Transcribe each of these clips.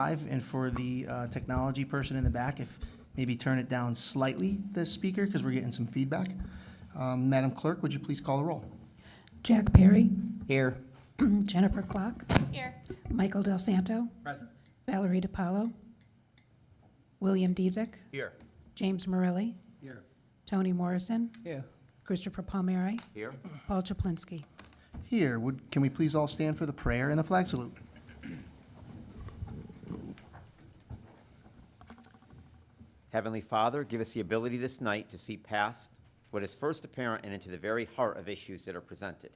And for the technology person in the back, if maybe turn it down slightly, the speaker, because we're getting some feedback. Madam Clerk, would you please call the roll? Jack Perry, Here. Jennifer Klock, Here. Michael Del Santo, Present. Valerie DiPaolo, William Dezek, Here. James Morelli, Here. Toni Morrison, Here. Christopher Palmieri, Here. Paul Chaplinsky. Here, can we please all stand for the prayer and the flag salute? Heavenly Father, give us the ability this night to see past what is first apparent and into the very heart of issues that are presented.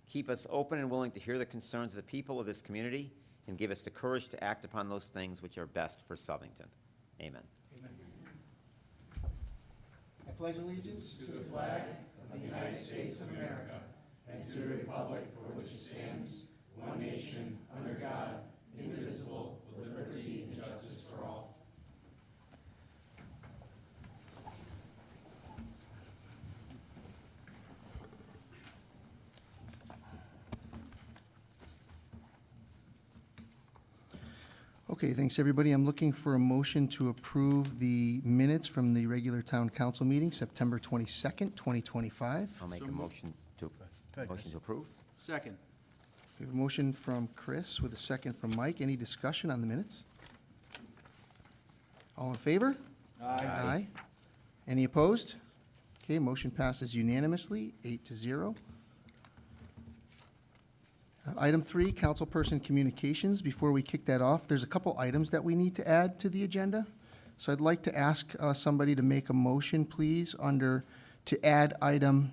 Keep us open and willing to hear the concerns of the people of this community, and give us the courage to act upon those things which are best for Southington. Amen. I pledge allegiance to the flag of the United States of America and to the republic for which it stands, one nation, under God, indivisible, with liberty and justice for all. Okay, thanks, everybody. I'm looking for a motion to approve the minutes from the regular town council meeting, September 22nd, 2025. I'll make a motion to approve. Second. We have a motion from Chris with a second from Mike. Any discussion on the minutes? All in favor? Aye. Any opposed? Okay, motion passes unanimously, 8-0. Item 3, councilperson communications. Before we kick that off, there's a couple items that we need to add to the agenda. So I'd like to ask somebody to make a motion, please, to add item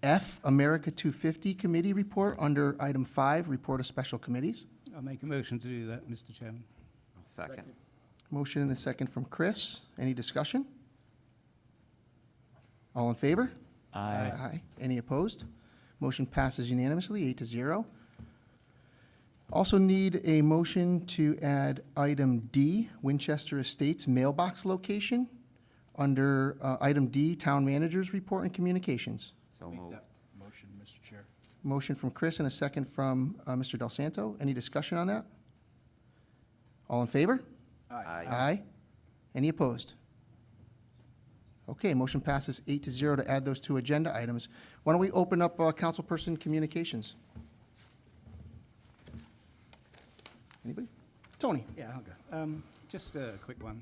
F, America 250 Committee Report, under item 5, Report of Special Committees. I'll make a motion to do that, Mr. Chairman. Second. Motion and a second from Chris. Any discussion? All in favor? Aye. Any opposed? Motion passes unanimously, 8-0. Also need a motion to add item D, Winchester Estates mailbox location, under item D, Town Manager's Report and Communications. So moved. Motion, Mr. Chair. Motion from Chris and a second from Mr. Del Santo. Any discussion on that? All in favor? Aye. Aye. Any opposed? Okay, motion passes 8-0 to add those two agenda items. Why don't we open up councilperson communications? Anybody? Tony? Yeah, I'll go. Just a quick one.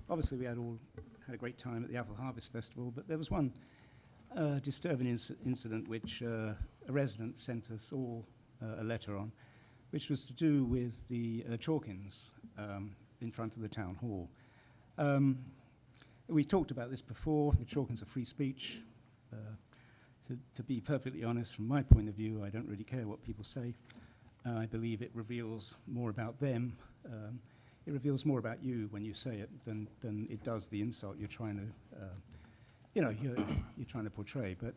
Obviously, we had a great time at the Apple Harvest Festival, but there was one disturbing incident which a resident sent us all a letter on, which was to do with the Chalkins in front of the town hall. We talked about this before. The Chalkins are free speech. To be perfectly honest, from my point of view, I don't really care what people say. I believe it reveals more about them. It reveals more about you when you say it than it does the insult you're trying to, you're trying to portray. But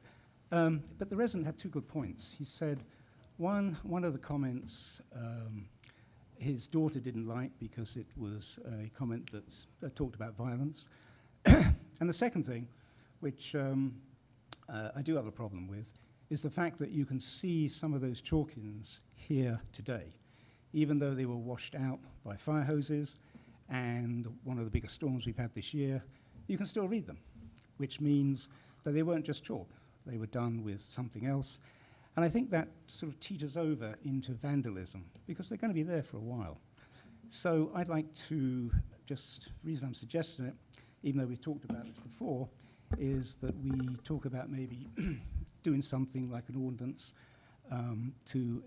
the resident had two good points. He said one of the comments his daughter didn't like because it was a comment that talked about violence. And the second thing, which I do have a problem with, is the fact that you can see some of those Chalkins here today, even though they were washed out by fire hoses and one of the biggest storms we've had this year. You can still read them, which means that they weren't just chalk. They were done with something else. And I think that sort of teeters over into vandalism, because they're going to be there for a while. So I'd like to the reason I'm suggesting it, even though we've talked about this before, is that we talk about maybe doing something like an ordinance to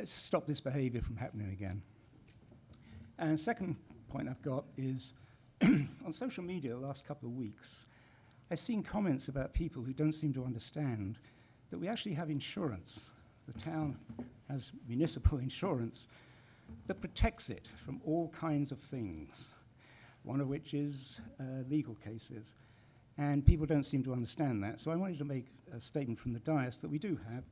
stop this behavior from happening again. And second point I've got is, on social media the last couple of weeks, I've seen comments about people who don't seem to understand that we actually have insurance. The town has municipal insurance that protects it from all kinds of things, one of which is legal cases. And people don't seem to understand that. So I wanted to make a statement from the dais that we do have.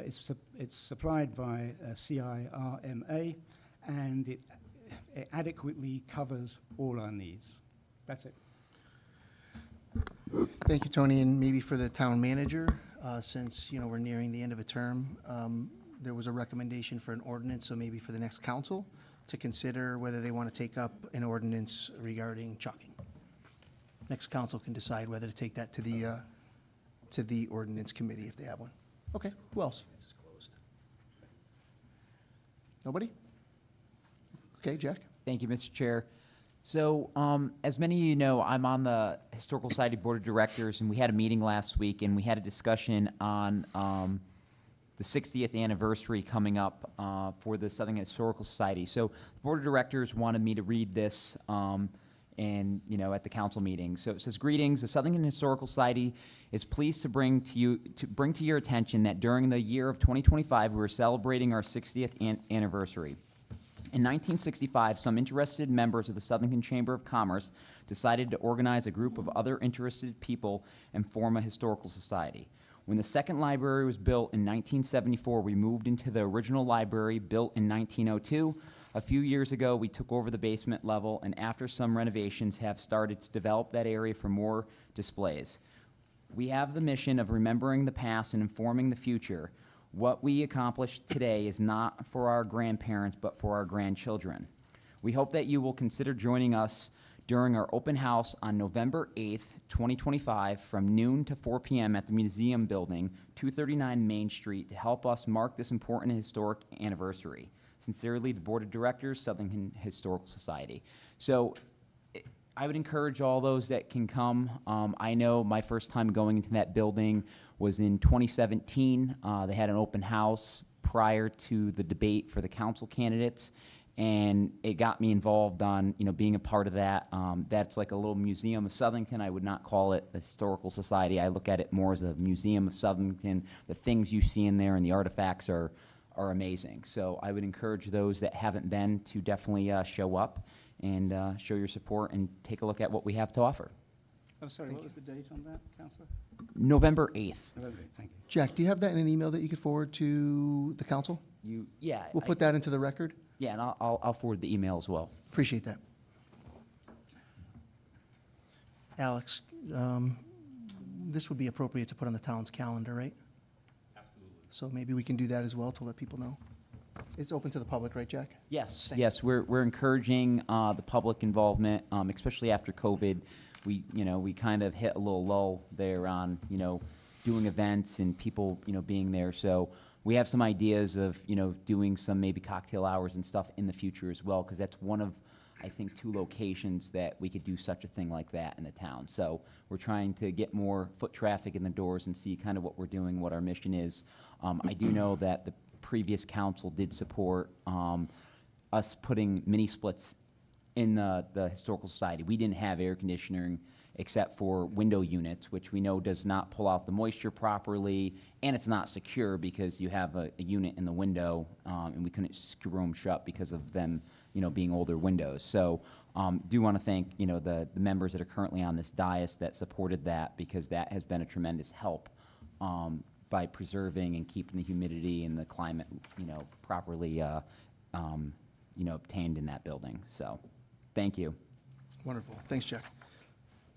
It's supplied by CIRMA, and it adequately covers all our needs. That's it. Thank you, Tony. And maybe for the town manager, since we're nearing the end of a term, there was a recommendation for an ordinance, so maybe for the next council, to consider whether they want to take up an ordinance regarding chalking. Next council can decide whether to take that to the ordinance committee if they have one. Okay, who else? Nobody? Okay, Jack? Thank you, Mr. Chair. So, as many of you know, I'm on the Historical Society Board of Directors, and we had a meeting last week, and we had a discussion on the 60th anniversary coming up for the Southern Historical Society. So, the Board of Directors wanted me to read this, and at the council meeting. So it says, "Greetings. The Southern Historical Society is pleased to bring to your attention that during the year of 2025, we are celebrating our 60th anniversary. In 1965, some interested members of the Southern Chamber of Commerce decided to organize a group of other interested people and form a historical society. When the second library was built in 1974, we moved into the original library built in 1902. A few years ago, we took over the basement level, and after some renovations, have started to develop that area for more displays. We have the mission of remembering the past and informing the future. What we accomplished today is not for our grandparents, but for our grandchildren. We hope that you will consider joining us during our open house on November 8th, 2025, from noon to 4 p.m. at the Museum Building, 239 Main Street, to help us mark this important historic anniversary. Sincerely, the Board of Directors, Southern Historical Society." So I would encourage all those that can come. I know my first time going into that building was in 2017. They had an open house prior to the debate for the council candidates, and it got me involved on being a part of that. That's like a little museum of Southington. I would not call it a historical society. I look at it more as a museum of Southington. The things you see in there and the artifacts are amazing. So I would encourage those that haven't been to definitely show up and show your support and take a look at what we have to offer. Oh, sorry, what was the date on that, Councillor? November 8th. November, thank you. Jack, do you have that in an email that you could forward to the council? Yeah. We'll put that into the record. Yeah, and I'll forward the email as well. Appreciate that. Alex, this would be appropriate to put on the town's calendar, right? Absolutely. So maybe we can do that as well to let people know. It's open to the public, right, Jack? Yes, Thanks. yes, we're encouraging the public involvement, especially after COVID. We kind of hit a little lull there on, doing events and people, being there. So we have some ideas of, doing some maybe cocktail hours and stuff in the future as well, because that's one of, I think, 2 locations that we could do such a thing like that in the town. So we're trying to get more foot traffic in the doors and see kind of what we're doing, what our mission is. I do know that the previous council did support us putting mini splits in the Historical Society. We didn't have air conditioning except for window units, which we know does not pull out the moisture properly, and it's not secure because you have a unit in the window, and we couldn't screw them shut because of them, being older windows. So do want to thank, the members that are currently on this dais that supported that, because that has been a tremendous help by preserving and keeping the humidity and the climate, properly, obtained in that building. So, thank you. Wonderful. Thanks, Jack.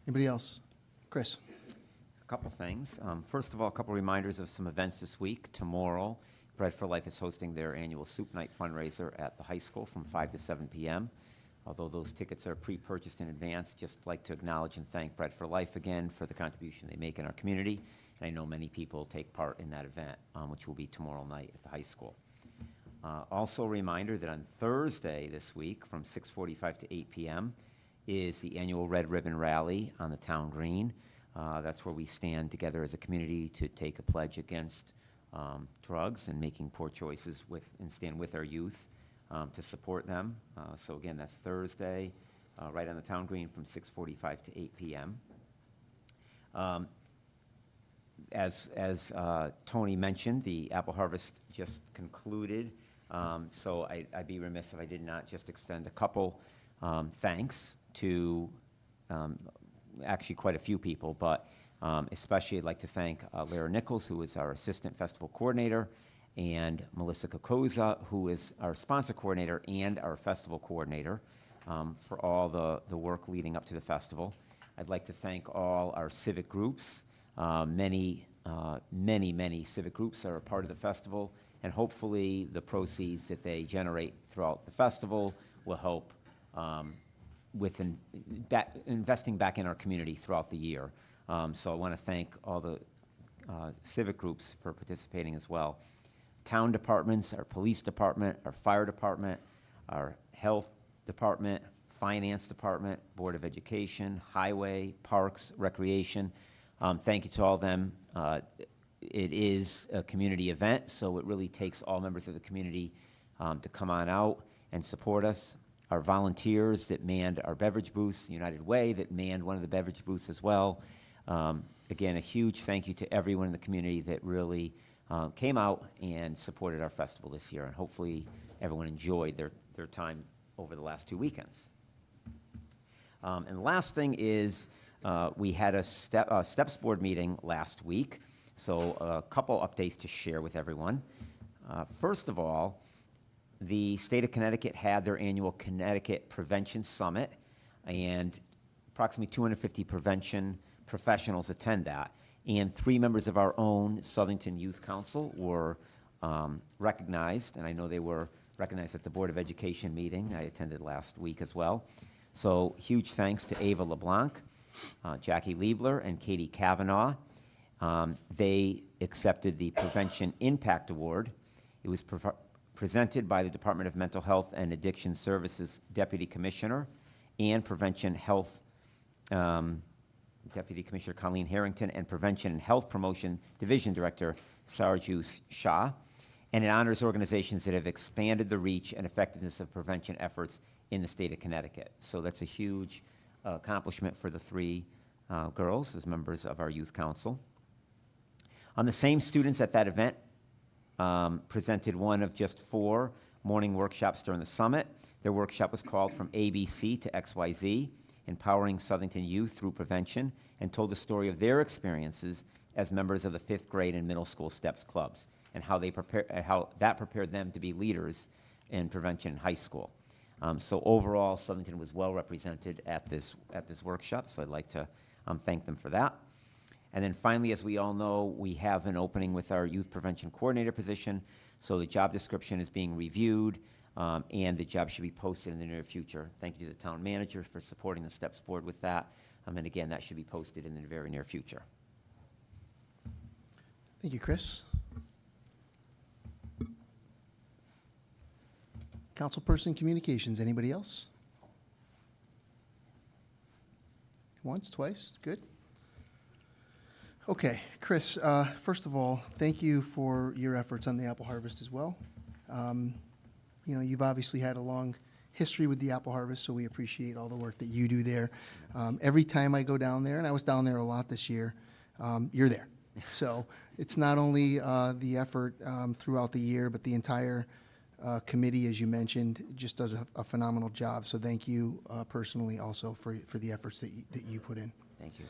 Anybody else? Chris? A couple things. First of all, a couple reminders of some events this week. Tomorrow, Bread for Life is hosting their annual Soup Night fundraiser at the high school from 5 to 7 p.m. Although those tickets are pre-purchased in advance, just like to acknowledge and thank Bread for Life again for the contribution they make in our community. And I know many people take part in that event, which will be tomorrow night at the high school. Also a reminder that on Thursday this week from 6:45 to 8 p.m. is the annual Red Ribbon Rally on the town green. That's where we stand together as a community to take a pledge against drugs and making poor choices and stand with our youth to support them. So again, that's Thursday, right on the town green from 6:45 to 8 p.m. As Tony mentioned, the apple harvest just concluded, so I'd be remiss if I did not just extend a couple thanks to actually quite a few people, but especially I'd like to thank Lara Nichols, who is our Assistant Festival Coordinator, and Melissa Kokoza, who is our Sponsor Coordinator and our Festival Coordinator, for all the work leading up to the festival. I'd like to thank all our civic groups. Many civic groups are a part of the festival, and hopefully the proceeds that they generate throughout the festival will help with investing back in our community throughout the year. So I want to thank all the civic groups for participating as well. Town departments, our police department, our fire department, our health department, finance department, Board of Education, highway, parks, recreation. Thank you to all of them. It is a community event, so it really takes all members of the community to come on out and support us. Our volunteers that manned our beverage booths, United Way that manned one of the beverage booths as well. Again, a huge thank you to everyone in the community that really came out and supported our festival this year, and hopefully everyone enjoyed their time over the last 2 weekends. And the last thing is we had a STEPS board meeting last week, so a couple updates to share with everyone. First of all, the state of Connecticut had their annual Connecticut Prevention Summit, and approximately 250 prevention professionals attend that. And 3 members of our own Southington Youth Council were recognized, and I know they were recognized at the Board of Education meeting I attended last week as well. So huge thanks to Ava LeBlanc, Jackie Liebler, and Katie Kavanaugh. They accepted the Prevention Impact Award. It was presented by the Department of Mental Health and Addiction Services Deputy Commissioner and Prevention Health Deputy Commissioner Colleen Harrington and Prevention and Health Promotion Division Director Sarju Shah. And it honors organizations that have expanded the reach and effectiveness of prevention efforts in the state of Connecticut. So that's a huge accomplishment for the 3 girls as members of our youth council. The same students at that event presented one of just 4 morning workshops during the summit. Their workshop was called From ABC to XYZ, Empowering Southington Youth Through Prevention, and told the story of their experiences as members of the 5th grade and middle school STEPS clubs, and how that prepared them to be leaders in prevention in high school. So overall, Southington was well represented at this workshop, so I'd like to thank them for that. And then finally, as we all know, we have an opening with our youth prevention coordinator position, so the job description is being reviewed, and the job should be posted in the near future. Thank you to the town manager for supporting the STEPS board with that, and again, that should be posted in the very near future. Thank you, Chris. Councilperson Communications, anybody else? Once, twice, good. Okay, Chris, first of all, thank you for your efforts on the apple harvest as well. You know, you've obviously had a long history with the apple harvest, so we appreciate all the work that you do there. Every time I go down there, and I was down there a lot this year, you're there. So it's not only the effort throughout the year, but the entire committee, as you mentioned, just does a phenomenal job. So thank you personally also for the efforts that you put in. Thank you.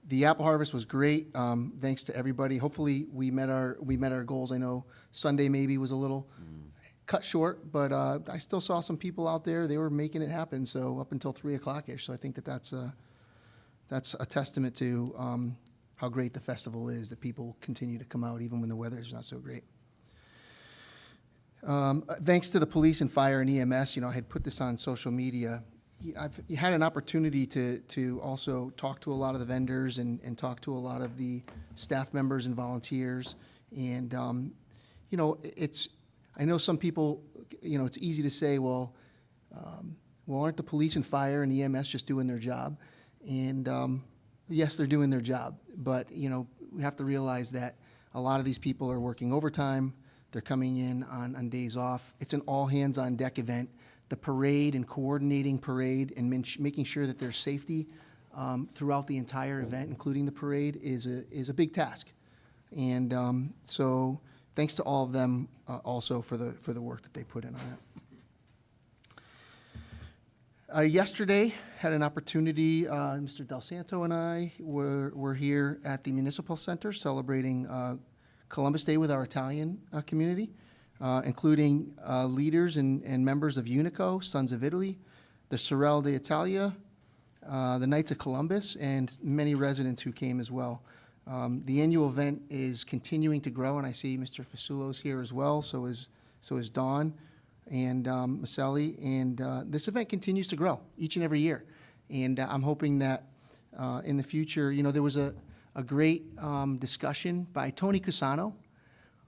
The apple harvest was great. Thanks to everybody. Hopefully, we met our goals. I know Sunday maybe was a little cut short, but I still saw some people out there. They were making it happen. So up until 3 o'clock-ish. So I think that's a testament to how great the festival is. That people continue to come out even when the weather is not so great. Thanks to the police and fire and EMS. You know, I had put this on social media. I've had an opportunity to also talk to a lot of the vendors and talk to a lot of the staff members and volunteers. And, you know, I know some people, you know, it's easy to say, well, aren't the police and fire and EMS just doing their job? And yes, they're doing their job. But, you know, we have to realize that a lot of these people are working overtime. They're coming in on days off. It's an all-hands-on-deck event. The parade and coordinating parade and making sure that there's safety throughout the entire event, including the parade, is a big task. And so thanks to all of them also for the work that they put in on it. Yesterday, had an opportunity, Mr. Del Santo and I were here at the Municipal Center celebrating Columbus Day with our Italian community. Including leaders and members of Unico, Sons of Italy, the Sorelle d'Italia, the Knights of Columbus, and many residents who came as well. The annual event is continuing to grow, and I see Mr. Fasulo's here as well, so is Dawn and Maselli. And this event continues to grow each and every year. And I'm hoping that in the future, there was a great discussion by Tony Cusano,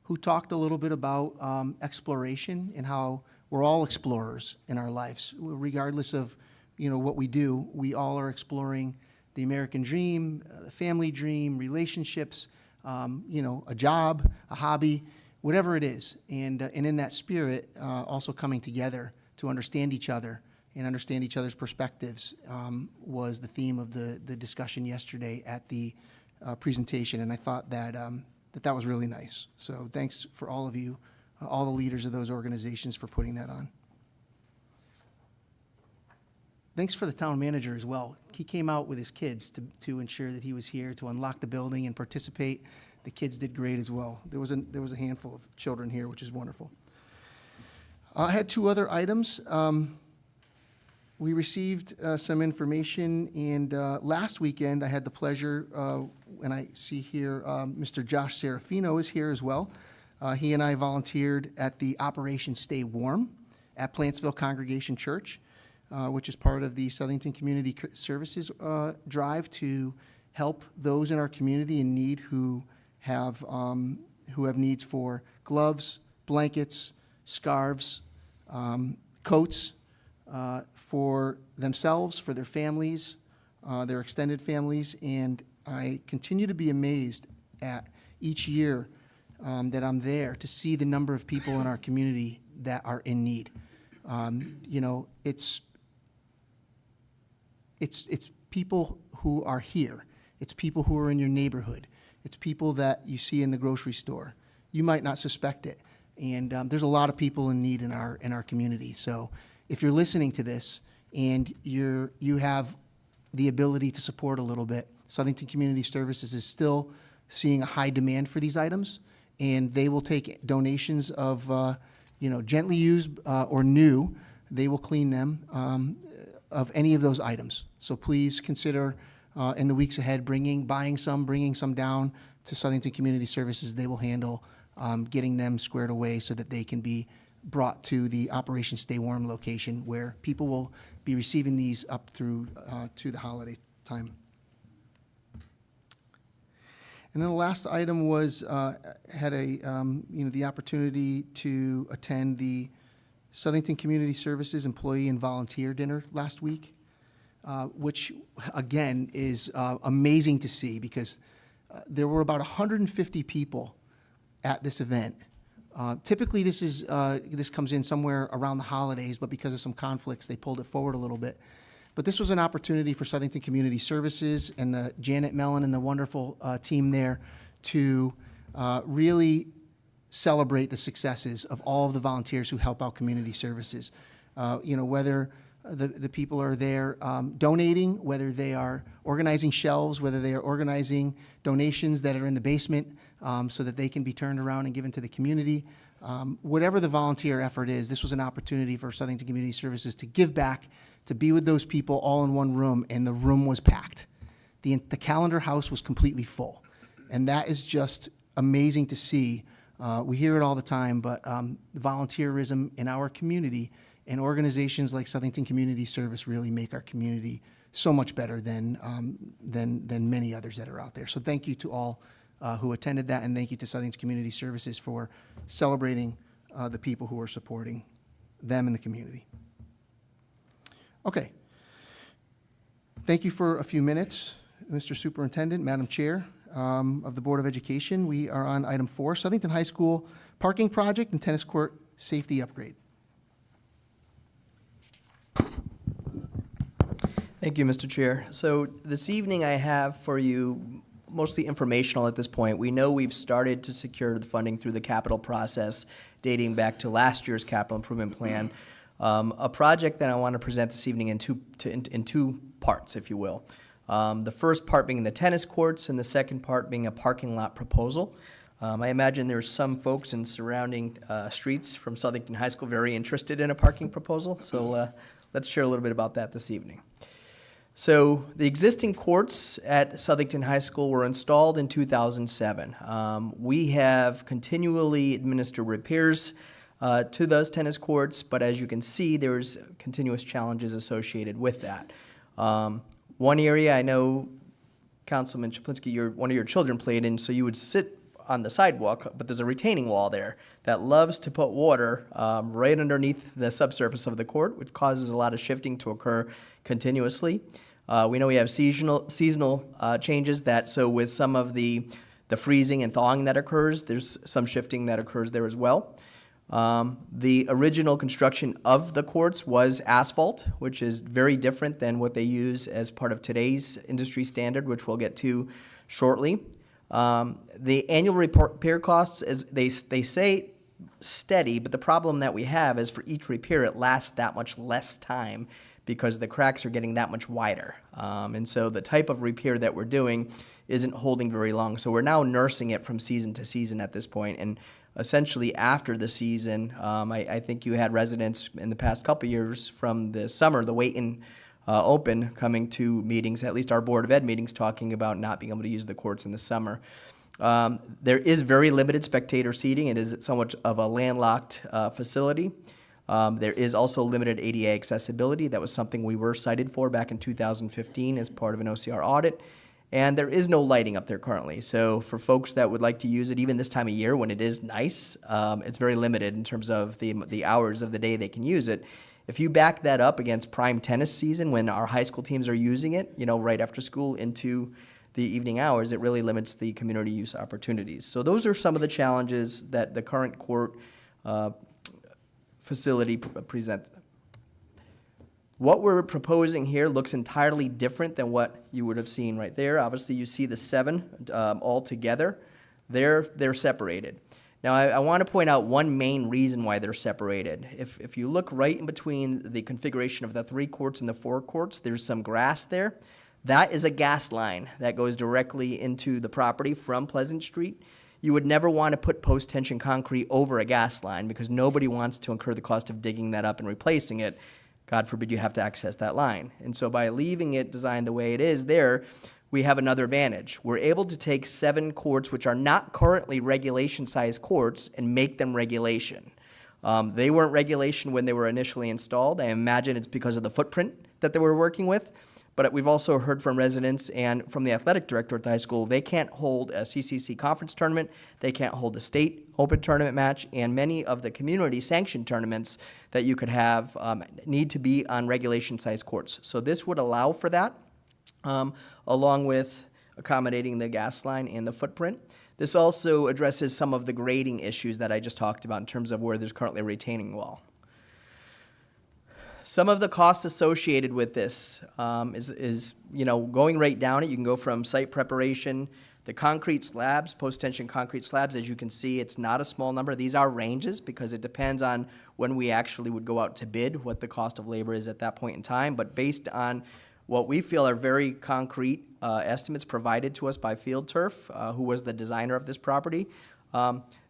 who talked a little bit about exploration and how we're all explorers in our lives, regardless of what we do. We all are exploring the American dream, the family dream, relationships, a job, a hobby, whatever it is. And in that spirit, also coming together to understand each other and understand each other's perspectives was the theme of the discussion yesterday at the presentation. And I thought that that was really nice. So thanks for all of you, all the leaders of those organizations, for putting that on. Thanks for the town manager as well. He came out with his kids to ensure that he was here to unlock the building and participate. The kids did great as well. There was a handful of children here, which is wonderful. I had two other items. We received some information, and last weekend I had the pleasure, and I see here Mr. Josh Serafino is here as well. He and I volunteered at the Operation Stay Warm at Plantsville Congregation Church, which is part of the Southington Community Services drive to help those in our community in need who have needs for gloves, blankets, scarves, coats for themselves, for their families, their extended families. And I continue to be amazed at each year that I'm there to see the number of people in our community that are in need. It's people who are here. It's people who are in your neighborhood. It's people that you see in the grocery store. You might not suspect it. And there's a lot of people in need in our community. So if you're listening to this and you have the ability to support a little bit, Southington Community Services is still seeing a high demand for these items, and they will take donations of gently used or new. They will clean them of any of those items. So please consider in the weeks ahead bringing some down to Southington Community Services. They will handle getting them squared away so that they can be brought to the Operation Stay Warm location, where people will be receiving these up through to the holiday time. And then the last item was had the opportunity to attend the Southington Community Services Employee and Volunteer Dinner last week, which again is amazing to see, because there were about 150 people at this event. Typically, this comes in somewhere around the holidays, but because of some conflicts, they pulled it forward a little bit. But this was an opportunity for Southington Community Services and the Janet Mellon and the wonderful team there to really celebrate the successes of all of the volunteers who help out community services. Whether the people are there donating, whether they are organizing shelves, whether they are organizing donations that are in the basement so that they can be turned around and given to the community. Whatever the volunteer effort is, this was an opportunity for Southington Community Services to give back, to be with those people all in one room, and the room was packed. The calendar house was completely full, and that is just amazing to see. We hear it all the time, but volunteerism in our community and organizations like Southington Community Service really make our community so much better than many others that are out there. So thank you to all who attended that, and thank you to Southington Community Services for celebrating the people who are supporting them in the community. Okay. Thank you for a few minutes, Mr. Superintendent, Madam Chair of the Board of Education. We are on item 4, Southington High School parking project and tennis court safety upgrade. Thank you, Mr. Chair. So this evening I have for you mostly informational at this point. We know we've started to secure the funding through the capital process dating back to last year's capital improvement plan. A project that I want to present this evening in two parts, if you will. The first part being the tennis courts, and the second part being a parking lot proposal. I imagine there's some folks in surrounding streets from Southington High School very interested in a parking proposal, so let's share a little bit about that this evening. So the existing courts at Southington High School were installed in 2007. We have continually administered repairs to those tennis courts, but as you can see, there's continuous challenges associated with that. One area I know, Councilman Chaplinsky, one of your children played in, so you would sit on the sidewalk, but there's a retaining wall there that loves to put water right underneath the subsurface of the court, which causes a lot of shifting to occur continuously. We know we have seasonal changes so with some of the freezing and thawing that occurs, there's some shifting that occurs there as well. The original construction of the courts was asphalt, which is very different than what they use as part of today's industry standard, which we'll get to shortly. The annual repair costs, as they say, steady, but the problem that we have is for each repair, it lasts that much less time because the cracks are getting that much wider. And so the type of repair that we're doing isn't holding very long. So we're now nursing it from season to season at this point. And essentially after the season, I think you had residents in the past couple years from the summer, the Waiton Open, coming to meetings, at least our Board of Ed meetings, talking about not being able to use the courts in the summer. There is very limited spectator seating. It is somewhat of a landlocked facility. There is also limited ADA accessibility. That was something we were cited for back in 2015 as part of an OCR audit. And there is no lighting up there currently. So for folks that would like to use it, even this time of year when it is nice, it's very limited in terms of the hours of the day they can use it. If you back that up against prime tennis season when our high school teams are using it, right after school into the evening hours, it really limits the community use opportunities. So those are some of the challenges that the current court facility present. What we're proposing here looks entirely different than what you would have seen right there. Obviously, you see the 7 all together. They're separated. Now, I want to point out one main reason why they're separated. If you look right in between the configuration of the 3 courts and the 4 courts, there's some grass there. That is a gas line that goes directly into the property from Pleasant Street. You would never want to put post-tension concrete over a gas line because nobody wants to incur the cost of digging that up and replacing it. God forbid you have to access that line. And so by leaving it designed the way it is there, we have another advantage. We're able to take 7 courts, which are not currently regulation-sized courts, and make them regulation. They weren't regulation when they were initially installed. I imagine it's because of the footprint that they were working with. But we've also heard from residents and from the athletic director at the high school, they can't hold a CCC conference tournament, they can't hold a state open tournament match, and many of the community sanctioned tournaments that you could have need to be on regulation-sized courts. So this would allow for that, along with accommodating the gas line and the footprint. This also addresses some of the grading issues that I just talked about in terms of where there's currently a retaining wall. Some of the costs associated with this is going right down it. You can go from site preparation, the concrete slabs, post-tension concrete slabs. As you can see, it's not a small number. These are ranges because it depends on when we actually would go out to bid, what the cost of labor is at that point in time. But based on what we feel are very concrete estimates provided to us by Field Turf, who was the designer of this property,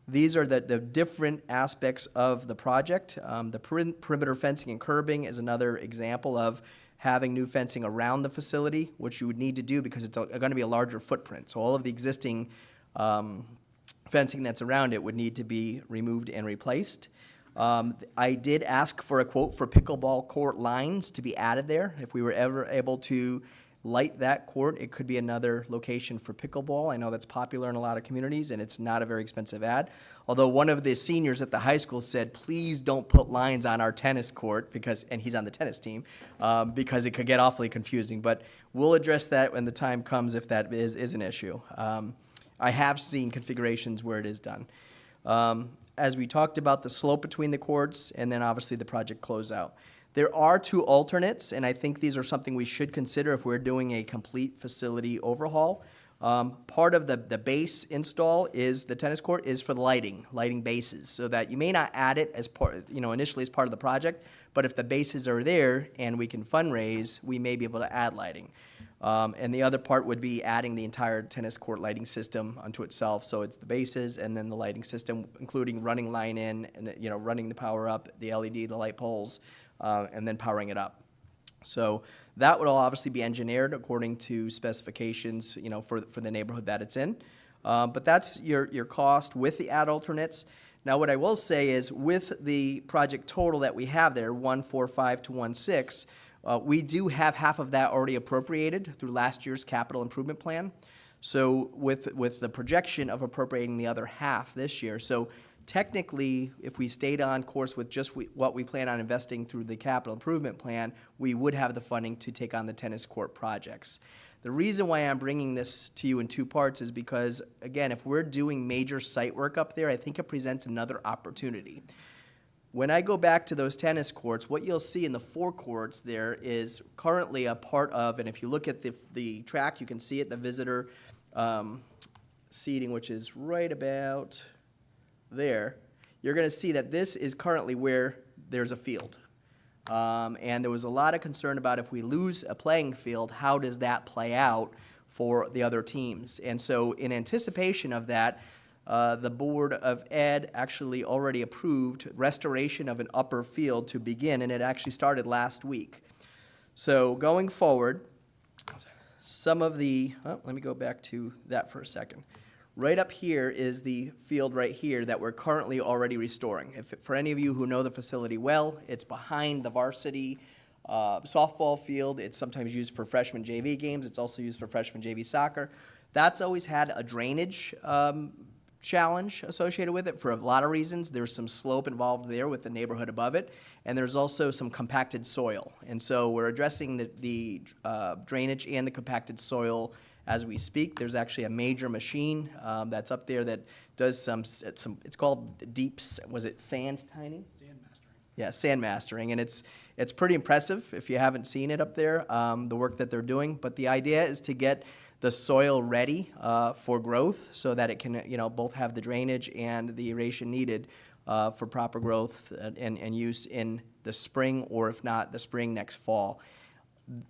these are the different aspects of the project. The perimeter fencing and curbing is another example of having new fencing around the facility, which you would need to do because it's going to be a larger footprint. So all of the existing fencing that's around it would need to be removed and replaced. I did ask for a quote for pickleball court lines to be added there. If we were ever able to light that court, it could be another location for pickleball. I know that's popular in a lot of communities, and it's not a very expensive ad. Although one of the seniors at the high school said, please don't put lines on our tennis court, and he's on the tennis team, because it could get awfully confusing. But we'll address that when the time comes if that is an issue. I have seen configurations where it is done. As we talked about, the slope between the courts, and then obviously the project closeout. There are 2 alternates, and I think these are something we should consider if we're doing a complete facility overhaul. Part of the base install is the tennis court is for the lighting bases, so that you may not add it as part, initially as part of the project, but if the bases are there and we can fundraise, we may be able to add lighting. And the other part would be adding the entire tennis court lighting system onto itself. So it's the bases and then the lighting system, including running line in and running the power up, the LED, the light poles, and then powering it up. So that would all obviously be engineered according to specifications, you know, for the neighborhood that it's in. But that's your cost with the ad alternates. Now, what I will say is with the project total that we have there, 145 to 16, we do have half of that already appropriated through last year's capital improvement plan. So with the projection of appropriating the other half this year, so technically, if we stayed on course with just what we plan on investing through the capital improvement plan, we would have the funding to take on the tennis court projects. The reason why I'm bringing this to you in two parts is because, again, if we're doing major site work up there, I think it presents another opportunity. When I go back to those tennis courts, what you'll see in the forecourts there is currently a part of, and if you look at the track, you can see it, the visitor seating, which is right about there, you're going to see that this is currently where there's a field. And there was a lot of concern about if we lose a playing field, how does that play out for the other teams? And so in anticipation of that, the Board of Ed actually already approved restoration of an upper field to begin, and it actually started last week. So going forward, some of the, let me go back to that for a second. Right up here is the field right here that we're currently already restoring. For any of you who know the facility well, it's behind the varsity softball field. It's sometimes used for freshman JV games. It's also used for freshman JV soccer. That's always had a drainage challenge associated with it for a lot of reasons. There's some slope involved there with the neighborhood above it, and there's also some compacted soil. And so we're addressing the drainage and the compacted soil as we speak. There's actually a major machine that's up there that does some, it's called deep, was it sand tining? Sand mastering. Yeah, sand mastering, and it's pretty impressive if you haven't seen it up there, the work that they're doing. But the idea is to get the soil ready for growth so that it can, you know, both have the drainage and the aeration needed for proper growth and use in the spring, or if not, the spring next fall.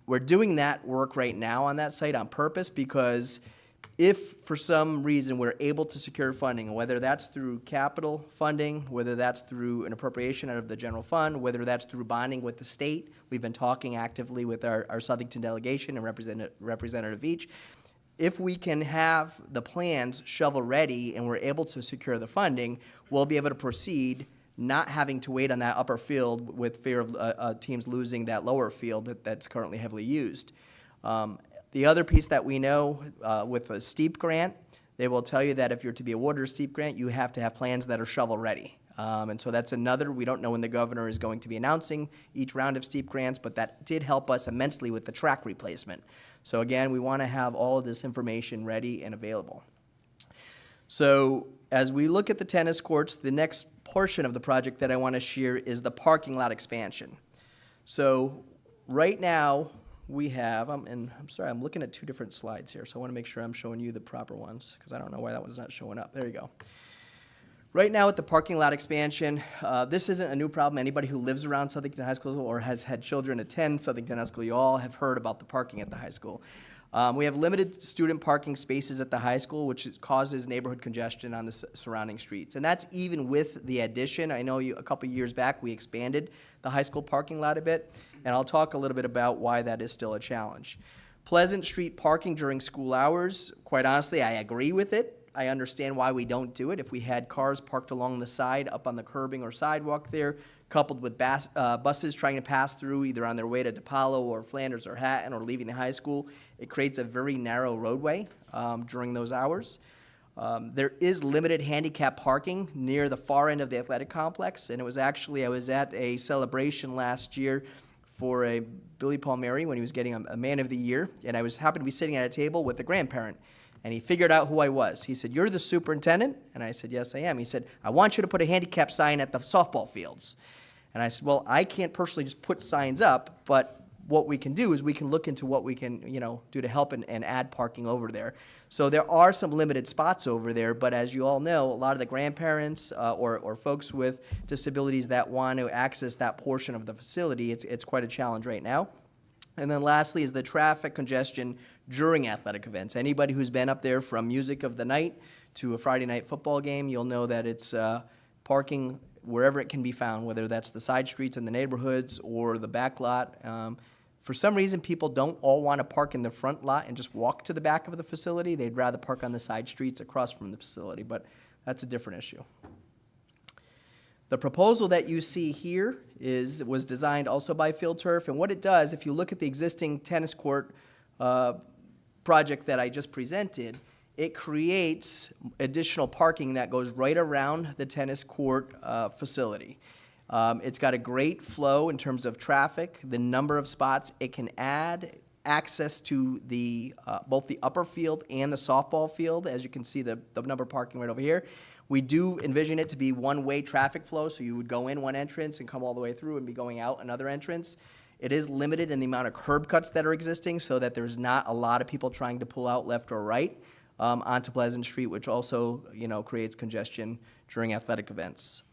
We're doing that work right now on that site on purpose because if for some reason we're able to secure funding, whether that's through capital funding, whether that's through an appropriation out of the general fund, whether that's through bonding with the state, we've been talking actively with our Southington delegation and Representative Veach. If we can have the plans shovel ready and we're able to secure the funding, we'll be able to proceed, not having to wait on that upper field with fear of teams losing that lower field that's currently heavily used. The other piece that we know with a STEEP grant, they will tell you that if you're to be awarded a STEEP grant, you have to have plans that are shovel ready. And so that's another, we don't know when the governor is going to be announcing each round of STEEP grants, but that did help us immensely with the track replacement. So again, we want to have all of this information ready and available. So as we look at the tennis courts, the next portion of the project that I want to share is the parking lot expansion. So right now we have, and I'm sorry, I'm looking at two different slides here, so I want to make sure I'm showing you the proper ones because I don't know why that one's not showing up. There you go. Right now at the parking lot expansion, this isn't a new problem. Anybody who lives around Southington High School or has had children attend Southington High School, you all have heard about the parking at the high school. We have limited student parking spaces at the high school, which causes neighborhood congestion on the surrounding streets. And that's even with the addition. I know a couple years back we expanded the high school parking lot a bit, and I'll talk a little bit about why that is still a challenge. Pleasant Street parking during school hours, quite honestly, I agree with it. I understand why we don't do it. If we had cars parked along the side, up on the curbing or sidewalk there, coupled with buses trying to pass through either on their way to DePaulo or Flanders or Hatton or leaving the high school, it creates a very narrow roadway during those hours. There is limited handicap parking near the far end of the athletic complex, and it was actually, I was at a celebration last year for a Billy Palmieri when he was getting a Man of the Year, and I happened to be sitting at a table with a grandparent. And he figured out who I was. He said, "You're the superintendent?" And I said, "Yes, I am." He said, "I want you to put a handicap sign at the softball fields." And I said, "Well, I can't personally just put signs up, but what we can do is we can look into what we can, do to help and add parking over there." So there are some limited spots over there, but as you all know, a lot of the grandparents or folks with disabilities that want to access that portion of the facility, it's quite a challenge right now. And then lastly is the traffic congestion during athletic events. Anybody who's been up there from music of the night to a Friday night football game, you'll know that it's parking wherever it can be found, whether that's the side streets in the neighborhoods or the back lot. For some reason, people don't all want to park in the front lot and just walk to the back of the facility. They'd rather park on the side streets across from the facility, but that's a different issue. The proposal that you see here was designed also by Field Turf, and what it does, if you look at the existing tennis court project that I just presented, it creates additional parking that goes right around the tennis court facility. It's got a great flow in terms of traffic, the number of spots it can add, access to the both the upper field and the softball field. As you can see, the number of parking right over here. We do envision it to be one-way traffic flow, so you would go in one entrance and come all the way through and be going out another entrance. It is limited in the amount of curb cuts that are existing, so that there's not a lot of people trying to pull out left or right onto Pleasant Street, which also, creates congestion during athletic events.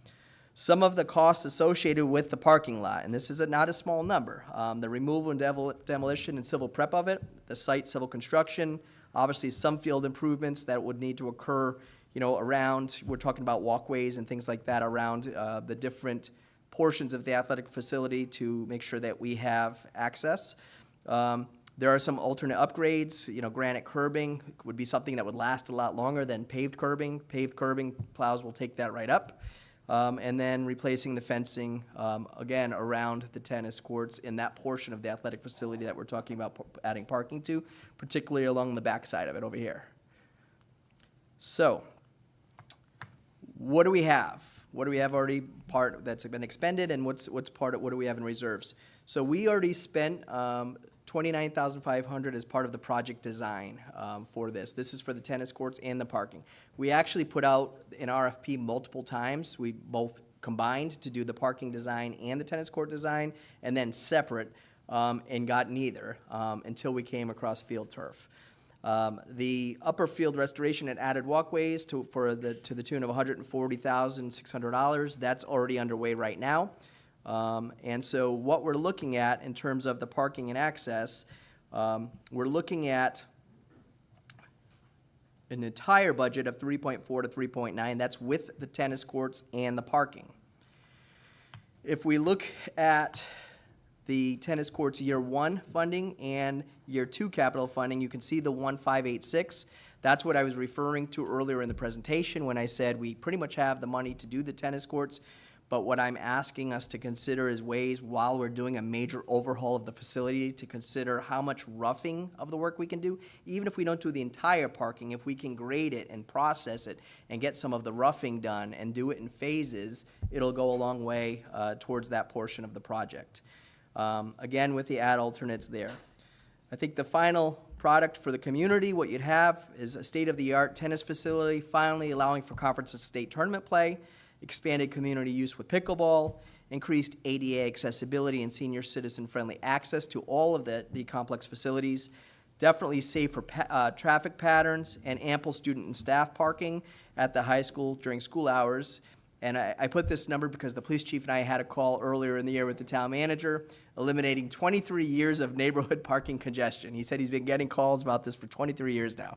Some of the costs associated with the parking lot, and this is not a small number, the removal and demolition and civil prep of it, the site civil construction, obviously some field improvements that would need to occur, around, we're talking about walkways and things like that around the different portions of the athletic facility to make sure that we have access. There are some alternate upgrades, granite curbing would be something that would last a lot longer than paved curbing. Paved curbing, plows will take that right up. And then replacing the fencing, again, around the tennis courts in that portion of the athletic facility that we're talking about adding parking to, particularly along the backside of it over here. So, what do we have? What do we have already part that's been expended, and what's part of what do we have in reserves? So we already spent $29,500 as part of the project design for this. This is for the tennis courts and the parking. We actually put out an RFP multiple times. We both combined to do the parking design and the tennis court design, and then separate, and got neither until we came across Field Turf. The upper field restoration and added walkways to the tune of $140,600. That's already underway right now. And so what we're looking at in terms of the parking and access, we're looking at an entire budget of 3.4 to 3.9. That's with the tennis courts and the parking. If we look at the tennis courts year one funding and year two capital funding, you can see the 1,586. That's what I was referring to earlier in the presentation when I said we pretty much have the money to do the tennis courts. But what I'm asking us to consider is ways, while we're doing a major overhaul of the facility, to consider how much roughing of the work we can do. Even if we don't do the entire parking, if we can grade it and process it and get some of the roughing done and do it in phases, it'll go a long way towards that portion of the project. Again, with the ad alternates there. I think the final product for the community, what you'd have is a state-of-the-art tennis facility, finally allowing for conference and state tournament play, expanded community use with pickleball, increased ADA accessibility and senior citizen-friendly access to all of the complex facilities, definitely safer traffic patterns, and ample student and staff parking at the high school during school hours. And I put this number because the police chief and I had a call earlier in the year with the town manager, eliminating 23 years of neighborhood parking congestion. He said he's been getting calls about this for 23 years now.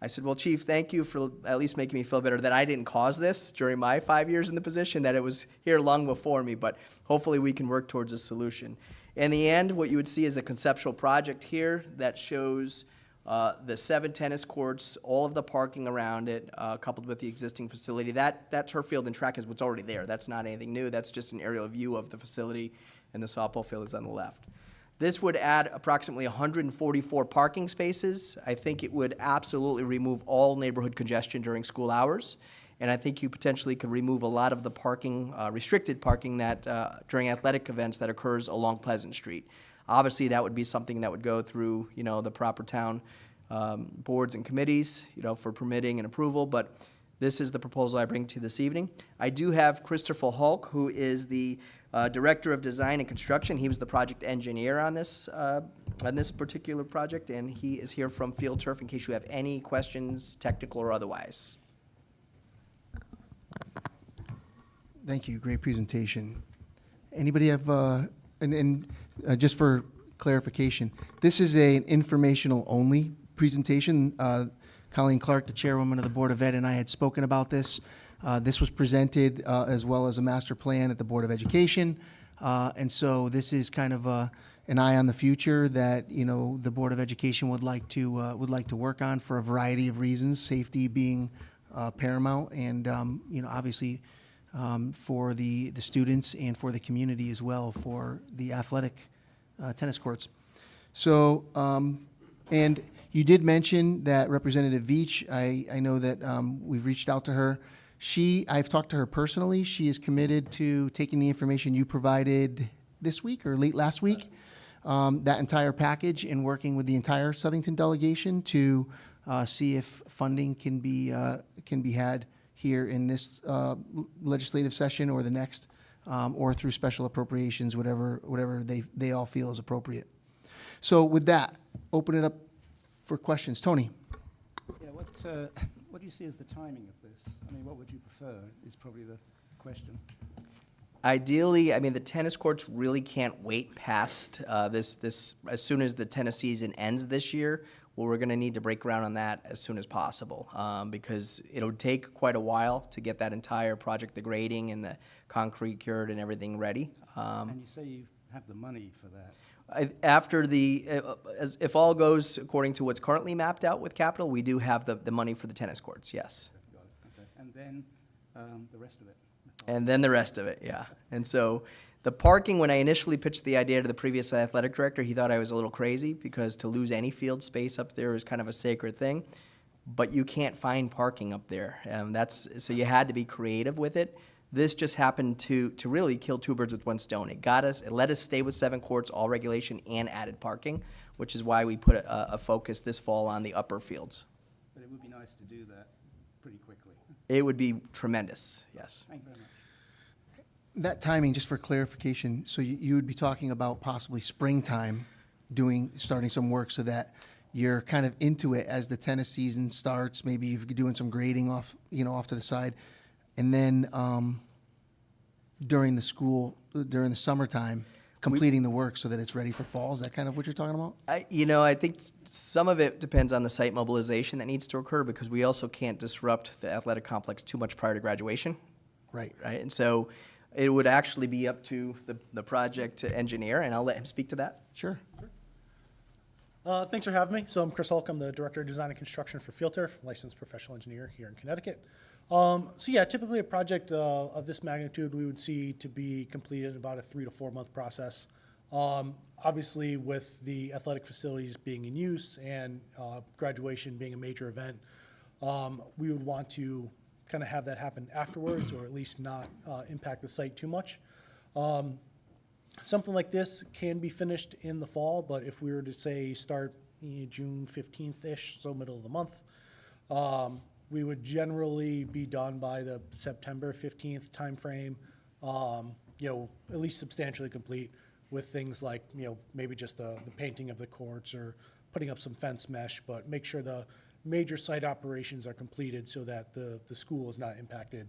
I said, well, Chief, thank you for at least making me feel better that I didn't cause this during my 5 years in the position, that it was here long before me, but hopefully we can work towards a solution. In the end, what you would see is a conceptual project here that shows the 7 tennis courts, all of the parking around it, coupled with the existing facility. That turf field and track is what's already there. That's not anything new. That's just an aerial view of the facility, and the softball field is on the left. This would add approximately 144 parking spaces. I think it would absolutely remove all neighborhood congestion during school hours. And I think you potentially could remove a lot of the parking, restricted parking that during athletic events that occurs along Pleasant Street. Obviously, that would be something that would go through, the proper town boards and committees, for permitting and approval. But this is the proposal I bring to you this evening. I do have Christopher Hulk, who is the Director of Design and Construction. He was the project engineer on this particular project, and he is here from Field Turf in case you have any questions, technical or otherwise. Thank you. Great presentation. Anybody have, just for clarification, this is an informational only presentation. Colleen Clark, the chairwoman of the Board of Ed, and I had spoken about this. This was presented as well as a master plan at the Board of Education. And so this is kind of an eye on the future that, you know, the Board of Education would like to work on for a variety of reasons, safety being paramount, and, you know, obviously, for the students and for the community as well, for the athletic tennis courts. So, and you did mention that Representative Veach, I know that we've reached out to her. I've talked to her personally. She is committed to taking the information you provided this week or late last week, that entire package, and working with the entire Southington delegation to see if funding can be had here in this legislative session or the next, or through special appropriations, whatever they all feel is appropriate. So with that, open it up for questions. Tony? Yeah, what do you see as the timing of this? I mean, what would you prefer is probably the question. Ideally, I mean, the tennis courts really can't wait past this, as soon as the tennis season ends this year. Well, we're going to need to break ground on that as soon as possible, because it'll take quite a while to get that entire project, the grading and the concrete cured and everything ready. And you say you have the money for that. After if all goes according to what's currently mapped out with capital, we do have the money for the tennis courts, yes. Got it. Okay. And then the rest of it. And then the rest of it, yeah. And so the parking, when I initially pitched the idea to the previous athletic director, he thought I was a little crazy, because to lose any field space up there is kind of a sacred thing. But you can't find parking up there. So you had to be creative with it. This just happened to really kill two birds with one stone. It let us stay with 7 courts, all regulation, and added parking, which is why we put a focus this fall on the upper fields. But it would be nice to do that pretty quickly. It would be tremendous, yes. Thank you very much. That timing, just for clarification, so you would be talking about possibly springtime starting some work so that you're kind of into it as the tennis season starts, maybe you're doing some grading off to the side, and then during the summertime, completing the work so that it's ready for fall. Is that kind of what you're talking about? I think some of it depends on the site mobilization that needs to occur, because we also can't disrupt the athletic complex too much prior to graduation. Right. Right, and so it would actually be up to the project engineer, and I'll let him speak to that. Sure. Thanks for having me. So I'm Chris Holcomb, the Director of Design and Construction for Field Turf, licensed professional engineer here in Connecticut. So yeah, typically a project of this magnitude we would see to be completed in about a 3 to 4 month process. Obviously, with the athletic facilities being in use and graduation being a major event, we would want to kind of have that happen afterwards, or at least not impact the site too much. Something like this can be finished in the fall, but if we were to say start June 15th-ish, so middle of the month, we would generally be done by the September 15th timeframe, at least substantially complete, with things like, maybe just the painting of the courts or putting up some fence mesh, but make sure the major site operations are completed so that the school is not impacted,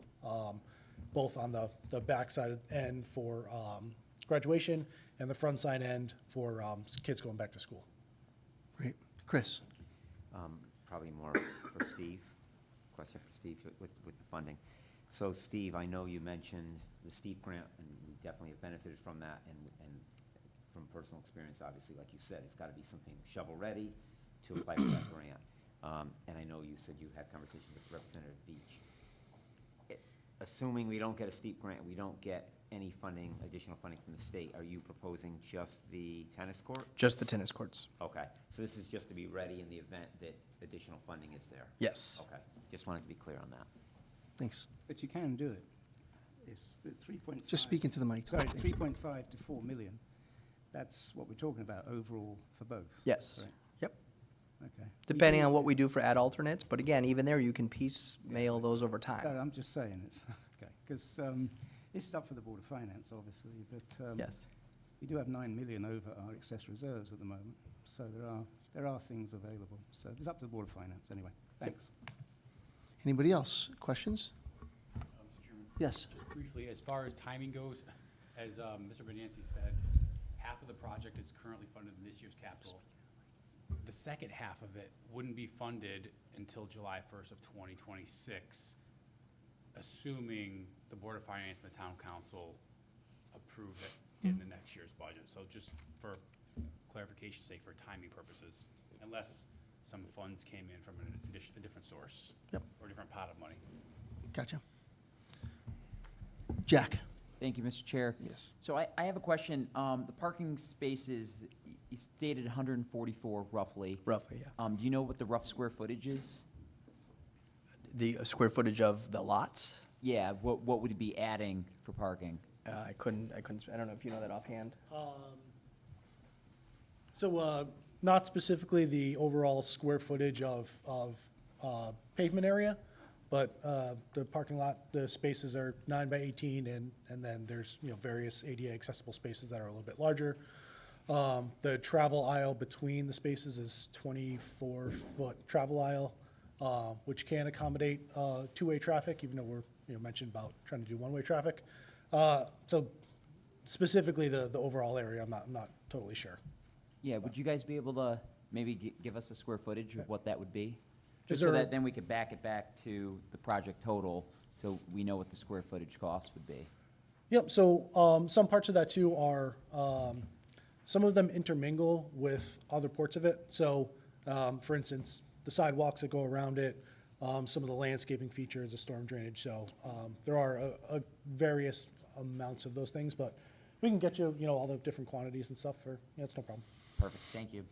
both on the backside end for graduation and the front side end for kids going back to school. Great. Chris? Probably more for Steve. Question for Steve with the funding. So Steve, I know you mentioned the STEEP grant, and we definitely have benefited from that, and from personal experience, obviously, like you said, it's got to be something shovel-ready to apply for that grant. And I know you said you had conversations with Representative Veach. Assuming we don't get a STEEP grant, we don't get any additional funding from the state, are you proposing just the tennis court? Just the tennis courts. Okay, so this is just to be ready in the event that additional funding is there? Yes. Okay, just wanted to be clear on that. Thanks. But you can do it. It's the 3.5. Just speaking to the mic. Sorry, Thanks. 3.5 to 4 million. That's what we're talking about overall for both. Yes. Correct? Yep. Okay. Depending on what we do for ad alternates, but again, even there, you can piecemeal those over No, time. I'm just saying it's, okay, because it's up for the Board of Finance, obviously, but Yes. we do have 9 million over our excess reserves at the moment, so there are things available. So it's up to the Board of Finance anyway. Thanks. Anybody else? Questions? Mr. Chairman, Yes. just briefly, as far as timing goes, as Mr. Benancy said, half of the project is currently funded in this year's capital. The second half of it wouldn't be funded until July 1st of 2026, assuming the Board of Finance and the Town Council approve it in the next year's budget. So just for clarification's sake for timing purposes, unless some funds came in from a different source. Yep. Or a different pot of money. Gotcha. Jack? Thank you, Mr. Chair. Yes. So I have a question. The parking spaces, you stated 144 roughly. Roughly, yeah. Do you know what the rough square footage is? The square footage of the lots? Yeah, what would it be adding for parking? I don't know if you know that offhand. So, not specifically the overall square footage of pavement area, but the parking lot, the spaces are 9 by 18, and then there's, various ADA accessible spaces that are a little bit larger. The travel aisle between the spaces is 24-foot travel aisle, which can accommodate two-way traffic, even though we're, mentioned about trying to do one-way traffic. So specifically the overall area, I'm not totally sure. Yeah, would you guys be able to maybe give us a square footage of what that would be? Is Just so there- that then we could back it back to the project total, so we know what the square footage cost would be. Yep, so some parts of that too are, some of them intermingle with other parts of it. So, for instance, the sidewalks that go around it, some of the landscaping features, the storm drainage. So there are various amounts of those things, but we can get you, all the different quantities and stuff for, it's no problem. Perfect, thank you.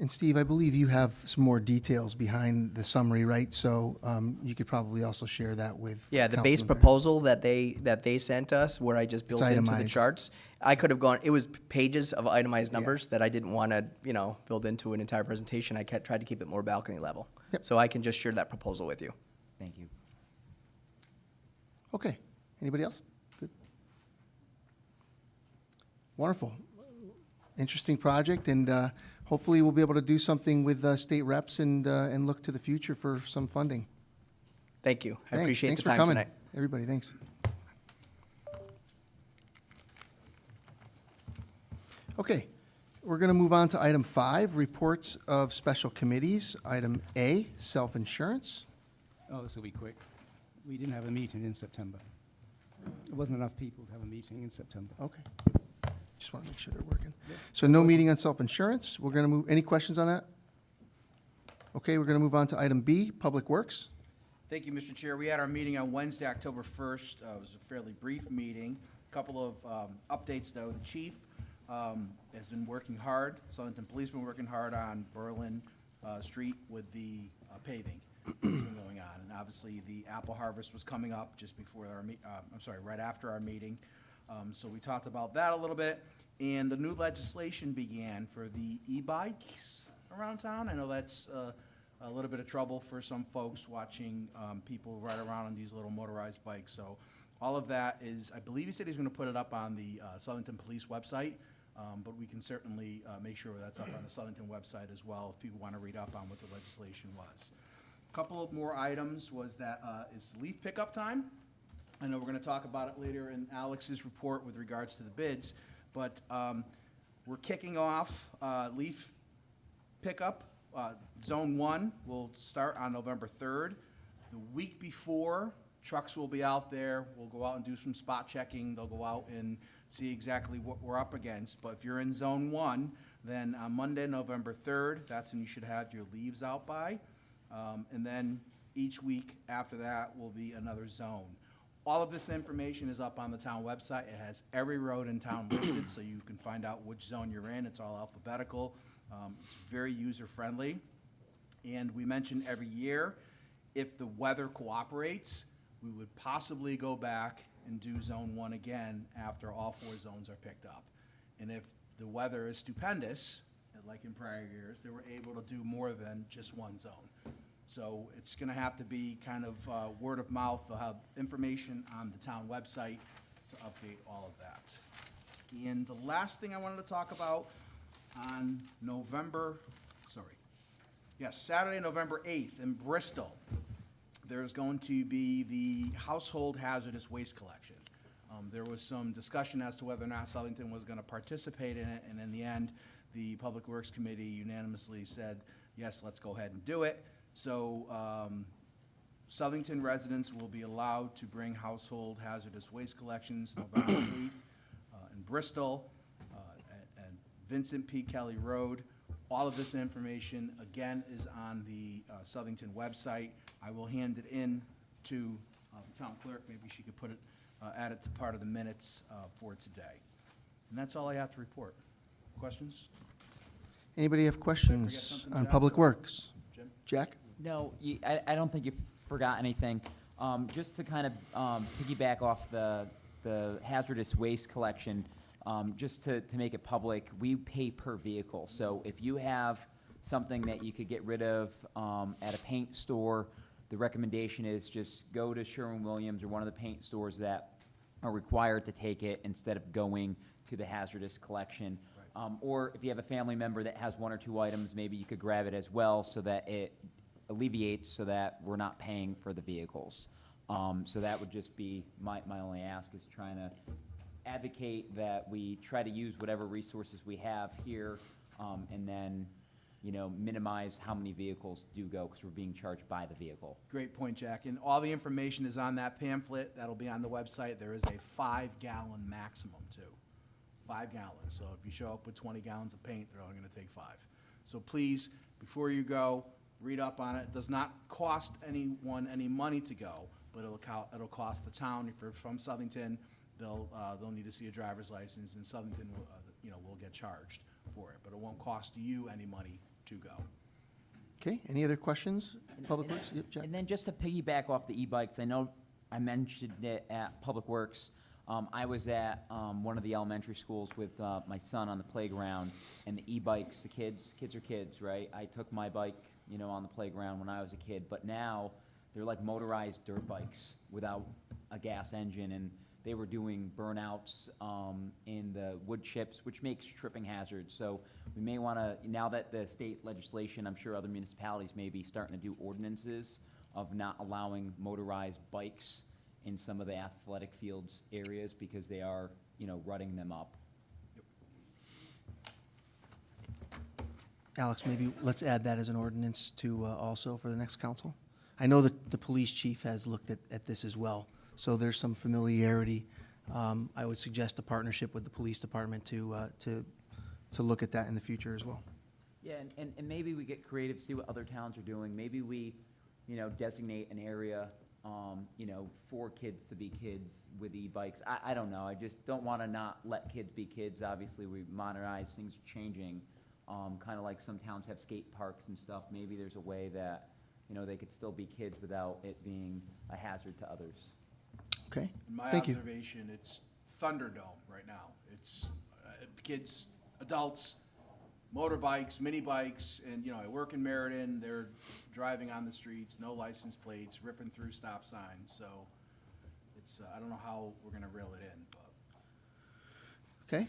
And Steve, I believe you have some more details behind the summary, right? So you could probably also share that with. Yeah, the base Councilman Barron. proposal that they sent us, where I just built It's into the itemized. charts, I could have gone, it was pages of itemized numbers that I didn't want to, build into an entire presentation. I tried to keep it more balcony level. Yep. So I can just share that proposal with you. Thank you. Okay. Anybody else? Good. Wonderful. Interesting project, and hopefully we'll be able to do something with state reps and look to the future for some funding. Thank you. I Thanks. appreciate Thanks the time for coming, tonight. everybody. Thanks. Okay, we're going to move on to item 5, reports of special committees. Item A, self-insurance. Oh, this will be quick. We didn't have a meeting in September. There wasn't enough people to have a meeting in September. Okay. Just want to make sure they're working. So no meeting on self-insurance. We're going to move, any questions on that? Okay, we're going to move on to item B, Public Works. Thank you, Mr. Chair. We had our meeting on Wednesday, October 1st. It was a fairly brief meeting. Couple of updates, though. The chief has been working hard. Southington Police been working hard on Berlin Street with the paving that's been going on. And obviously, the apple harvest was coming up just before our, right after our meeting. So we talked about that a little bit. And the new legislation began for the e-bikes around town. I know that's a little bit of trouble for some folks watching people ride around on these little motorized bikes. So all of that is, I believe he said he's going to put it up on the Southington Police website, but we can certainly make sure that's up on the Southington website as well if people want to read up on what the legislation was. A couple of more items was that it's leaf pickup time. I know we're going to talk about it later in Alex's report with regards to the bids, but we're kicking off leaf pickup. Zone 1 will start on November 3rd. The week before, trucks will be out there. We'll go out and do some spot checking. They'll go out and see exactly what we're up against. But if you're in Zone 1, then on Monday, November 3rd, that's when you should have your leaves out by. And then each week after that will be another zone. All of this information is up on the town website. It has every road in town listed, so you can find out which zone you're in. It's all alphabetical. It's very user-friendly. And we mention every year, if the weather cooperates, we would possibly go back and do Zone 1 again after all 4 zones are picked up. And if the weather is stupendous, like in prior years, they were able to do more than just one zone. So it's going to have to be kind of word of mouth. They'll have information on the town website to update all of that. And the last thing I wanted to talk about on Saturday, November 8th in Bristol, there's going to be the household hazardous waste collection. There was some discussion as to whether or not Southington was going to participate in it, and in the end, the Public Works Committee unanimously said, yes, let's go ahead and do it. So Southington residents will be allowed to bring household hazardous waste collections November 8th in Bristol. And Vincent P. Kelly Road. All of this information, again, is on the Southington website. I will hand it in to the town clerk. Maybe she could put it, add it to part of the minutes for today. And that's all I have to report. Questions? Anybody have questions something, on Jack? Public Sorry. Works? Jim? Jack? No, I don't think you forgot anything. Just to kind of piggyback off the hazardous waste collection, just to make it public, we pay per vehicle. So if you have something that you could get rid of at a paint store, the recommendation is just go to Sherwin-Williams or one of the paint stores that are required to take it instead of going to the hazardous collection. Or if you have a family member that has one or two items, maybe you could grab it as well so that it alleviates so that we're not paying for the vehicles. So that would just be my only ask, is trying to advocate that we try to use whatever resources we have here, and then, minimize how many vehicles do go, because we're being charged by the vehicle. Great point, Jack. And all the information is on that pamphlet. That'll be on the website. There is a 5-gallon maximum, too. 5 gallons. So if you show up with 20 gallons of paint, they're only going to take 5. So please, before you go, read up on it. It does not cost anyone any money to go, but it'll cost the town. If you're from Southington, they'll need to see a driver's license, and Southington will get charged for it. But it won't cost you any money to go. Okay, any other questions? Public Works? Yep, Jack? And then just to piggyback off the e-bikes, I know I mentioned it at Public Works. I was at one of the elementary schools with my son on the playground, and the e-bikes, the kids are kids, right? I took my bike, on the playground when I was a kid, but now they're like motorized dirt bikes without a gas engine, and they were doing burnouts in the wood chips, which makes tripping hazards. So we may want to, now that the state legislation, I'm sure other municipalities may be starting to do ordinances of not allowing motorized bikes in some of the athletic fields areas, because they are, rutting them up. Alex, maybe let's add that as an ordinance to also for the next council. I know that the police chief has looked at this as well, so there's some familiarity. I would suggest a partnership with the police department to look at that in the future as well. Yeah, and maybe we get creative, see what other towns are doing. Maybe we, designate an area, for kids to be kids with e-bikes. I don't know. I just don't want to not let kids be kids. Obviously, we modernize, things are changing. Kind of like some towns have skate parks and stuff. Maybe there's a way that, they could still be kids without it being a hazard to others. Okay, In my thank you. observation, it's Thunderdome right now. It's kids, adults, motorbikes, mini bikes, and, I work in Meriden. They're driving on the streets, no license plates, ripping through stop signs. So it's, I don't know how we're going to reel it in, but. Okay.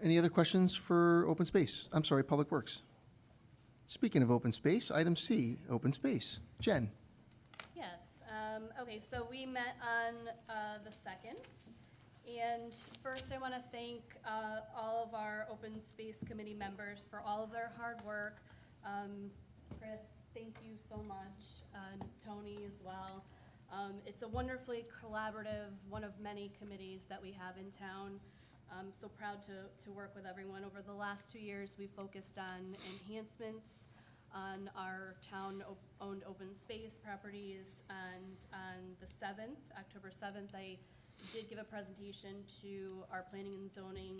Any other questions for open space? I'm sorry, Public Works. Speaking of open space, item C, open space. Jen? Yes, okay, so we met on the 2nd, and first I want to thank all of our Open Space Committee members for all of their hard work. Chris, thank you so much, Tony as well. It's a wonderfully collaborative, one of many committees that we have in town. I'm so proud to work with everyone. Over the last 2 years, we focused on enhancements on our town-owned open space properties, and on the 7th, October 7th, I did give a presentation to our Planning and Zoning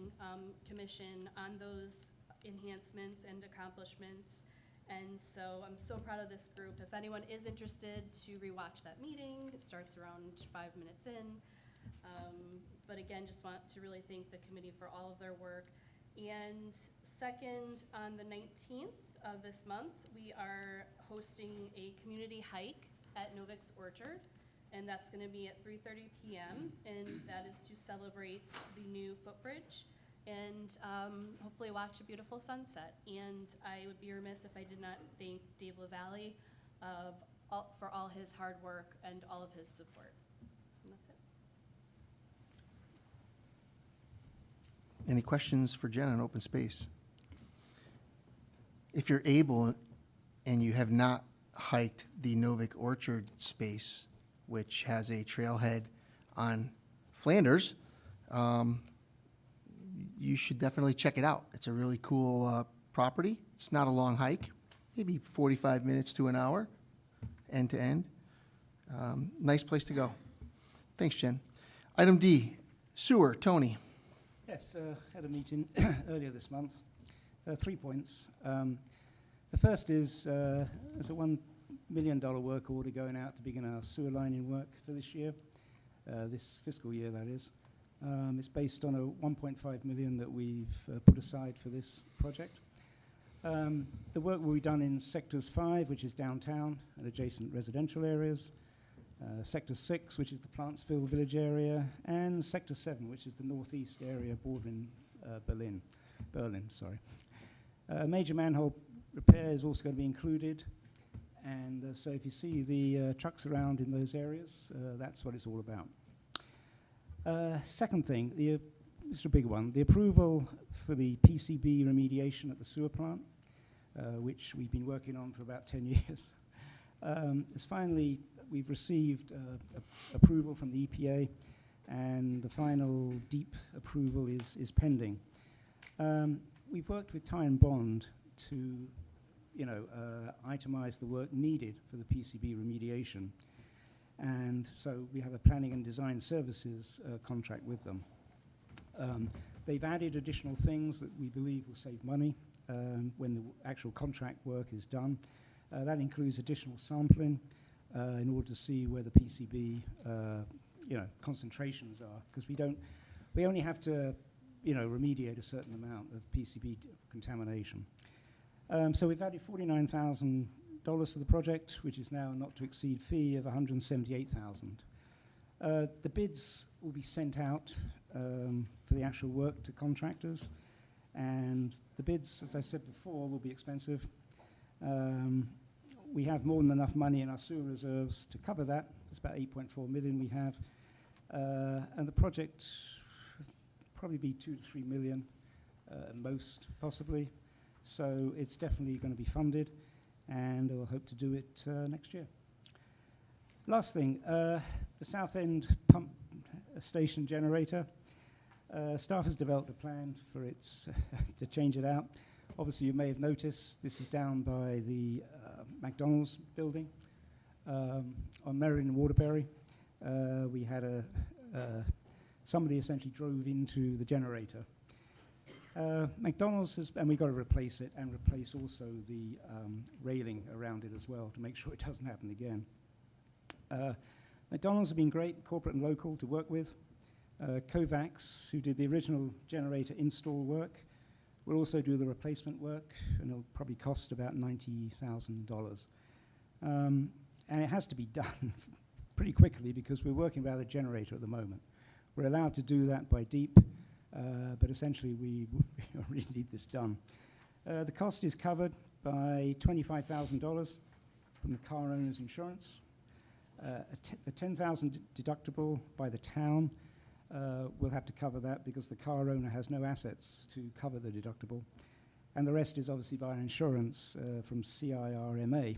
Commission on those enhancements and accomplishments. And so I'm so proud of this group. If anyone is interested to rewatch that meeting, it starts around 5 minutes in. But again, just want to really thank the committee for all of their work. And second, on the 19th of this month, we are hosting a community hike at Novik's Orchard, and that's going to be at 3:30 p.m., and that is to celebrate the new footbridge and hopefully watch a beautiful sunset. And I would be remiss if I did not thank Dave LaValle for all his hard work and all of his support. And that's it. Any questions for Jen on open space? If you're able and you have not hiked the Novik Orchard space, which has a trailhead on Flanders, you should definitely check it out. It's a really cool property. It's not a long hike, maybe 45 minutes to an hour, end to end. Nice place to go. Thanks, Jen. Item D, sewer, Tony. Yes, had a meeting earlier this month. 3 points. The first is there's a $1 million work order going out to begin our sewer lining work for this year, this fiscal year, that is. It's based on a $1.5 million that we've put aside for this project. The work will be done in Sectors 5, which is downtown and adjacent residential areas, Sector 6, which is the Plantsville village area, and Sector 7, which is the northeast area bordering Berlin. Major manhole repair is also going to be included, and so if you see the trucks around in those areas, that's what it's all about. Second thing, this is a big one, the approval for the PCB remediation at the sewer plant, which we've been working on for about 10 years. We've received approval from the EPA, and the final deep approval is pending. We've worked with Ty and Bond to, itemize the work needed for the PCB remediation, and so we have a planning and design services contract with them. They've added additional things that we believe will save money when the actual contract work is done. That includes additional sampling in order to see where the PCB, concentrations are, because we only have to, remediate a certain amount of PCB contamination. So we've added $49,000 to the project, which is now a not to exceed fee of $178,000. The bids will be sent out for the actual work to contractors, and the bids, as I said before, will be expensive. We have more than enough money in our sewer reserves to cover that. It's about $8.4 million we have. And the project probably be $2 to $3 million, most possibly. So it's definitely going to be funded, and we'll hope to do it next year. Last thing, the South End pump station generator. Staff has developed a plan for its to change it out. Obviously, you may have noticed this is down by the McDonald's building on Merrion and Waterbury. We had somebody essentially drove into the generator. McDonald's and we've got to replace it and replace also the railing around it as well to make sure it doesn't happen again. McDonald's have been great, corporate and local, to work with. Kovacs, who did the original generator install work, will also do the replacement work, and it'll probably cost about $90,000. And it has to be done pretty quickly because we're working without a generator at the moment. We're allowed to do that by DEEP, but essentially we really need this done. The cost is covered by $25,000 from the car owner's insurance. The $10,000 deductible by the town will have to cover that because the car owner has no assets to cover the deductible. And the rest is obviously by insurance from CIRMA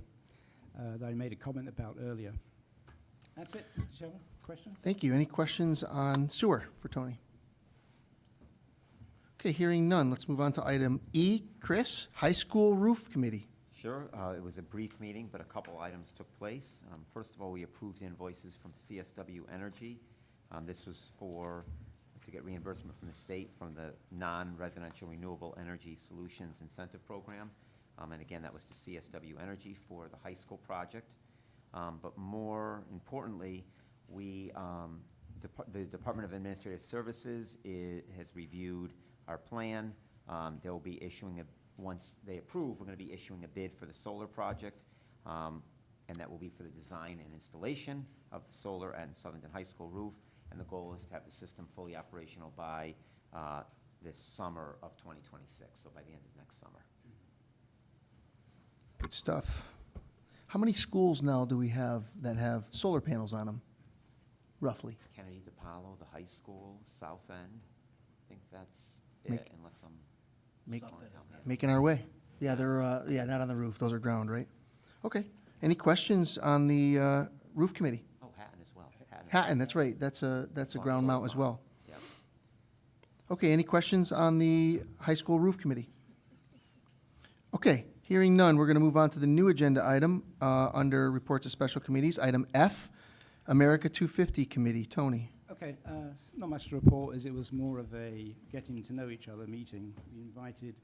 that I made a comment about earlier. That's it, Mr. Chairman. Questions? Thank you. Any questions on sewer for Tony? Okay, hearing none, let's move on to item E. Chris, High School Roof Committee. Sure, it was a brief meeting, but a couple items took place. First of all, we approved invoices from CSW Energy. This was to get reimbursement from the state from the non-residential renewable energy solutions incentive program. And again, that was to CSW Energy for the high school project. But more importantly, the Department of Administrative Services has reviewed our plan. They'll be issuing once they approve, we're going to be issuing a bid for the solar project, and that will be for the design and installation of the solar and Southington High School roof. And the goal is to have the system fully operational by this summer of 2026, so by the end of next summer. Good stuff. How many schools now do we have that have solar panels on them, roughly? Kennedy DePaulo, the high school, South End. I think that's it, unless I'm slowing down. Making our way. Yeah, they're not on the roof. Those are ground, right? Okay. Any questions on the roof committee? Oh, Hatton as well. Hatton, that's right. That's a ground mount as well. Yep. Okay, any questions on the high school roof committee? Okay, hearing none, we're going to move on to the new agenda item under reports of special committees. Item F, America 250 Committee. Tony? Okay, not much to report, as it was more of a getting to know each other meeting. We invited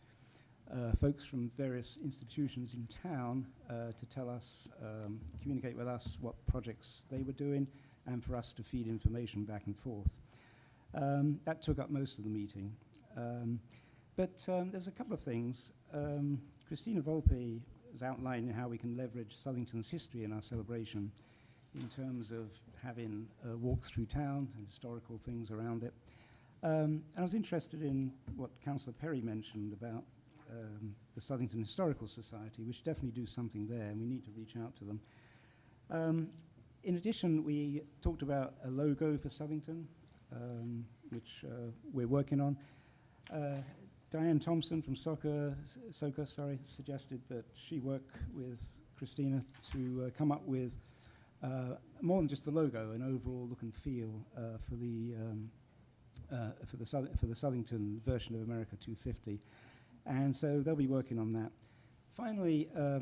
folks from various institutions in town to tell us, communicate with us what projects they were doing, and for us to feed information back and forth. That took up most of the meeting. But there's a couple of things. Christina Volpe was outlining how we can leverage Southington's history in our celebration in terms of having walks through town and historical things around it. And I was interested in what Councillor Perry mentioned about the Southington Historical Society, which definitely do something there, and we need to reach out to them. In addition, we talked about a logo for Southington, which we're working on. Diane Thompson from SOCA suggested that she work with Christina to come up with more than just the logo, an overall look and feel for the Southington version of America 250. And so they'll be working on that. Finally, a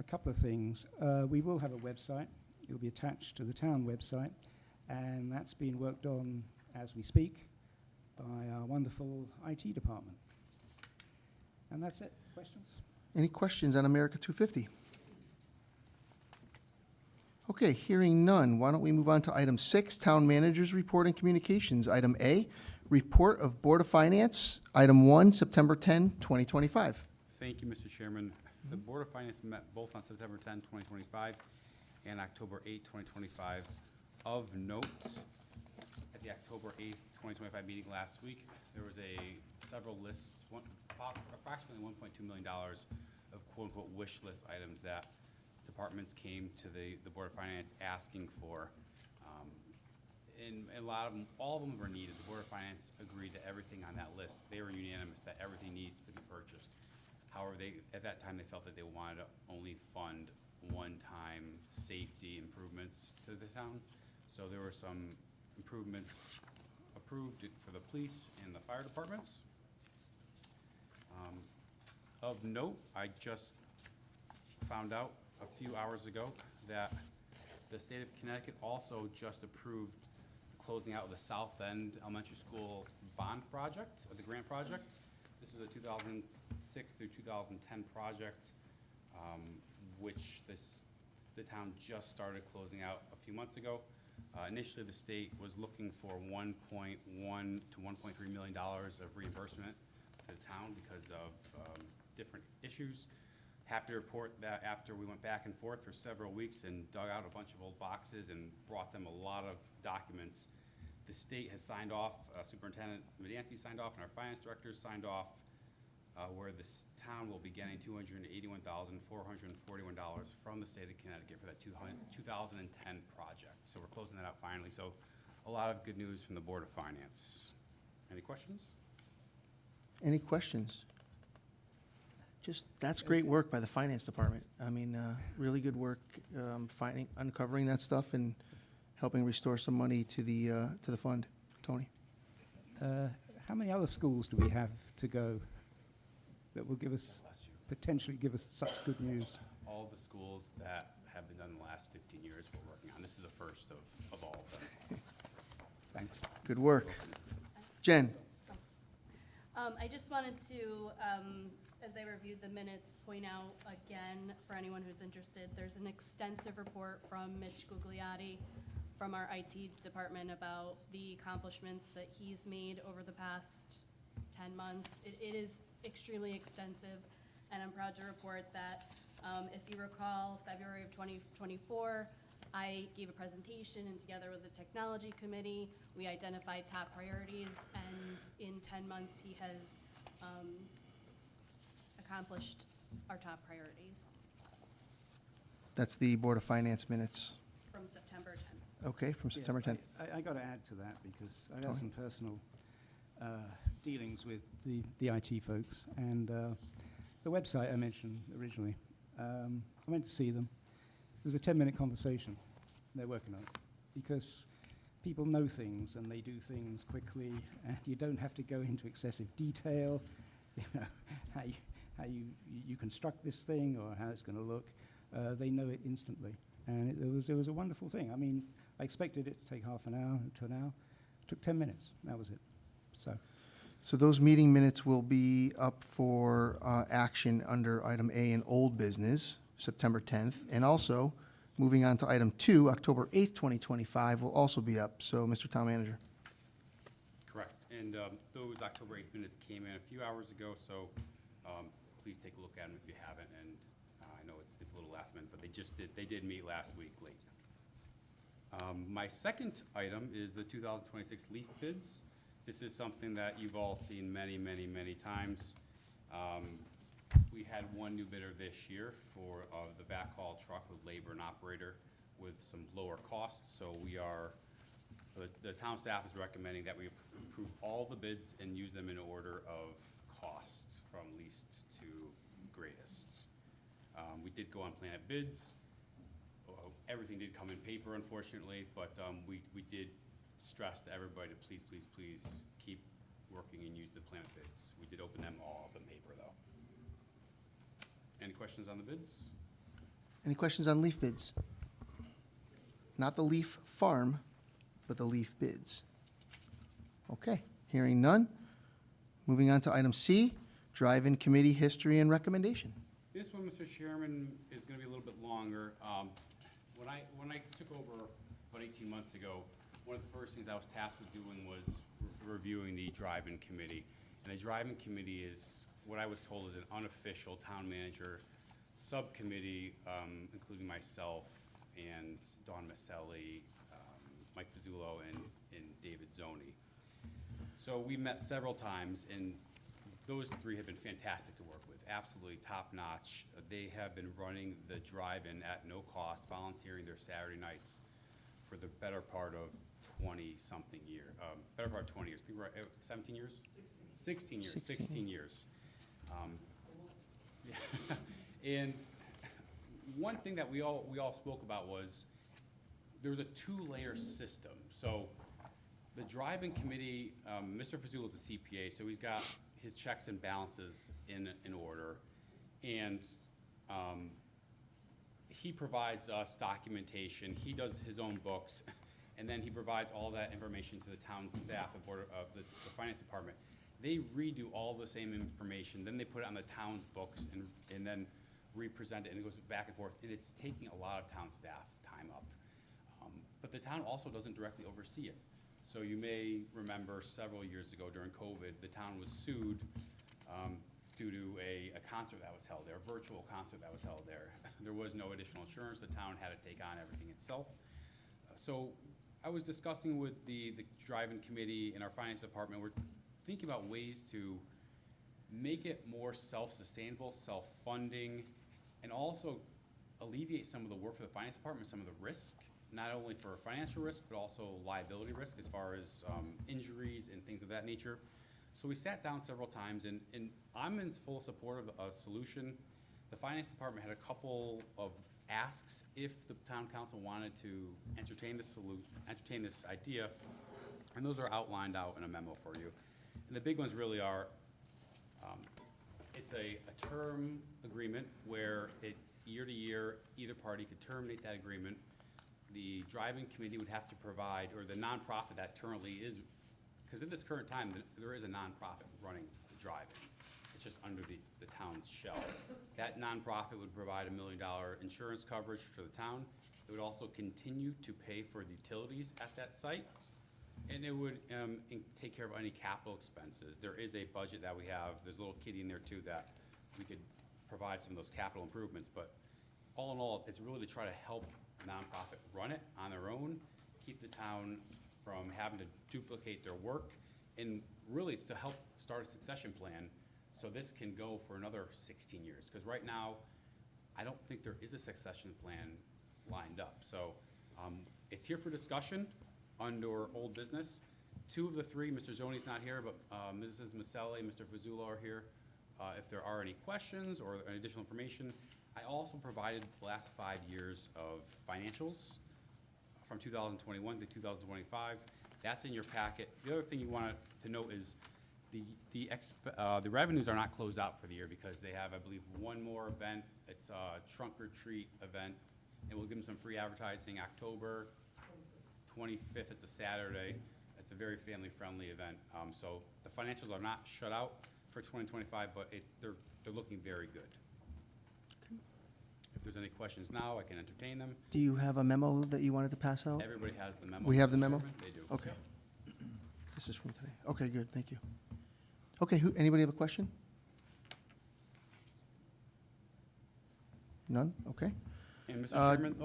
couple of things. We will have a website. It'll be attached to the town website, and that's being worked on as we speak by our wonderful IT department. And that's it. Questions? Any questions on America 250? Okay, hearing none, why don't we move on to item 6, Town Manager's Report and Communications. Item A, Report of Board of Finance. Item 1, September 10, 2025. Thank you, Mr. Chairman. The Board of Finance met both on September 10, 2025 and October 8, 2025. Of note, at the October 8th, 2025 meeting last week, there was several lists, approximately $1.2 million of quote-unquote wish list items that departments came to the Board of Finance asking for. And a lot of them, all of them were needed. The Board of Finance agreed to everything on that list. They were unanimous that everything needs to be purchased. However, at that time, they felt that they wanted to only fund one-time safety improvements to the town. So there were some improvements approved for the police and the fire departments. Of note, I just found out a few hours ago that the state of Connecticut also just approved closing out of the South End Elementary School bond project, or the grant project. This was a 2006 through 2010 project, which the town just started closing out a few months ago. Initially, the state was looking for $1.1 to $1.3 million of reimbursement to the town because of different issues. Happy to report that after we went back and forth for several weeks and dug out a bunch of old boxes and brought them a lot of documents, the state has signed off, Superintendent Mediancy signed off, and our finance director signed off, where this town will be getting $281,441 from the state of Connecticut for that 2010 project. So we're closing that out finally. So a lot of good news from the Board of Finance. Any questions? Any questions? That's great work by the finance department. I mean, really good work uncovering that stuff and helping restore some money to the fund. Tony? How many other schools do we have to go that will potentially give us such good news? All the schools that have been done in the last 15 years we're working on. This is the first of all of them. Thanks. Good work. Jen? I just wanted to, as I reviewed the minutes, point out again, for anyone who's interested, there's an extensive report from Mitch Gugliotti from our IT department about the accomplishments that he's made over the past 10 months. It is extremely extensive, and I'm proud to report that, if you recall, February of 2024, I gave a presentation, and together with the technology committee, we identified top priorities, and in 10 months, he has accomplished our top priorities That's the Board of Finance minutes. from September 10th. Okay, from September 10th. I got to add to that because I Tony? had some personal dealings with the IT folks, and the website I mentioned originally. I went to see them. It was a 10-minute conversation. They're working on it because people know things and they do things quickly, and you don't have to go into excessive detail, you know, how you construct this thing or how it's going to look. They know it instantly, and it was a wonderful thing. I mean, I expected it to take half an hour to an hour. It took 10 minutes. That was it. So those meeting minutes will be up for action under item A in old business, September 10th. And also, moving on to item 2, October 8th, 2025 will also be up. So, Mr. Town Manager. Correct. And those October 8th minutes came in a few hours ago, so please take a look at them if you haven't. And I know it's a little last minute, but they did meet last week late. My second item is the 2026 leaf bids. This is something that you've all seen many, many, many times. We had one new bidder this year for the backhaul truck with labor and operator with some lower costs. So the town staff is recommending that we approve all the bids and use them in order of cost from least to greatest. We did go on Planet Bids. Everything did come in paper, unfortunately, but we did stress to everybody to please, please, please keep working and use the Planet Bids. We did open them all up in paper, though. Any questions on the bids? Any questions on leaf bids? Not the leaf farm, but the leaf bids. Okay, hearing none. Moving on to item C, drive-in committee history and recommendation. This one, Mr. Chairman, is gonna be a little bit longer. When I took over about 18 months ago, one of the first things I was tasked with doing was reviewing the drive-in committee. And the drive-in committee is what I was told is an unofficial town manager subcommittee, including myself and Dawn Maselli, Mike Fazzulo, and David Zoni. So we met several times, and those three have been fantastic to work with, absolutely top-notch. They have been running the drive-in at no cost, volunteering their Saturday nights for the better part of 20-something years. Better part of 20 years. I think we're at 17 years? 16 years. 16 years. Yeah. And one thing that we all spoke about was there was a two-layer system. So the drive-in committee, Mr. Fazzulo is a CPA, so he's got his checks and balances in order. And he provides us documentation. He does his own books. And then he provides all that information to the town staff and board of the finance department. They redo all the same information, then they put it on the town's books and then represent it, and it goes back and forth. And it's taking a lot of town staff time up. But the town also doesn't directly oversee it. So you may remember several years ago during COVID, the town was sued due to a concert that was held there, a virtual concert that was held there. There was no additional insurance. The town had to take on everything itself. So I was discussing with the drive-in committee and our finance department. We're thinking about ways to make it more self-sustainable, self-funding, and also alleviate some of the work for the finance department, some of the risk, not only for financial risk, but also liability risk as far as injuries and things of that nature. So we sat down several times, and I'm in full support of a solution. The finance department had a couple of asks if the town council wanted to entertain this idea, and those are outlined out in a memo for you. And the big ones really are, it's a term agreement where year to year, either party could terminate that agreement. The drive-in committee would have to provide, or the nonprofit that currently is, because at this current time, there is a nonprofit running the drive-in. It's just under the town's shell. That nonprofit would provide $1 million insurance coverage for the town. It would also continue to pay for the utilities at that site, and it would take care of any capital expenses. There is a budget that we have. There's a little kitty in there too that we could provide some of those capital improvements, but all in all, it's really to try to help a nonprofit run it on their own, keep the town from having to duplicate their work, and really it's to help start a succession plan so this can go for another 16 years. Because right now, I don't think there is a succession plan lined up. So it's here for discussion under old business. Two of the three, Mr. Zoni's not here, but Mrs. Maselli and Mr. Fazzulo are here. If there are any questions or additional information, I also provided the last 5 years of financials from 2021 to 2025. That's in your packet. The other thing you want to note is the revenues are not closed out for the year because they have, I believe, one more event. It's a trunk or treat event, and we'll give them some free advertising. October 25th, it's a Saturday. It's a very family-friendly event. So the financials are not shut out for 2025, but they're looking very good. If there's any questions now, I can entertain them. Do you have a memo that you wanted to pass out? Everybody has the memo. We have the Mr. memo? Chairman. They do. Okay. This is from today. Okay, good, thank you. Okay, anybody have a question? None? Okay. And Mr. Uh, Chairman,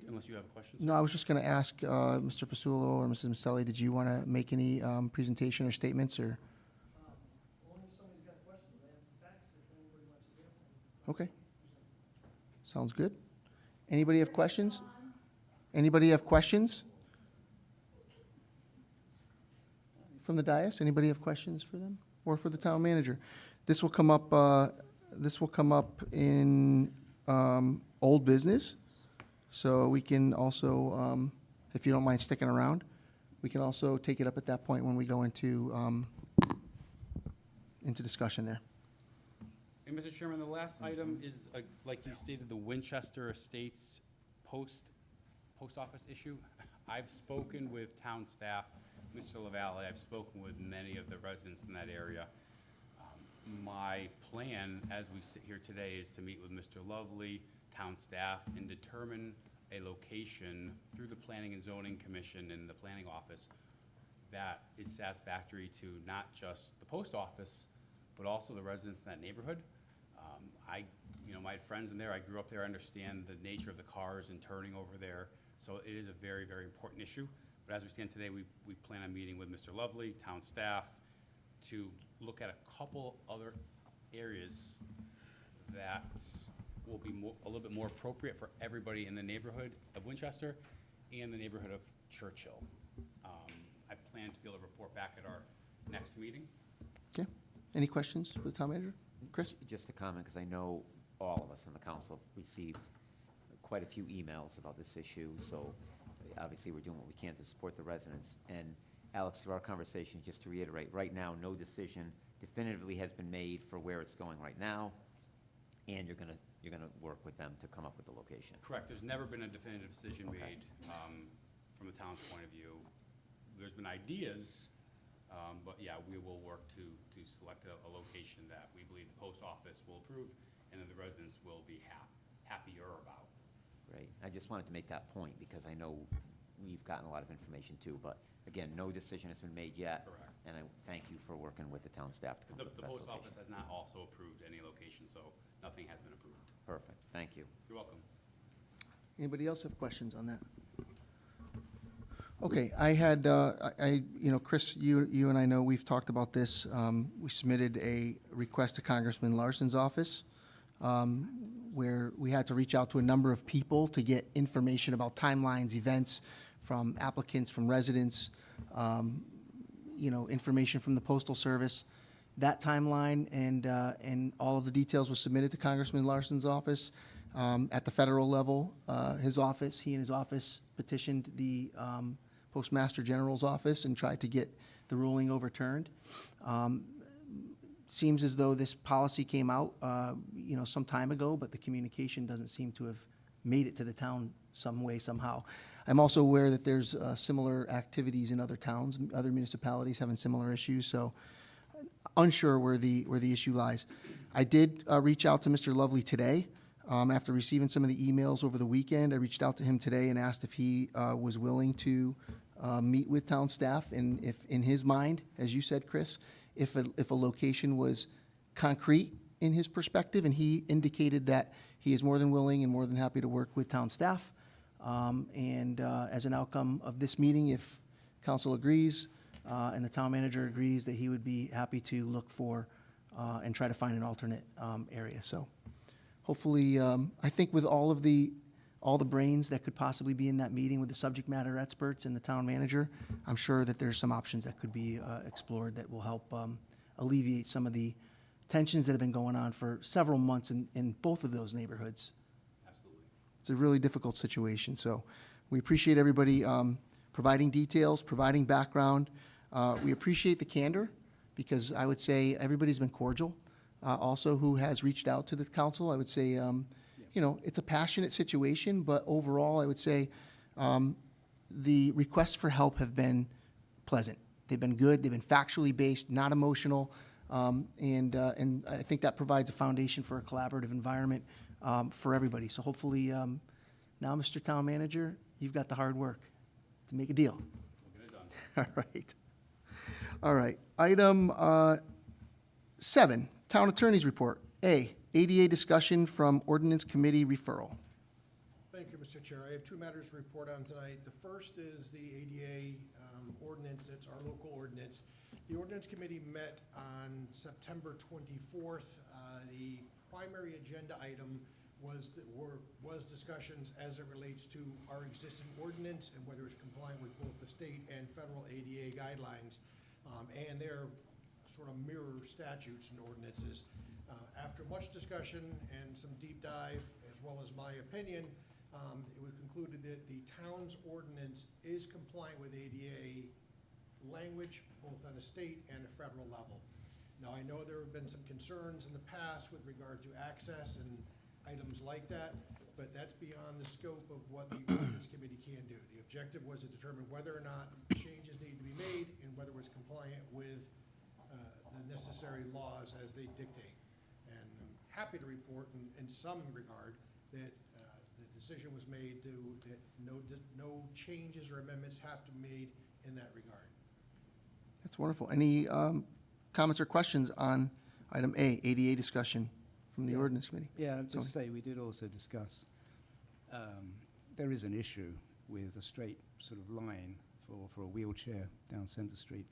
unless you have a question, sir. No, I was just going to ask Mr. Fasulo or Mrs. Maselli, did you want to make any presentation or statements, or? Okay. Sounds good. Anybody have questions? Anybody have questions? From the dais? Anybody have questions for them or for the town manager? This will come up in old business. So we can also, if you don't mind sticking around, we can also take it up at that point when we go into discussion there. And Mr. Chairman, the last item is, like you stated, the Winchester Estates post office issue. I've spoken with town staff, Mr. LaValle, I've spoken with many of the residents in that area. My plan, as we sit here today, is to meet with Mr. Lovely, town staff, and determine a location through the Planning and Zoning Commission and the planning office that is satisfactory to not just the post office, but also the residents in that neighborhood. My friends in there, I grew up there, I understand the nature of the cars and turning over there, so it is a very, very important issue. But as we stand today, we plan on meeting with Mr. Lovely, town staff, to look at a couple other areas that will be a little bit more appropriate for everybody in the neighborhood of Winchester and the neighborhood of Churchill. I plan to be able to report back at our next meeting. Okay. Any questions for the town manager? Chris? Just a comment, because I know all of us in the council have received quite a few emails about this issue, so obviously we're doing what we can to support the residents. And Alex, through our conversation, just to reiterate, right now, no decision definitively has been made for where it's going right now, and you're gonna work with them to come up with the location. Correct, there's never been a definitive decision Okay. made from the town's point of view. There's been ideas, but yeah, we will work to select a location that we believe the post office will approve and that the residents will be happier about. Right, I just wanted to make that point, because I know we've gotten a lot of information too, but again, no decision has been made yet. Correct. And I thank you for working with the town staff to come up with The the best post location. office has not also approved any location, so nothing has been approved. Perfect, thank you. You're welcome. Anybody else have questions on that? Okay, I had, Chris, you and I know, we've talked about this. We submitted a request to Congressman Larson's office, where we had to reach out to a number of people to get information about timelines, events, from applicants, from residents, information from the Postal Service. That timeline and all of the details was submitted to Congressman Larson's office. At the federal level, he and his office petitioned the Postmaster General's office and tried to get the ruling overturned. Seems as though this policy came out, some time ago, but the communication doesn't seem to have made it to the town some way, somehow. I'm also aware that there's similar activities in other towns, other municipalities having similar issues, so unsure where the issue lies. I did reach out to Mr. Lovely today. After receiving some of the emails over the weekend, I reached out to him today and asked if he was willing to meet with town staff, and if, in his mind, as you said, Chris, if a location was concrete in his perspective, and he indicated that he is more than willing and more than happy to work with town staff. As an outcome of this meeting, if council agrees and the town manager agrees, that he would be happy to look for and try to find an alternate area. So hopefully, I think with all the brains that could possibly be in that meeting with the subject matter experts and the town manager, I'm sure that there's some options that could be explored that will help alleviate some of the tensions that have been going on for several months in both of those neighborhoods. Absolutely. It's a really difficult situation, so We appreciate everybody providing details, providing background. We appreciate the candor, because I would say everybody's been cordial, also who has reached out to the council. I would say, you know, it's a passionate situation, but overall, I would say the requests for help have been pleasant. They've been good, they've been factually based, not emotional, and I think that provides a foundation for a collaborative environment for everybody. So hopefully, now, Mr. Town Manager, you've got the hard work to make a deal. We'll get it done. All right. All right. Item 7, Town Attorney's Report. A, ADA discussion from Ordinance Committee referral. Thank you, Mr. Chair. I have 2 matters to report on tonight. The first is the ADA ordinance. It's our local ordinance. The Ordinance Committee met on September 24th. The primary agenda item was discussions as it relates to our existing ordinance and whether it's compliant with both the state and federal ADA guidelines, and their sort of mirror statutes and ordinances. After much discussion and some deep dive, as well as my opinion, it was concluded that the town's ordinance is compliant with ADA language, both on a state and a federal level. Now, I know there have been some concerns in the past with regard to access and items like that, but that's beyond the scope of what the Ordinance Committee can do. The objective was to determine whether or not changes need to be made and whether it's compliant with the necessary laws as they dictate. And I'm happy to report in some regard that the decision was made that no changes or amendments have to be made in that regard. That's wonderful. Any comments or questions on item A, ADA discussion from the Ordinance Committee? Yeah, just say, we did also discuss, there is an issue with a straight sort of line for a wheelchair down Center Street.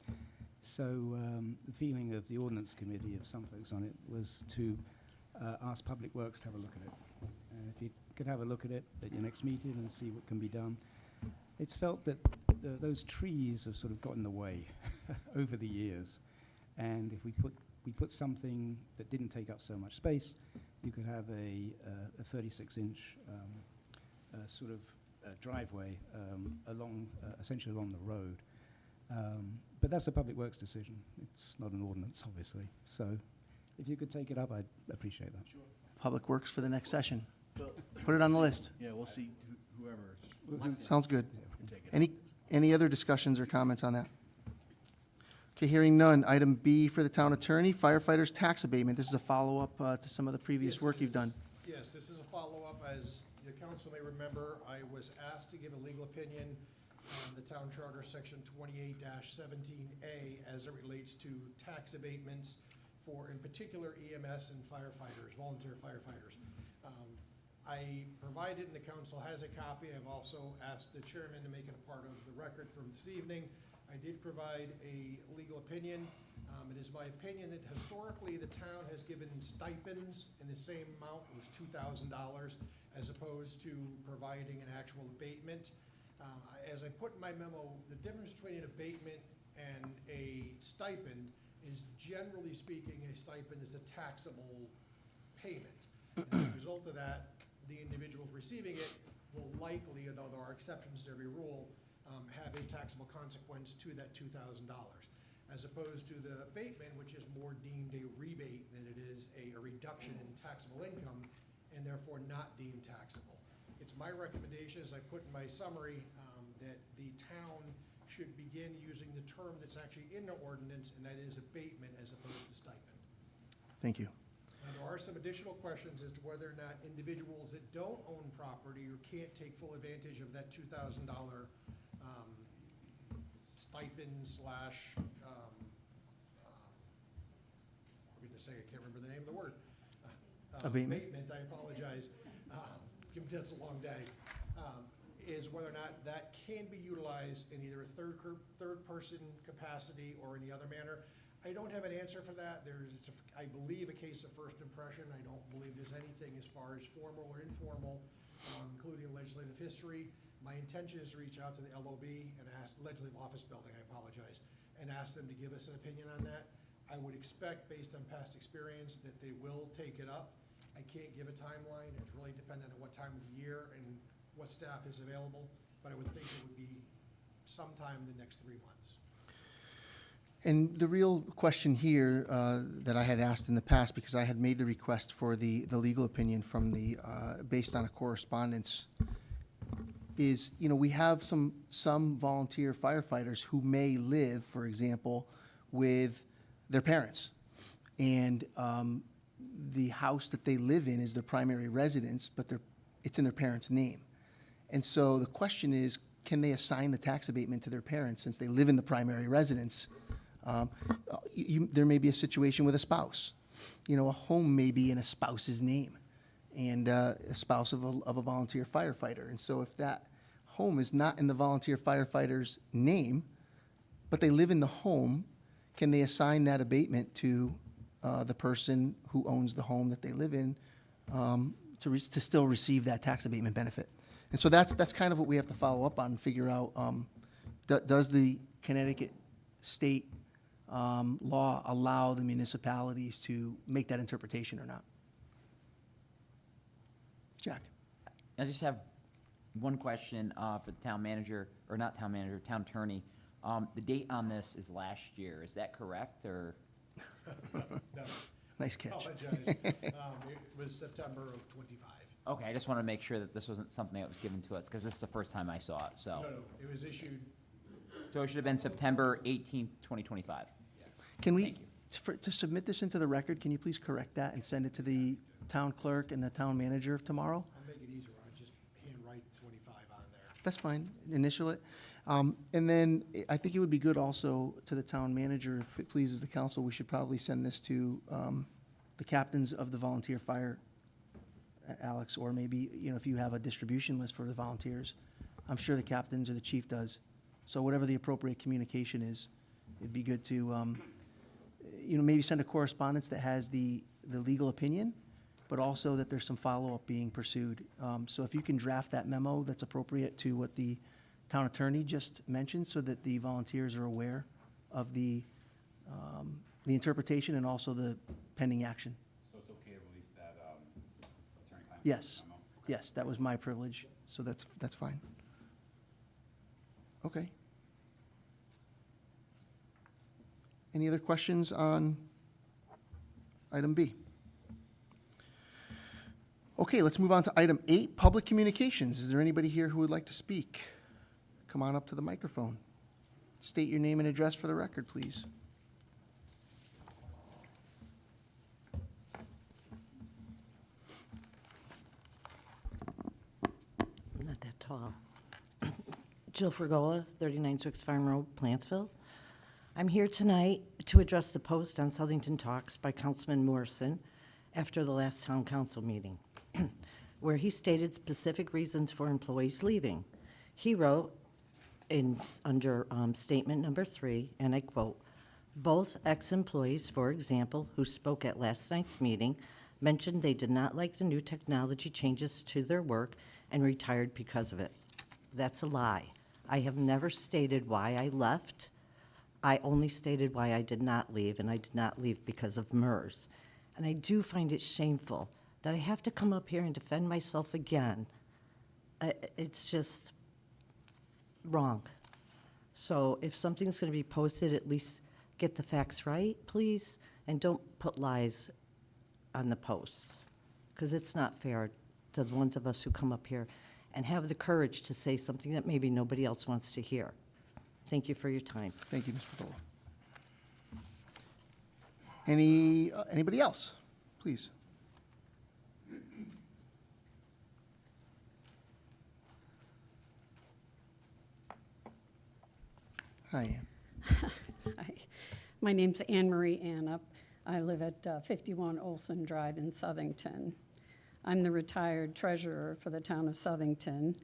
So the feeling of the Ordinance Committee, of some folks on it, was to ask Public Works to have a look at it. If you could have a look at it at your next meeting and see what can be done. It's felt that those trees have sort of got in the way over the years. And if we put something that didn't take up so much space, you could have a 36-inch sort of driveway essentially along the road. But that's a Public Works decision. It's not an ordinance, obviously. So if you could take it up, I'd appreciate that. Sure. Public Works for the next session. Put it on the list. Yeah, we'll see whoever. Sounds good. can take it. Any other discussions or comments on that? Okay, hearing none. Item B for the town attorney, firefighters' tax abatement. This is a follow-up to some of the previous work you've done. Yes, this is a follow-up. As the council may remember, I was asked to give a legal opinion on the town charter, section 28-17A, as it relates to tax abatements for, in particular, EMS and firefighters, volunteer firefighters. I provided, and the council has a copy. I've also asked the chairman to make it a part of the record from this evening. I did provide a legal opinion. It is my opinion that historically the town has given stipends in the same amount, it was $2,000, as opposed to providing an actual abatement. As I put in my memo, the difference between an abatement and a stipend is, generally speaking, a stipend is a taxable payment. And as a result of that, the individuals receiving it will likely, although there are exceptions to every rule, have a taxable consequence to that $2,000, as opposed to the abatement, which is more deemed a rebate than it is a reduction in taxable income, and therefore not deemed taxable. It's my recommendation, as I put in my summary, that the town should begin using the term that's actually in the ordinance, and that is abatement as opposed to stipend. Thank you. Now, there are some additional questions as to whether or not individuals that don't own property or can't take full advantage of that $2,000 stipend slash, I'm going to say, I can't remember the name of the word. Abatement. I apologize. That's a long day. Is whether or not that can be utilized in either a third-person capacity or any other manner. I don't have an answer for that. It's I believe, a case of first impression. I don't believe there's anything as far as formal or informal, including legislative history. My intention is to reach out to the LOB and ask, Legislative Office Building, I apologize, and ask them to give us an opinion on that. I would expect, based on past experience, that they will take it up. I can't give a timeline. It's really dependent on what time of the year and what staff is available. but I would think it would be sometime in the next 3 months. And the real question here that I had asked in the past, because I had made the request for the legal opinion from the, based on a correspondence, is, you know, we have some volunteer firefighters who may live, for example, with their parents. And the house that they live in is their primary residence, but it's in their parents' name. And so the question is, can they assign the tax abatement to their parents since they live in the primary residence? There may be a situation with a spouse. You know, a home may be in a spouse's name, and a spouse of a volunteer firefighter. And so if that home is not in the volunteer firefighter's name, but they live in the home, can they assign that abatement to the person who owns the home that they live in to still receive that tax abatement benefit? And so that's kind of what we have to follow up on and figure out, does the Connecticut state law allow the municipalities to make that interpretation or not? Jack? I just have one question for the town manager, or not town manager, town attorney. The date on this is last year, is that correct, or? No, Nice catch. apologize. It was September of 25. Okay, I just want to make sure that this wasn't something that was given to us, because this is the first time I saw it, so. No, it was issued, So it should have been September 18th, 2025. yes. Can we, Thank you. to submit this into the record, can you please correct that and send it to the town clerk and the town manager tomorrow? I'll make it easier, I'll just handwrite 25 on there. That's fine, initial it. And then I think it would be good also to the town manager, if it pleases the council, we should probably send this to the captains of the volunteer fire, Alex, or maybe, you know, if you have a distribution list for the volunteers. I'm sure the captains or the chief does. So whatever the appropriate communication is, it'd be good to, you know, maybe send a correspondence that has the legal opinion, but also that there's some follow-up being pursued. So if you can draft that memo that's appropriate to what the town attorney just mentioned, so that the volunteers are aware of the interpretation and also the pending action. So it's okay to release that attorney-client Yes, memo? yes, that was my privilege, so that's fine. Okay. Any other questions on item B? Okay, let's move on to item 8, public communications. Is there anybody here who would like to speak? Come on up to the microphone. State your name and address for the record, please. Not that tall. Jill Frigola, 39 Swix Farm Road, Plantsville. I'm here tonight to address the post on Southington Talks by Councilman Morrison after the last town council meeting, where he stated specific reasons for employees leaving. He wrote under statement number 3, and I quote, "Both ex-employees, for example, who spoke at last night's meeting, mentioned they did not like the new technology changes to their work and retired because of it." That's a lie. I have never stated why I left. I only stated why I did not leave, and I did not leave because of MERS. And I do find it shameful that I have to come up here and defend myself again. It's just wrong. So if something's going to be posted, at least get the facts right, please, and don't put lies on the posts, because it's not fair to the ones of us who come up here and have the courage to say something that maybe nobody else wants to hear. Thank you for your time. Thank you, Ms. Frigola. Anybody else? Please. Hi, Ann. Hi, my name's Anne Marie Annup. I live at 51 Olson Drive in Southington. I'm the retired treasurer for the town of Southington,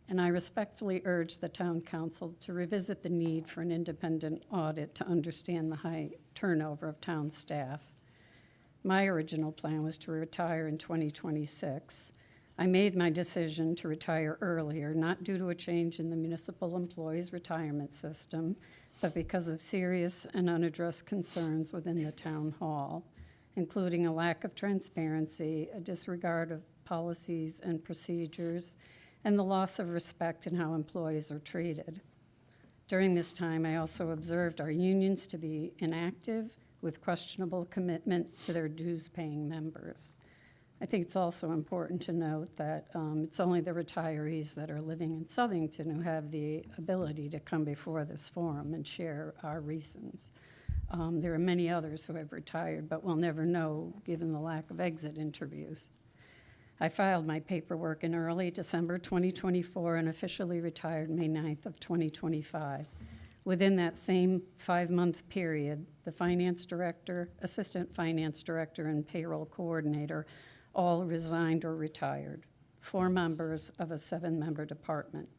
and I respectfully urge the town council to revisit the need for an independent audit to understand the high turnover of town staff. My original plan was to retire in 2026. I made my decision to retire earlier, not due to a change in the municipal employees' retirement system, but because of serious and unaddressed concerns within the town hall, including a lack of transparency, a disregard of policies and procedures, and the loss of respect in how employees are treated. During this time, I also observed our unions to be inactive with questionable commitment to their dues-paying members. I think it's also important to note that it's only the retirees that are living in Southington who have the ability to come before this forum and share our reasons. There are many others who have retired, but will never know given the lack of exit interviews. I filed my paperwork in early December 2024 and officially retired May 9th of 2025. Within that same 5-month period, the finance director, assistant finance director, and payroll coordinator all resigned or retired, 4 members of a 7-member department.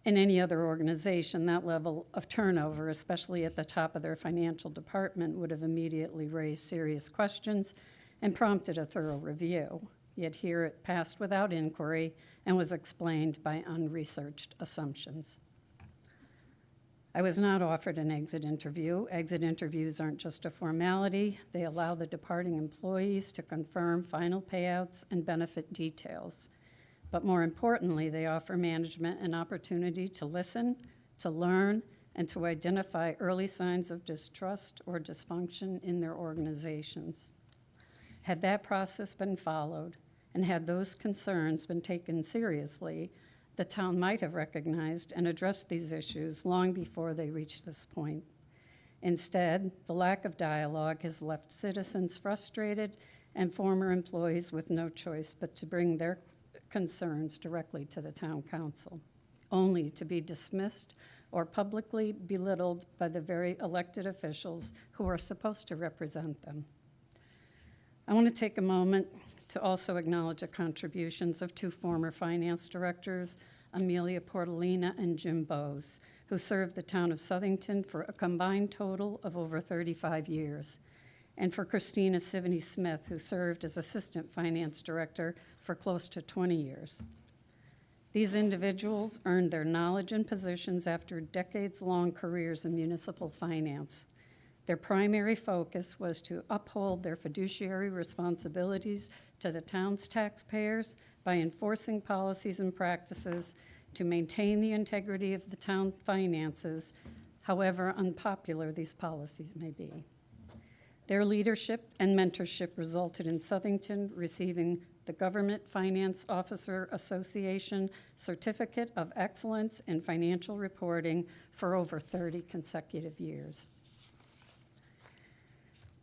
In any other organization, that level of turnover, especially at the top of their financial department, would have immediately raised serious questions and prompted a thorough review. Yet here it passed without inquiry and was explained by unresearched assumptions. I was not offered an exit interview. Exit interviews aren't just a formality. They allow the departing employees to confirm final payouts and benefit details. But more importantly, they offer management an opportunity to listen, to learn, and to identify early signs of distrust or dysfunction in their organizations. Had that process been followed, and had those concerns been taken seriously, the town might have recognized and addressed these issues long before they reached this point. Instead, the lack of dialogue has left citizens frustrated and former employees with no choice but to bring their concerns directly to the town council, only to be dismissed or publicly belittled by the very elected officials who are supposed to represent them. I want to take a moment to also acknowledge the contributions of 2 former finance directors, Amelia Portolina and Jim Bowes, who served the town of Southington for a combined total of over 35 years, and for Christina Sivney Smith, who served as assistant finance director for close to 20 years. These individuals earned their knowledge and positions after decades-long careers in municipal finance. Their primary focus was to uphold their fiduciary responsibilities to the town's taxpayers by enforcing policies and practices to maintain the integrity of the town finances, however unpopular these policies may be. Their leadership and mentorship resulted in Southington receiving the Government Finance Officer Association Certificate of Excellence in Financial Reporting for over 30 consecutive years.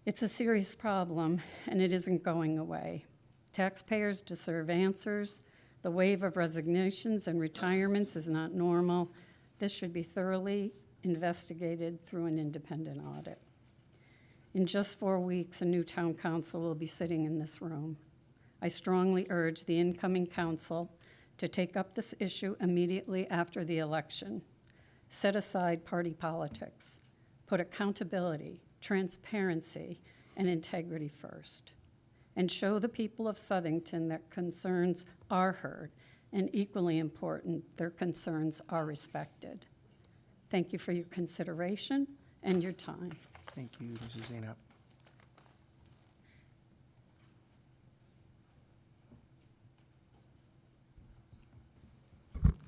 It's a serious problem, and it isn't going away. Taxpayers deserve answers. The wave of resignations and retirements is not normal. This should be thoroughly investigated through an independent audit. In just 4 weeks, a new town council will be sitting in this room. I strongly urge the incoming council to take up this issue immediately after the election. Set aside party politics. Put accountability, transparency, and integrity first. And show the people of Southington that concerns are heard, and equally important, their concerns are respected. Thank you for your consideration and your time. Thank you, Mrs. Zainab.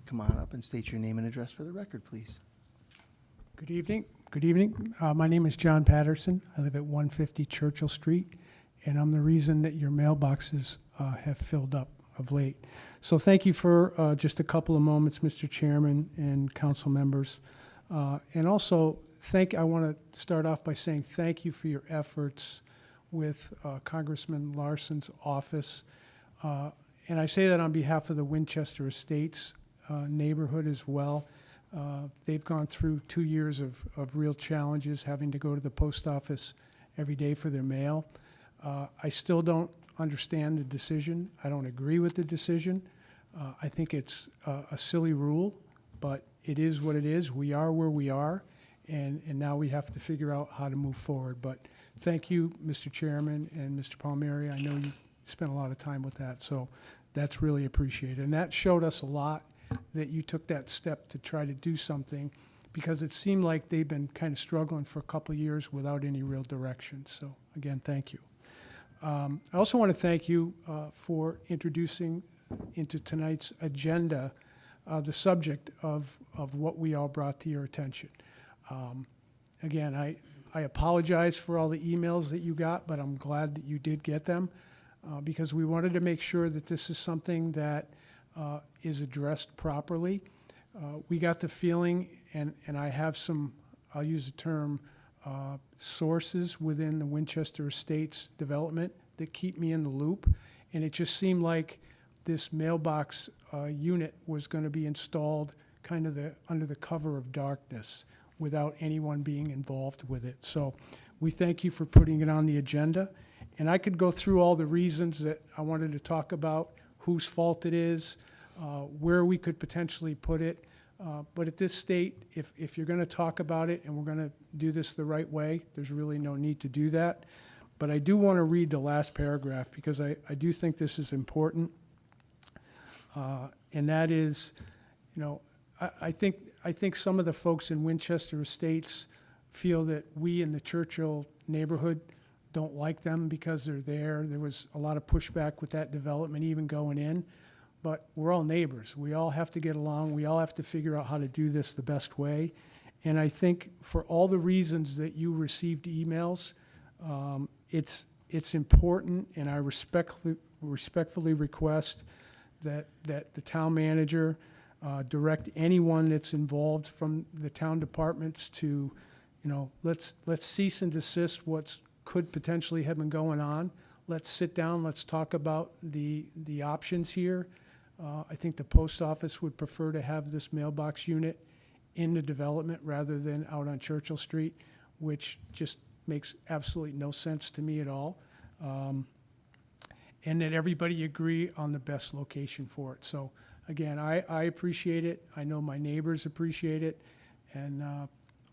Come on up and state your name and address for the record, please. Good evening. Good evening. My name is John Patterson. I live at 150 Churchill Street, and I'm the reason that your mailboxes have filled up of late. So thank you for just a couple of moments, Mr. Chairman and council members. And also, I want to start off by saying thank you for your efforts with Congressman Larson's office. And I say that on behalf of the Winchester Estates neighborhood as well. They've gone through 2 years of real challenges, having to go to the post office every day for their mail. I still don't understand the decision. I don't agree with the decision. I think it's a silly rule, but it is what it is. We are where we are, and now we have to figure out how to move forward. But thank you, Mr. Chairman and Mr. Palmieri. I know you spent a lot of time with that, so that's really appreciated. And that showed us a lot that you took that step to try to do something, because it seemed like they've been kind of struggling for a couple of years without any real direction. So again, thank you. I also want to thank you for introducing into tonight's agenda the subject of what we all brought to your attention. Again, I apologize for all the emails that you got, but I'm glad that you did get them because we wanted to make sure that this is something that is addressed properly. We got the feeling, and I have some, I'll use the term, sources within the Winchester Estates development that keep me in the loop, and it just seemed like this mailbox unit was going to be installed kind of under the cover of darkness without anyone being involved with it. So we thank you for putting it on the agenda. And I could go through all the reasons that I wanted to talk about, whose fault it is, where we could potentially put it. But at this state, if you're going to talk about it and we're going to do this the right way, there's really no need to do that. But I do want to read the last paragraph because I do think this is important. And that is, you know, I think some of the folks in Winchester Estates feel that we in the Churchill neighborhood don't like them because they're there. There was a lot of pushback with that development even going in. But we're all neighbors. We all have to get along. We all have to figure out how to do this the best way. And I think for all the reasons that you received emails, it's important, and I respectfully request that the town manager direct anyone that's involved from the town departments to, you know, let's cease and desist what could potentially have been going on. Let's sit down. Let's talk about the options here. I think the post office would prefer to have this mailbox unit in the development rather than out on Churchill Street, which just makes absolutely no sense to me at all. And that everybody agree on the best location for it. So again, I appreciate it. I know my neighbors appreciate it. And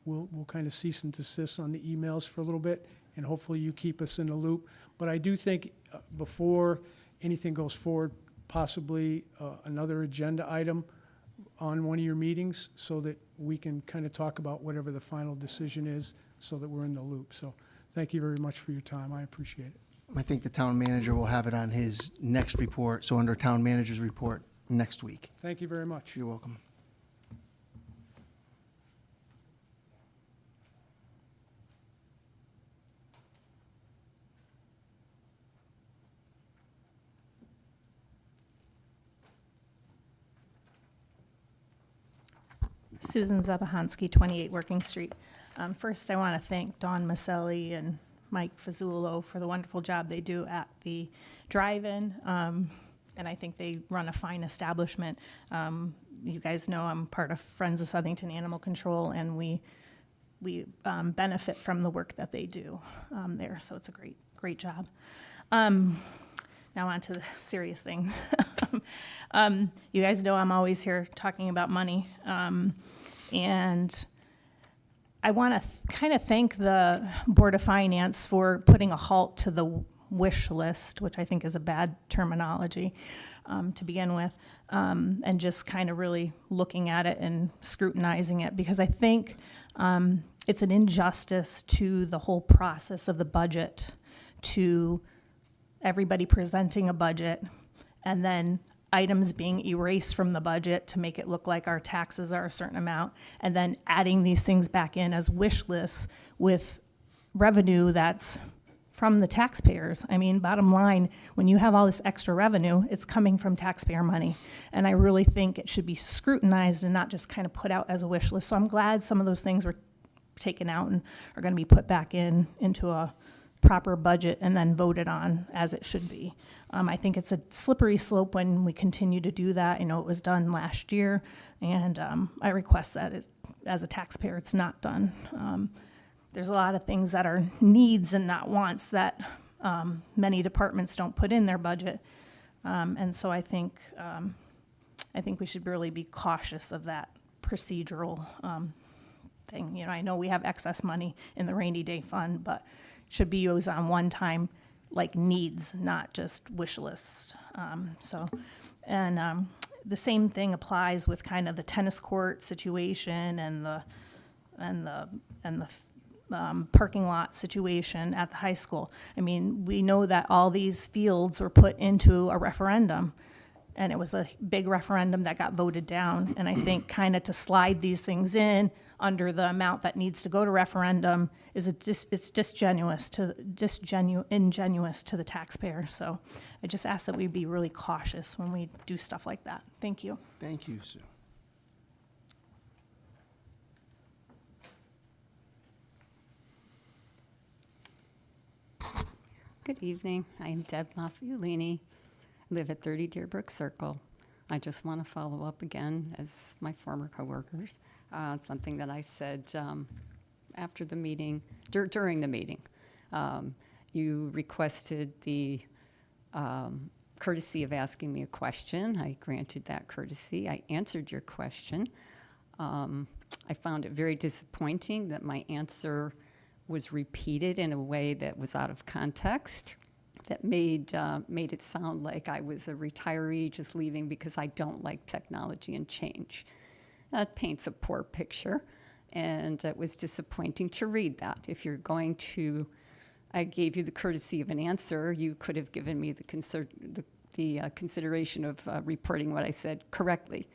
we'll kind of cease and desist on the emails for a little bit, and hopefully you keep us in the loop. But I do think before anything goes forward, possibly another agenda item on one of your meetings so that we can kind of talk about whatever the final decision is so that we're in the loop. So thank you very much for your time. I appreciate it. I think the town manager will have it on his next report, so under town manager's report next week. Thank you very much. You're welcome. Susan Zabahansky, 28 Working Street. First, I want to thank Dawn Maselli and Mike Fazzulo for the wonderful job they do at the drive-in, and I think they run a fine establishment. You guys know I'm part of Friends of Southington Animal Control, and we benefit from the work that they do there, so it's a great job. Now on to the serious things. You guys know I'm always here talking about money, and I want to kind of thank the Board of Finance for putting a halt to the wish list, which I think is a bad terminology to begin with, and just kind of really looking at it and scrutinizing it, because I think it's an injustice to the whole process of the budget, to everybody presenting a budget and then items being erased from the budget to make it look like our taxes are a certain amount, and then adding these things back in as wish lists with revenue that's from the taxpayers. I mean, bottom line, when you have all this extra revenue, it's coming from taxpayer money. And I really think it should be scrutinized and not just kind of put out as a wish list. So I'm glad some of those things were taken out and are going to be put back into a proper budget and then voted on as it should be. I think it's a slippery slope when we continue to do that. I know it was done last year, and I request that as a taxpayer, it's not done. There's a lot of things that are needs and not wants that many departments don't put in their budget. And so I think we should really be cautious of that procedural thing. You know, I know we have excess money in the rainy day fund, but should be used on one time like needs, not just wish lists. The same thing applies with kind of the tennis court situation and the parking lot situation at the high school. I mean, we know that all these fields were put into a referendum, and it was a big referendum that got voted down. And I think kind of to slide these things in under the amount that needs to go to referendum is it's ingenuous to the taxpayer. So I just ask that we be really cautious when we do stuff like that. Thank you. Thank you, Sue. Good evening. I am Deb Maffiolini. I live at 30 Deerbrook Circle. I just want to follow up again as my former coworkers. Something that I said after the meeting, during the meeting. You requested the courtesy of asking me a question. I granted that courtesy. I answered your question. I found it very disappointing that my answer was repeated in a way that was out of context, that made it sound like I was a retiree just leaving because I don't like technology and change. That paints a poor picture, and it was disappointing to read that. If you're going to, I gave you the courtesy of an answer, you could have given me the consideration of reporting what I said correctly.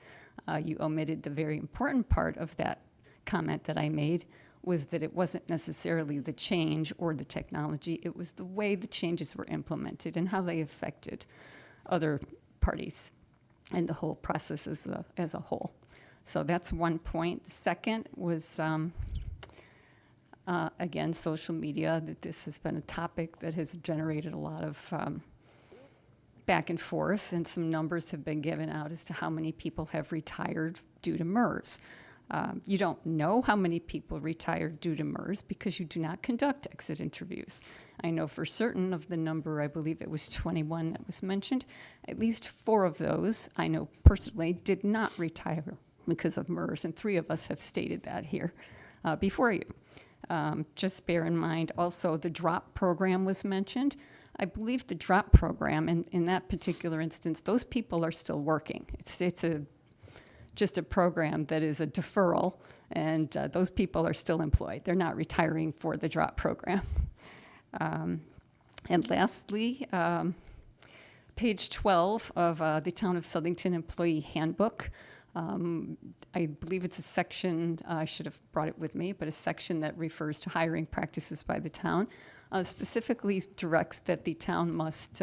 You omitted the very important part of that comment that I made, was that it wasn't necessarily the change or the technology, it was the way the changes were implemented and how they affected other parties and the whole process as a whole. So that's one point. The second was, again, social media, that this has been a topic that has generated a lot of back and forth, and some numbers have been given out as to how many people have retired due to MERS. You don't know how many people retired due to MERS because you do not conduct exit interviews. I know for certain of the number, I believe it was 21 that was mentioned, at least 4 of those I know personally did not retire because of MERS, and 3 of us have stated that here before you. Just bear in mind also the DROP program was mentioned. I believe the DROP program, in that particular instance, those people are still working. It's just a program that is a deferral, and those people are still employed. They're not retiring for the DROP program. And lastly, page 12 of the Town of Southington Employee Handbook. I believe it's a section, I should have brought it with me, but a section that refers to hiring practices by the town, specifically directs that the town must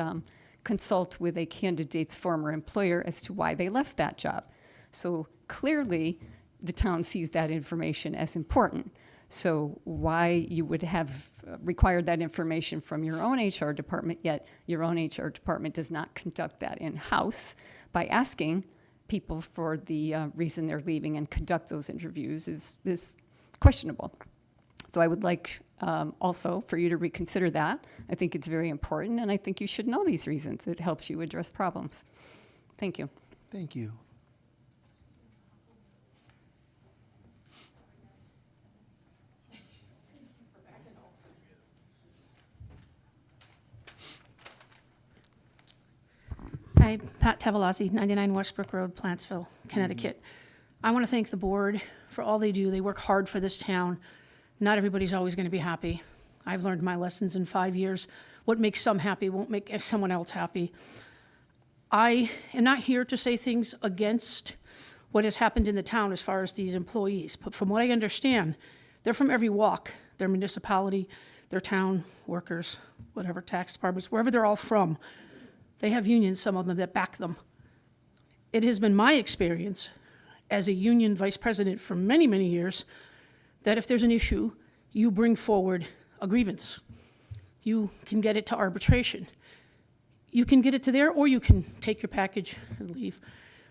consult with a candidate's former employer as to why they left that job. So clearly, the town sees that information as important. So why you would have required that information from your own HR department, yet your own HR department does not conduct that in-house by asking people for the reason they're leaving and conduct those interviews is questionable. So I would like also for you to reconsider that. I think it's very important, and I think you should know these reasons. It helps you address problems. Thank you. Thank you. Hi, Pat Tavalazzi, 99 Westbrook Road, Plantsville, Connecticut. I want to thank the board for all they do. They work hard for this town. Not everybody's always going to be happy. I've learned my lessons in 5 years. What makes some happy won't make someone else happy. I am not here to say things against what has happened in the town as far as these employees, but from what I understand, they're from every walk, their municipality, their town workers, whatever tax departments, wherever they're all from. They have unions, some of them, that back them. It has been my experience as a union vice president for many, many years that if there's an issue, you bring forward a grievance. You can get it to arbitration. You can get it to there, or you can take your package and leave.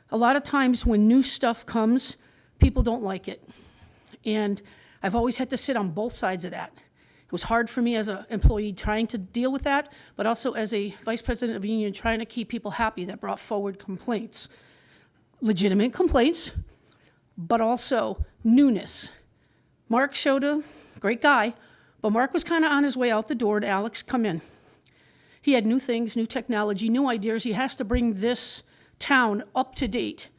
A lot of times when new stuff comes, people don't like it. And I've always had to sit on both sides of that. It was hard for me as an employee trying to deal with that, but also as a vice president of a union trying to keep people happy that brought forward complaints. Legitimate complaints, but also newness. Mark showed a great guy, but Mark was kind of on his way out the door to Alex, come in. He had new things, new technology, new ideas. He has to bring this town up to date.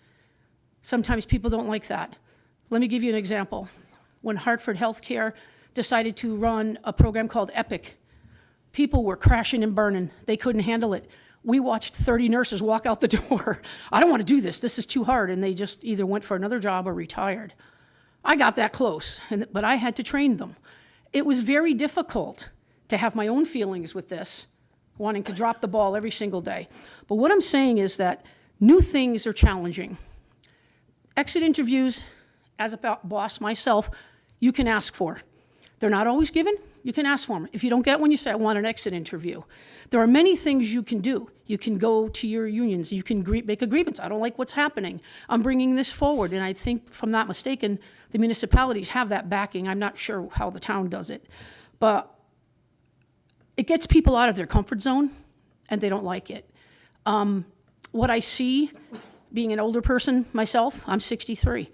Sometimes people don't like that. Let me give you an example. When Hartford Healthcare decided to run a program called EPIC, people were crashing and burning. They couldn't handle it. We watched 30 nurses walk out the door. I don't want to do this. This is too hard. And they just either went for another job or retired. I got that close, but I had to train them. It was very difficult to have my own feelings with this, wanting to drop the ball every single day. But what I'm saying is that new things are challenging. Exit interviews, as a boss myself, you can ask for. They're not always given. You can ask for them. If you don't get one, you say, I want an exit interview. There are many things you can do. You can go to your unions. You can make a grievance. I don't like what's happening. I'm bringing this forward. And I think, if I'm not mistaken, the municipalities have that backing. I'm not sure how the town does it. But it gets people out of their comfort zone, and they don't like it. What I see, being an older person myself, I'm 63,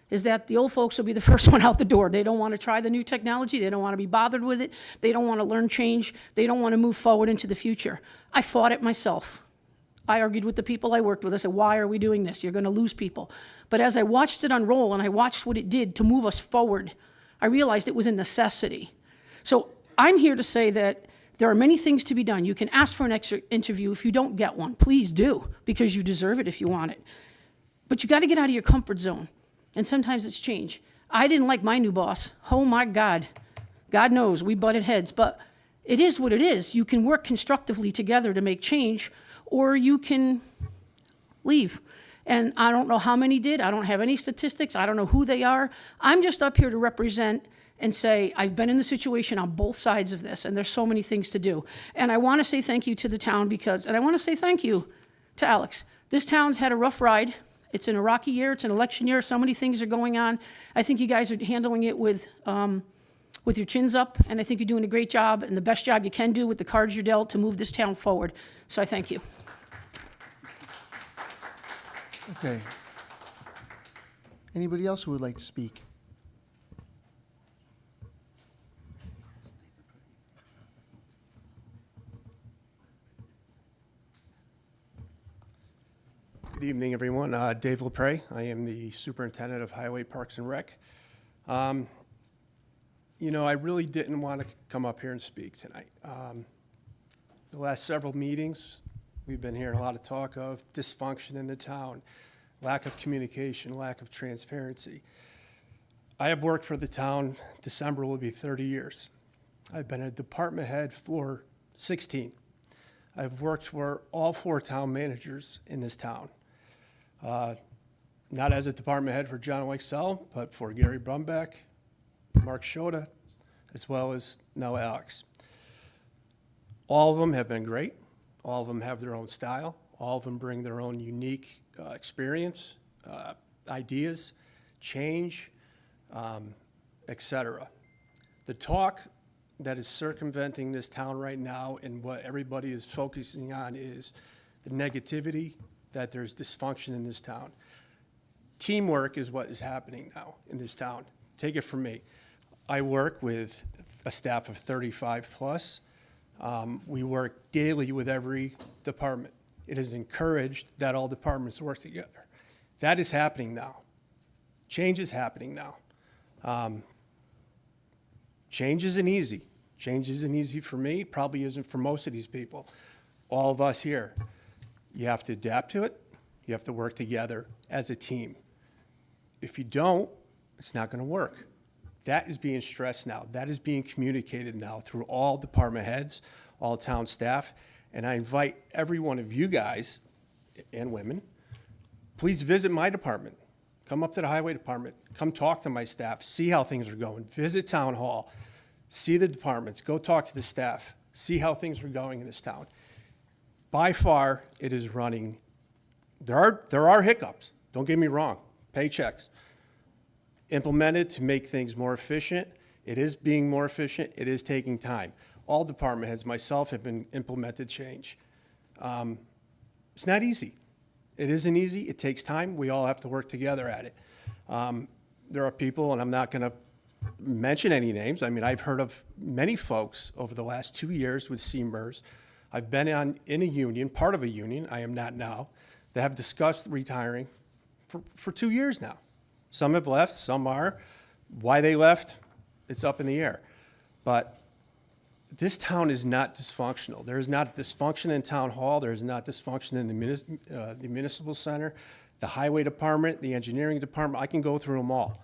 is that the old folks will be the first one out the door. They don't want to try the new technology. They don't want to be bothered with it. They don't want to learn change. They don't want to move forward into the future. I fought it myself. I argued with the people I worked with. I said, why are we doing this? You're going to lose people. But as I watched it unroll and I watched what it did to move us forward, I realized it was a necessity. So I'm here to say that there are many things to be done. You can ask for an extra interview if you don't get one. Please do, because you deserve it if you want it. But you got to get out of your comfort zone. And sometimes it's change. I didn't like my new boss. Oh my God. God knows, we butted heads. But it is what it is. You can work constructively together to make change, or you can leave. And I don't know how many did. I don't have any statistics. I don't know who they are. I'm just up here to represent and say, I've been in the situation on both sides of this, and there's so many things to do. And I want to say thank you to the town and I want to say thank you to Alex. This town's had a rough ride. It's in a rocky year. It's an election year. So many things are going on. I think you guys are handling it with your chins up, and I think you're doing a great job and the best job you can do with the cards you're dealt to move this town forward. So I thank you. Okay. Anybody else who would like to speak? Good evening, everyone. Dave LaPre. I am the Superintendent of Highway Parks and Rec. I really didn't want to come up here and speak tonight. The last several meetings, we've been hearing a lot of talk of dysfunction in the town, lack of communication, lack of transparency. I have worked for the town. December will be 30 years. I've been a department head for 16. I've worked for all 4 town managers in this town. Not as a department head for John Weichsel, but for Gary Brumbeck, Mark Schoda, as well as now Alex. All of them have been great. All of them have their own style. All of them bring their own unique experience, ideas, change, etc. The talk that is circumventing this town right now and what everybody is focusing on is the negativity, that there's dysfunction in this town. Teamwork is what is happening now in this town. Take it from me. I work with a staff of 35 plus. We work daily with every department. It is encouraged that all departments work together. That is happening now. Change is happening now. Change isn't easy. Change isn't easy for me, probably isn't for most of these people, all of us here. You have to adapt to it. You have to work together as a team. If you don't, it's not going to work. That is being stressed now. That is being communicated now through all department heads, all town staff. And I invite every one of you guys and women, please visit my department. Come up to the highway department. Come talk to my staff. See how things are going. Visit town hall. See the departments. Go talk to the staff. See how things are going in this town. By far, it is running. There are hiccups. Don't get me wrong. Paychecks. Implemented to make things more efficient. It is being more efficient. It is taking time. All department heads, myself, have been implemented change. It's not easy. It isn't easy. It takes time. We all have to work together at it. There are people, and I'm not going to mention any names. I mean, I've heard of many folks over the last 2 years with CMERS. I've been in a union, part of a union, I am not now, that have discussed retiring for 2 years now. Some have left, some are. Why they left, it's up in the air. But this town is not dysfunctional. There is not dysfunction in Town Hall. There is not dysfunction in the municipal center, the highway department, the engineering department. I can go through them all.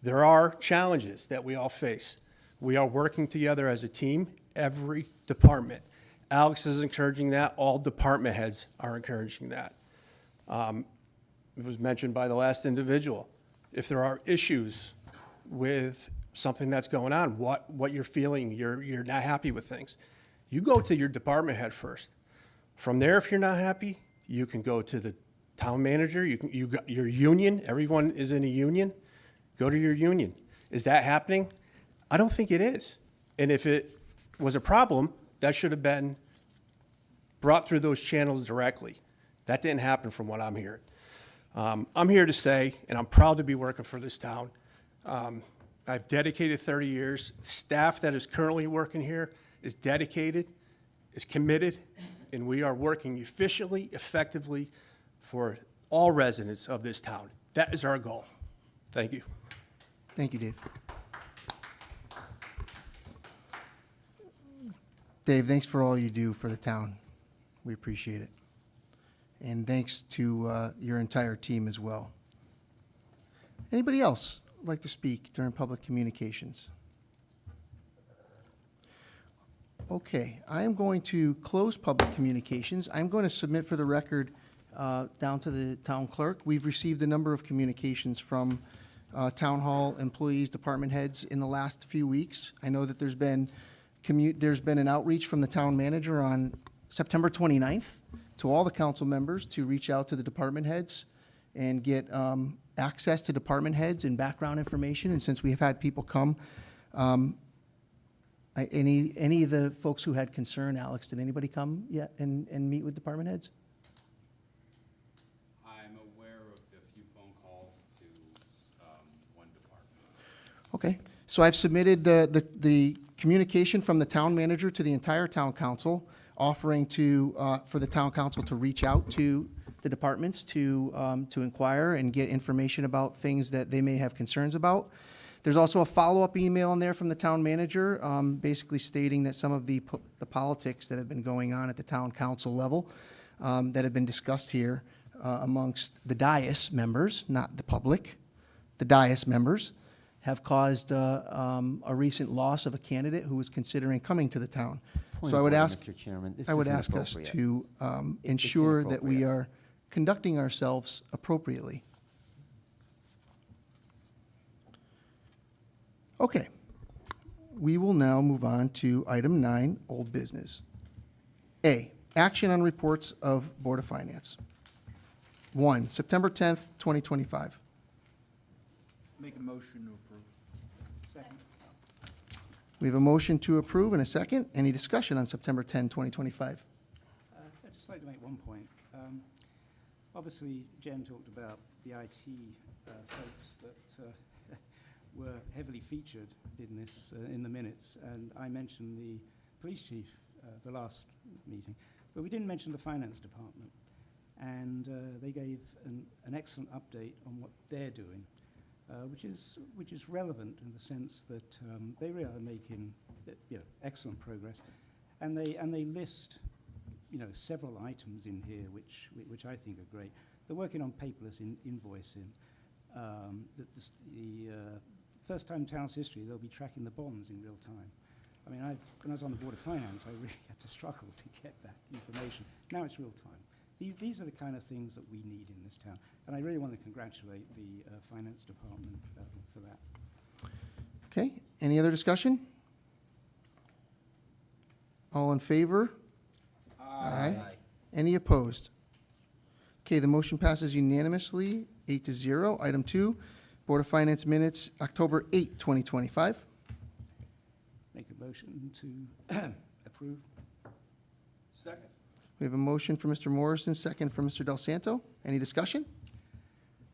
There are challenges that we all face. We are working together as a team, every department. Alex is encouraging that. All department heads are encouraging that. It was mentioned by the last individual. If there are issues with something that's going on, what you're feeling, you're not happy with things, you go to your department head first. From there, if you're not happy, you can go to the town manager, you got your union, everyone is in a union, go to your union. Is that happening? I don't think it is. And if it was a problem, that should have been brought through those channels directly. That didn't happen from what I'm hearing. I'm here to say, and I'm proud to be working for this town. I've dedicated 30 years. Staff that is currently working here is dedicated, is committed, and we are working efficiently, effectively for all residents of this town. That is our goal. Thank you. Thank you, Dave. Dave, thanks for all you do for the town. We appreciate it. And thanks to your entire team as well. Anybody else like to speak during public communications? Okay, I am going to close public communications. I'm going to submit for the record down to the town clerk. We've received a number of communications from town hall employees, department heads in the last few weeks. I know that there's been an outreach from the town manager on September 29th to all the council members to reach out to the department heads and get access to department heads and background information. And since we have had people come, any of the folks who had concern, Alex, did anybody come yet and meet with department heads? I'm aware of a few phone calls to one department. Okay, so I've submitted the communication from the town manager to the entire town council, offering for the town council to reach out to the departments to inquire and get information about things that they may have concerns about. There's also a follow-up email in there from the town manager, basically stating that some of the politics that have been going on at the town council level that have been discussed here amongst the dais members, not the public, the dais members, have caused a recent loss of a candidate who was considering coming to the town. Point So of I would order, ask, Mr. Chairman. This I would isn't ask us appropriate. to It's ensure that we inappropriate. are conducting ourselves appropriately. Okay. We will now move on to item 9, old business. A, action on reports of Board of Finance. 1, September 10th, 2025. Make a motion to approve. Second. We have a motion to approve and a second. Any discussion on September 10, 2025? I'd just like to make one point. Obviously, Jen talked about the IT folks that were heavily featured in this, in the minutes, and I mentioned the police chief the last meeting, but we didn't mention the finance department, and they gave an excellent update on what they're doing, which is relevant in the sense that they really are making excellent progress, and they list several items in here which I think are great. They're working on paperless invoicing. The first time in town's history, they'll be tracking the bonds in real time. I mean, when I was on the Board of Finance, I really had to struggle to get that information. Now it's real time. These are the kind of things that we need in this town, and I really want to congratulate the finance department for that. Okay, any other discussion? All in favor? Aye. Any opposed? Okay, the motion passes unanimously, 8-0. Item 2, Board of Finance minutes, October 8, 2025. Make a motion to approve. Second. We have a motion for Mr. Morrison, second for Mr. Del Santo. Any discussion?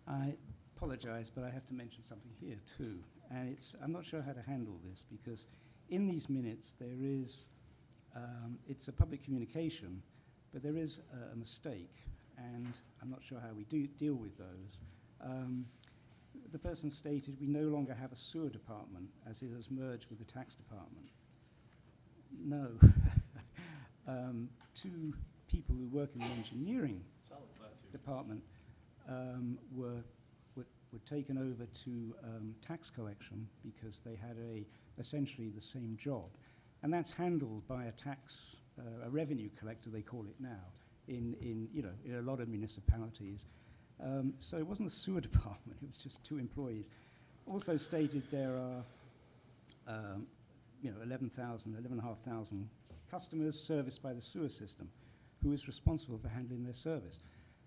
I apologize, but I have to mention something here too. And I'm not sure how to handle this because in these minutes there is, it's a public communication, but there is a mistake, and I'm not sure how we deal with those. The person stated we no longer have a sewer department as it has merged with the tax department. No. Two people who work in the engineering department were taken over to tax collection because they had essentially the same job. And that's handled by a revenue collector, they call it now, in a lot of municipalities. So it wasn't the sewer department, it was just two employees. Also stated there are 11,500 customers serviced by the sewer system. Who is responsible for handling their service?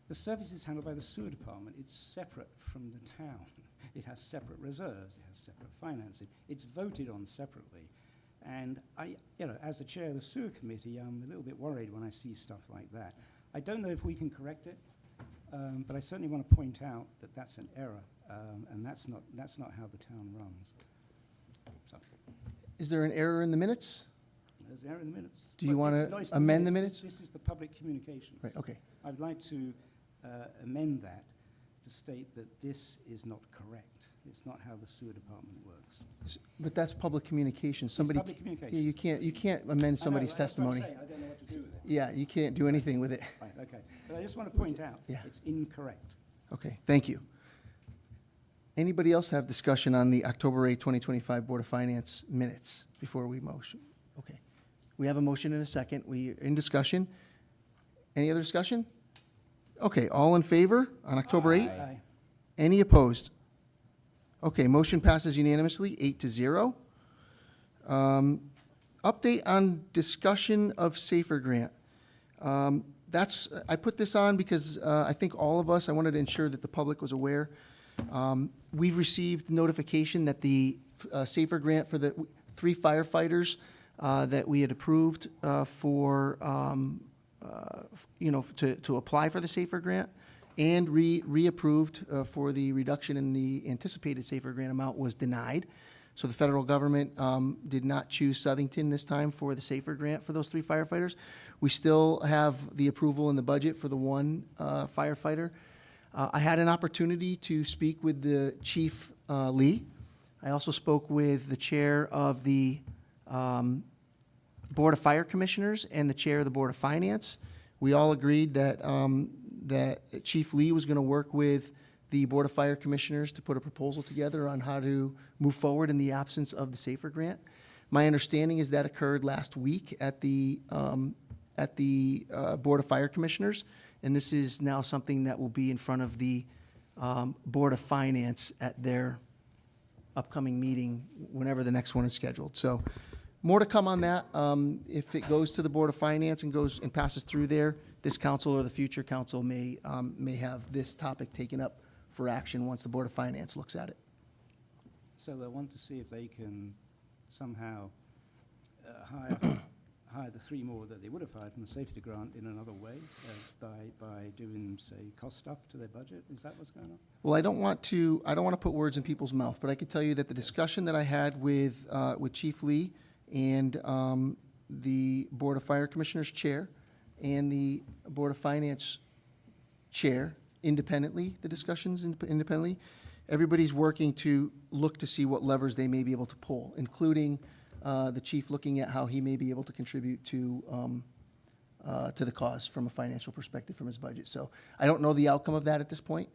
The service is handled by the sewer department. It's separate from the town. It has separate reserves. It has separate financing. It's voted on separately. And as the chair of the sewer committee, I'm a little bit worried when I see stuff like that. I don't know if we can correct it, but I certainly want to point out that that's an error, and that's not how the town runs. So, Is there an error in the minutes? there's an error in the minutes. Do you But wanna it's nice to amend me, the this- minutes? This is the public communications. Right, okay. I'd like to amend that to state that this is not correct. It's not how the sewer department works. But that's public communication. Somebody. public communications. Yeah, you can't amend somebody's that's what I'm testimony. saying. I don't know what to do with it. Yeah, you can't do anything with it. Right, okay. But I just want to point out, Yeah. it's incorrect. Okay, thank you. Anybody else have discussion on the October 8, 2025 Board of Finance minutes before we motion? Okay. We have a motion and a second. We are in discussion. Any other discussion? Okay, all in favor on October 8? Aye. Any opposed? Okay, motion passes unanimously, 8-0. Update on discussion of SAFER grant. I put this on because I think all of us, I wanted to ensure that the public was aware. We've received notification that the SAFER grant for the 3 firefighters that we had approved for, to apply for the SAFER grant and reapproved for the reduction in the anticipated SAFER grant amount was denied. So the federal government did not choose Southington this time for the SAFER grant for those 3 firefighters. We still have the approval in the budget for the 1 firefighter. I had an opportunity to speak with the Chief Lee. I also spoke with the chair of the Board of Fire Commissioners and the chair of the Board of Finance. We all agreed that that Chief Lee was going to work with the Board of Fire Commissioners to put a proposal together on how to move forward in the absence of the SAFER grant. My understanding is that occurred last week at the Board of Fire Commissioners, and this is now something that will be in front of the Board of Finance at their upcoming meeting, whenever the next one is scheduled. So more to come on that. If it goes to the Board of Finance and goes and passes through there, this council or the future council may have this topic taken up for action once the Board of Finance looks at it. So they want to see if they can somehow hire the 3 more that they would have hired from the safety grant in another way by doing, say, cost stuff to their budget. Is that what's going on? Well, I don't want to put words in people's mouth, but I can tell you that the discussion that I had with Chief Lee and the Board of Fire Commissioners Chair and the Board of Finance Chair independently, the discussions independently, everybody's working to look to see what levers they may be able to pull, including the chief looking at how he may be able to contribute to the cause from a financial perspective from his budget. So I don't know the outcome of that at this point,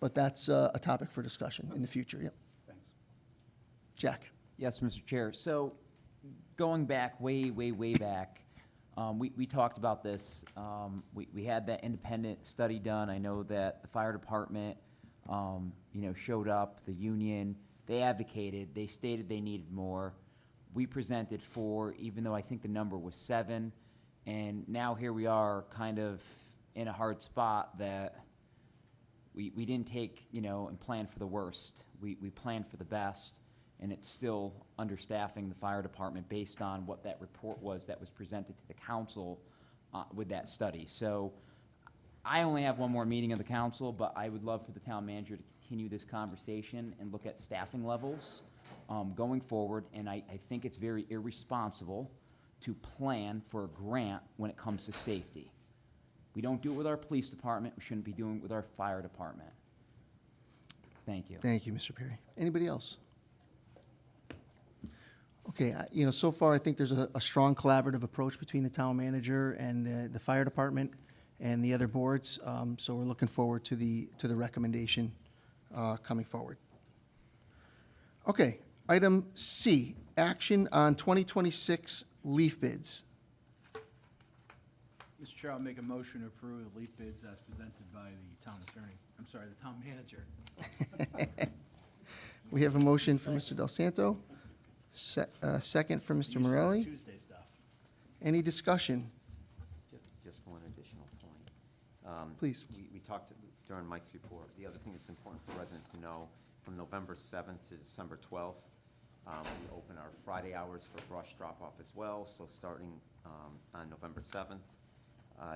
but that's a topic for discussion in the future. Yep. Thanks. Jack. Yes, Mr. Chair. So going back, way back, we talked about this. We had that independent study done. I know that the fire department, showed up, the union, they advocated, they stated they needed more. We presented 4, even though I think the number was 7. And now here we are kind of in a hard spot that we didn't take, and plan for the worst. We planned for the best, and it's still understaffing the fire department based on what that report was that was presented to the council with that study. So I only have one more meeting of the council, but I would love for the town manager to continue this conversation and look at staffing levels going forward. And I think it's very irresponsible to plan for a grant when it comes to safety. We don't do it with our police department. We shouldn't be doing it with our fire department. Thank you. Thank you, Mr. Perry. Anybody else? Okay, so far, I think there's a strong collaborative approach between the town manager and the fire department and the other boards. So we're looking forward to the recommendation coming forward. Okay, item C, action on 2026 leaf bids. Mr. Chair, I'll make a motion to approve the leaf bids as presented by the town attorney. I'm sorry, the town manager. We have a motion for Mr. Del Santo, second for Mr. Morelli. Tuesday stuff. Any discussion? Just one additional point. Please. We talked during Mike's report. The other thing that's important for residents to know, from November 7th to December 12th, we open our Friday hours for brush drop-off as well. So starting on November 7th,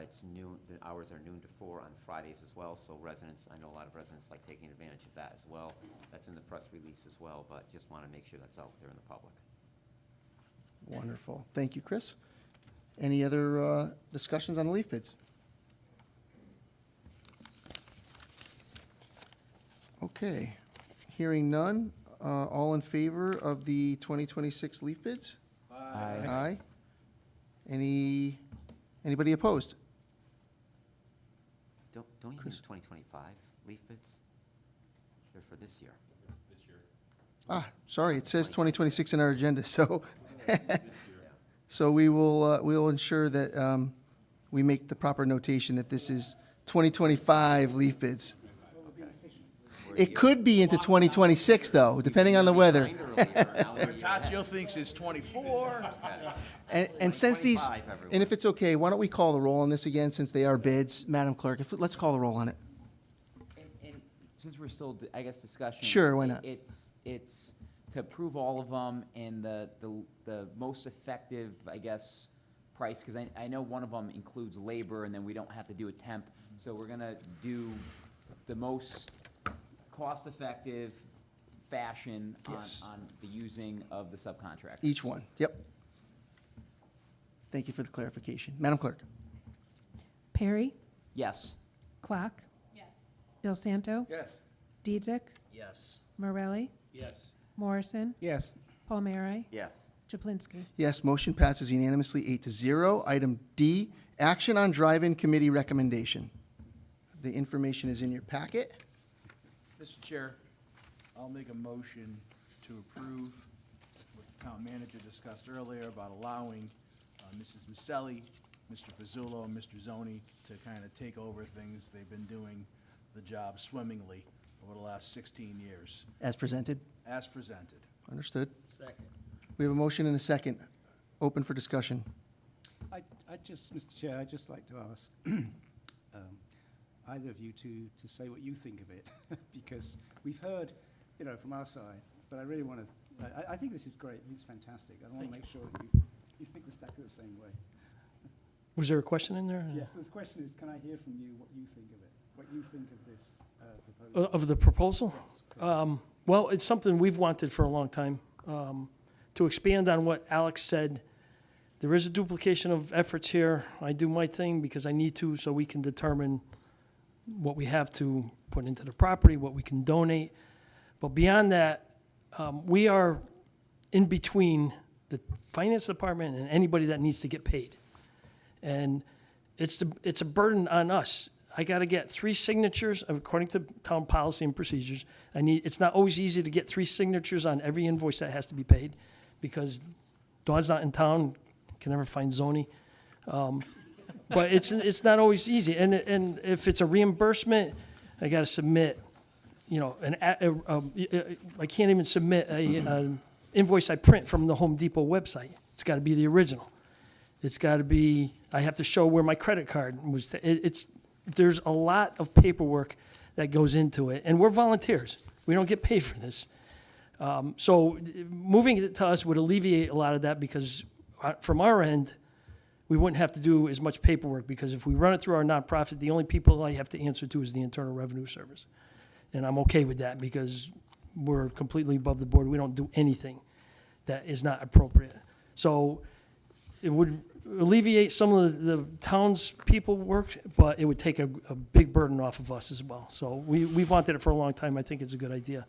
it's noon, the hours are noon to 4 on Fridays as well. So residents, I know a lot of residents like taking advantage of that as well. That's in the press release as well, but just want to make sure that's out there in the public. Wonderful. Thank you, Chris. Any other discussions on the leaf bids? Okay, hearing none. All in favor of the 2026 leaf bids? Aye. Anybody opposed? Don't you use 2025 leaf bids? They're for this year. Sorry, it says 2026 in our agenda, so. So we will ensure that we make the proper notation that this is 2025 leaf bids. It could be into 2026, though, depending on the weather. Tachio thinks it's 24. And since these, and if it's okay, why don't we call the roll on this again, since they are bids? Madam Clerk, let's call the roll on it. And since we're still, I guess, discussion. Sure, why not? It's to approve all of them and the most effective, I guess, price, because I know one of them includes labor, and then we don't have to do a temp. So we're gonna do the most cost-effective fashion Yes. on the using of the subcontract. Each one, yep. Thank you for the clarification. Madam Clerk? Perry? Yes. Clock? Yes. Del Santo? Yes. Dietzick? Yes. Morelli? Yes. Morrison? Yes. Palmieri? Yes. Chaplinsky? Yes, motion passes unanimously, 8-0. Item D, action on drive-in committee recommendation. The information is in your packet. Mr. Chair, I'll make a motion to approve what the town manager discussed earlier about allowing Mrs. Maselli, Mr. Pizzulo, and Mr. Zoni to kind of take over things. They've been doing the job swimmingly over the last 16 years, As presented. as presented. Understood. Second. We have a motion and a second. Open for discussion. Mr. Chair, I'd just like to ask either of you to say what you think of it, because we've heard, from our side, but I really want to, I think this is great. It's fantastic. I want to make sure that you think exactly the same way. Was there a question in there? Yes, this question is, can I hear from you what you think of it? What you think of this proposal? Of the proposal? Well, it's something we've wanted for a long time. To expand on what Alex said, there is a duplication of efforts here. I do my thing because I need to, so we can determine what we have to put into the property, what we can donate. But beyond that, we are in between the finance department and anybody that needs to get paid. And it's a burden on us. I got to get 3 signatures according to town policy and procedures. It's not always easy to get 3 signatures on every invoice that has to be paid because Dawn's not in town, can never find Zoni. But it's not always easy. And if it's a reimbursement, I got to submit, I can't even submit an invoice I print from the Home Depot website. It's got to be the original. It's got to be, I have to show where my credit card was. There's a lot of paperwork that goes into it, and we're volunteers. We don't get paid for this. So moving it to us would alleviate a lot of that because from our end, we wouldn't have to do as much paperwork because if we run it through our nonprofit, the only people I have to answer to is the Internal Revenue Service. And I'm okay with that because we're completely above the board. We don't do anything that is not appropriate. So it would alleviate some of the townspeople work, but it would take a big burden off of us as well. So we've wanted it for a long time. I think it's a good idea.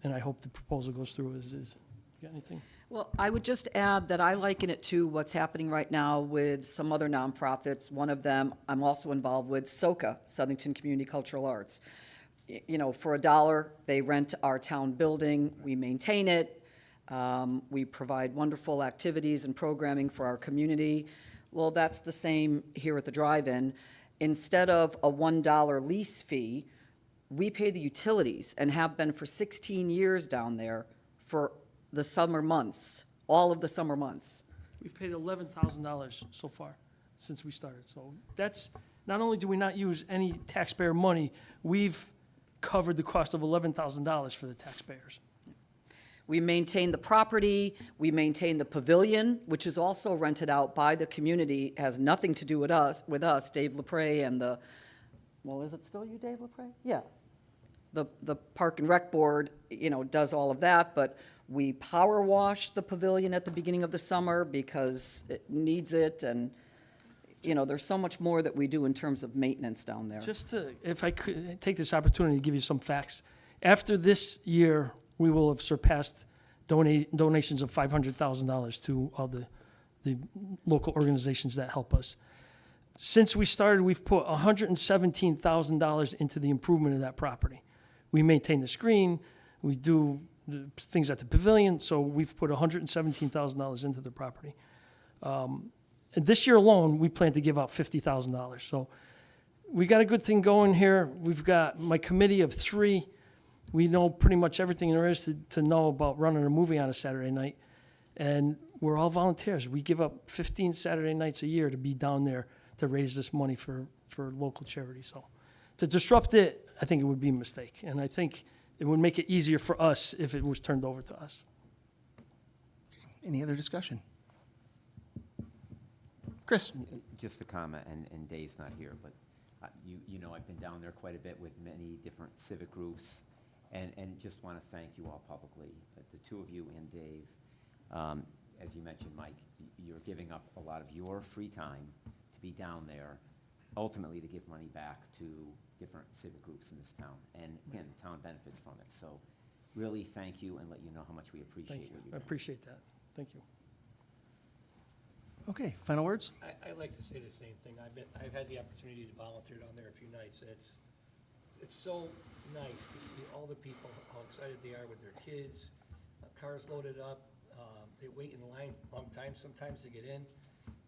And I hope the proposal goes through as is. You got anything? Well, I would just add that I liken it to what's happening right now with some other nonprofits. One of them, I'm also involved with, SOCA, Southington Community Cultural Arts. You know, for $1, they rent our town building, we maintain it, we provide wonderful activities and programming for our community. Well, that's the same here at the drive-in. Instead of a $1 lease fee, we pay the utilities and have been for 16 years down there for the summer months, all of the summer months. We've paid $11,000 so far since we started. So that's, not only do we not use any taxpayer money, we've covered the cost of $11,000 for the taxpayers. We maintain the property, we maintain the pavilion, which is also rented out by the community, has nothing to do with us, Dave LaPrey and the, well, is it still you, Dave LaPrey? Yeah. The Park and Rec Board, you know, does all of that, but we power wash the pavilion at the beginning of the summer because it needs it, and, you know, there's so much more that we do in terms of maintenance down there. Just to, if I could take this opportunity to give you some facts. After this year, we will have surpassed donations of $500,000 to all the local organizations that help us. Since we started, we've put $117,000 into the improvement of that property. We maintain the screen, we do the things at the pavilion, so we've put $117,000 into the property. And this year alone, we plan to give out $50,000. So we got a good thing going here. We've got my committee of 3. We know pretty much everything there is to know about running a movie on a Saturday night. And we're all volunteers. We give up 15 Saturday nights a year to be down there to raise this money for local charity. So to disrupt it, I think it would be a mistake. And I think it would make it easier for us if it was turned over to us. Any other discussion? Chris? Just a comment, and Dave's not here, but you know I've been down there quite a bit with many different civic groups, and just want to thank you all publicly, the two of you and Dave. As you mentioned, Mike, you're giving up a lot of your free time to be down there, ultimately to give money back to different civic groups in this town. And again, the town benefits from it. So really thank you and let you know how much we appreciate Thank you. what you're I doing. appreciate that. Thank you. Okay, final words? I'd like to say the same thing. I've had the opportunity to volunteer down there a few nights, and it's so nice to see all the people, how excited they are with their kids, cars loaded up, they wait in line a long time sometimes to get in,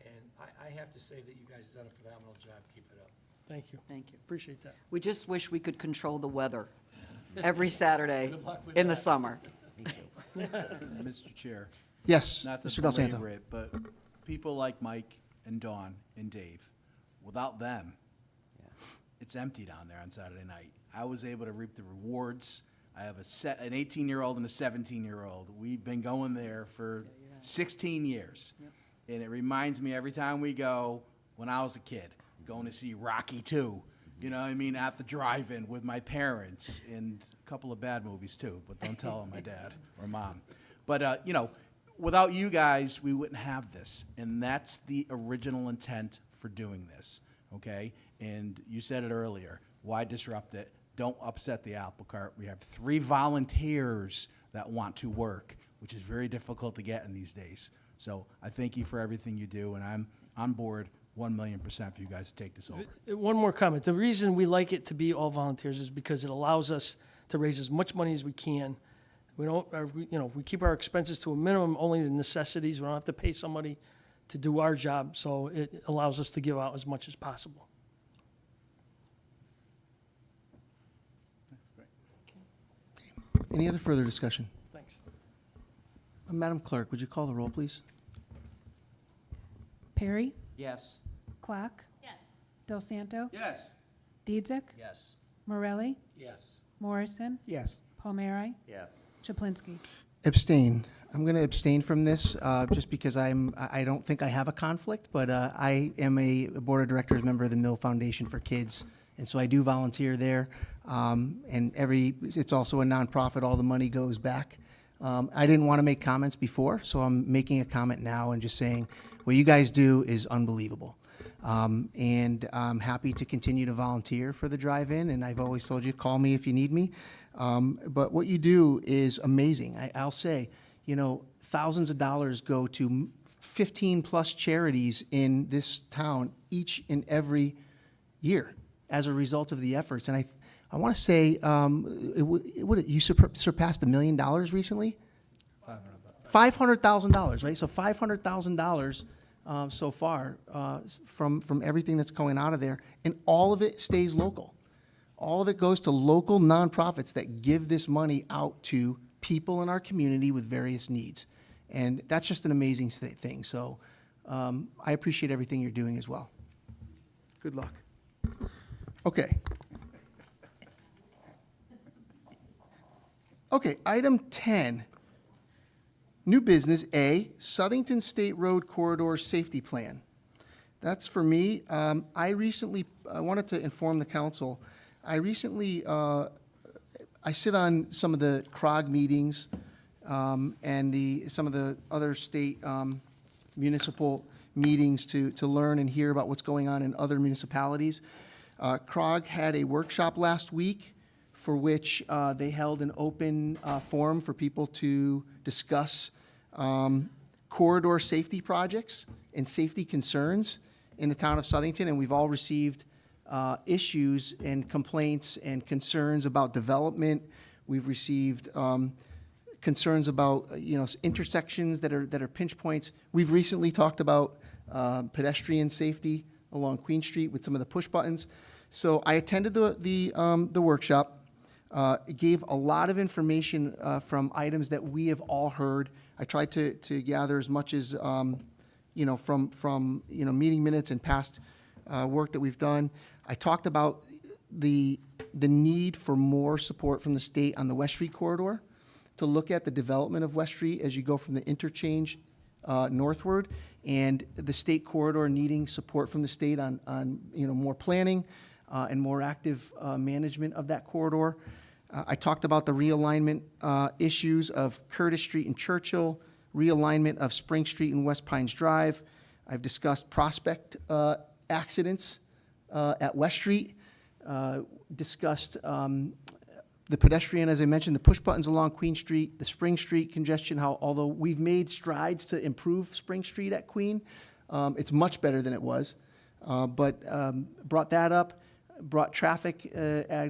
and I have to say that you guys have done a phenomenal job. Keep it up. Thank you. Thank you. Appreciate that. We just wish we could control the weather every Saturday Good luck with in the that. summer. Mr. Chair. Yes, Not to Mr. Del Santo. belabor it, but people like Mike and Dawn and Dave, without them, it's empty down there on Saturday night. I was able to reap the rewards. I have an 18-year-old and a 17-year-old. We've been going there for 16 years. And it reminds me every time we go, when I was a kid, going to see Rocky II, you know what I mean, at the drive-in with my parents, and a couple of bad movies too, but don't tell them my dad or mom. But, you know, without you guys, we wouldn't have this. And that's the original intent for doing this, okay? And you said it earlier, why disrupt it? Don't upset the apple cart. We have 3 volunteers that want to work, which is very difficult to get in these days. So I thank you for everything you do, and I'm on board 1,000,000% for you guys to take this over. One more comment. The reason we like it to be all volunteers is because it allows us to raise as much money as we can. We don't, we keep our expenses to a minimum, only the necessities. We don't have to pay somebody to do our job, so it allows us to give out as much as possible. Any other further discussion? Thanks. Madam Clerk, would you call the roll, please? Perry? Yes. Clock? Yes. Del Santo? Yes. Diedzik? Yes. Morelli? Yes. Morrison? Yes. Palmieri? Yes. Chaplinsky? Abstain. I'm going to abstain from this just because I don't think I have a conflict, but I am a Board of Directors member of the Mill Foundation for Kids, and so I do volunteer there. And it's also a nonprofit. All the money goes back. I didn't want to make comments before, so I'm making a comment now and just saying what you guys do is unbelievable. And I'm happy to continue to volunteer for the drive-in, and I've always told you, call me if you need me. But what you do is amazing. I'll say, thousands of dollars go to 15-plus charities in this town each and every year as a result of the efforts. And I want to say, you surpassed $1 million recently? $500,000, right? So $500,000 so far from everything that's going out of there, and all of it stays local. All of it goes to local nonprofits that give this money out to people in our community with various needs, and that's just an amazing thing. So I appreciate everything you're doing as well. Good luck. Okay. Okay, item 10. New business A, Southington State Road Corridor Safety Plan. That's for me. I wanted to inform the council, I sit on some of the CROG meetings and some of the other state municipal meetings to learn and hear about what's going on in other municipalities. CROG had a workshop last week for which they held an open forum for people to discuss corridor safety projects and safety concerns in the town of Southington, and we've all received issues and complaints and concerns about development. We've received concerns about intersections that are pinch points. We've recently talked about pedestrian safety along Queen Street with some of the push buttons. So I attended the workshop. It gave a lot of information from items that we have all heard. I tried to gather as much as from meeting minutes and past work that we've done. I talked about the need for more support from the state on the West Street corridor, to look at the development of West Street as you go from the interchange northward, and the state corridor needing support from the state on more planning and more active management of that corridor. I talked about the realignment issues of Curtis Street and Churchill, realignment of Spring Street and West Pines Drive. I've discussed Prospect accidents at West Street, discussed the pedestrian, as I mentioned, the push buttons along Queen Street, the Spring Street congestion, how although we've made strides to improve Spring Street at Queen, it's much better than it was. But brought that up. Brought traffic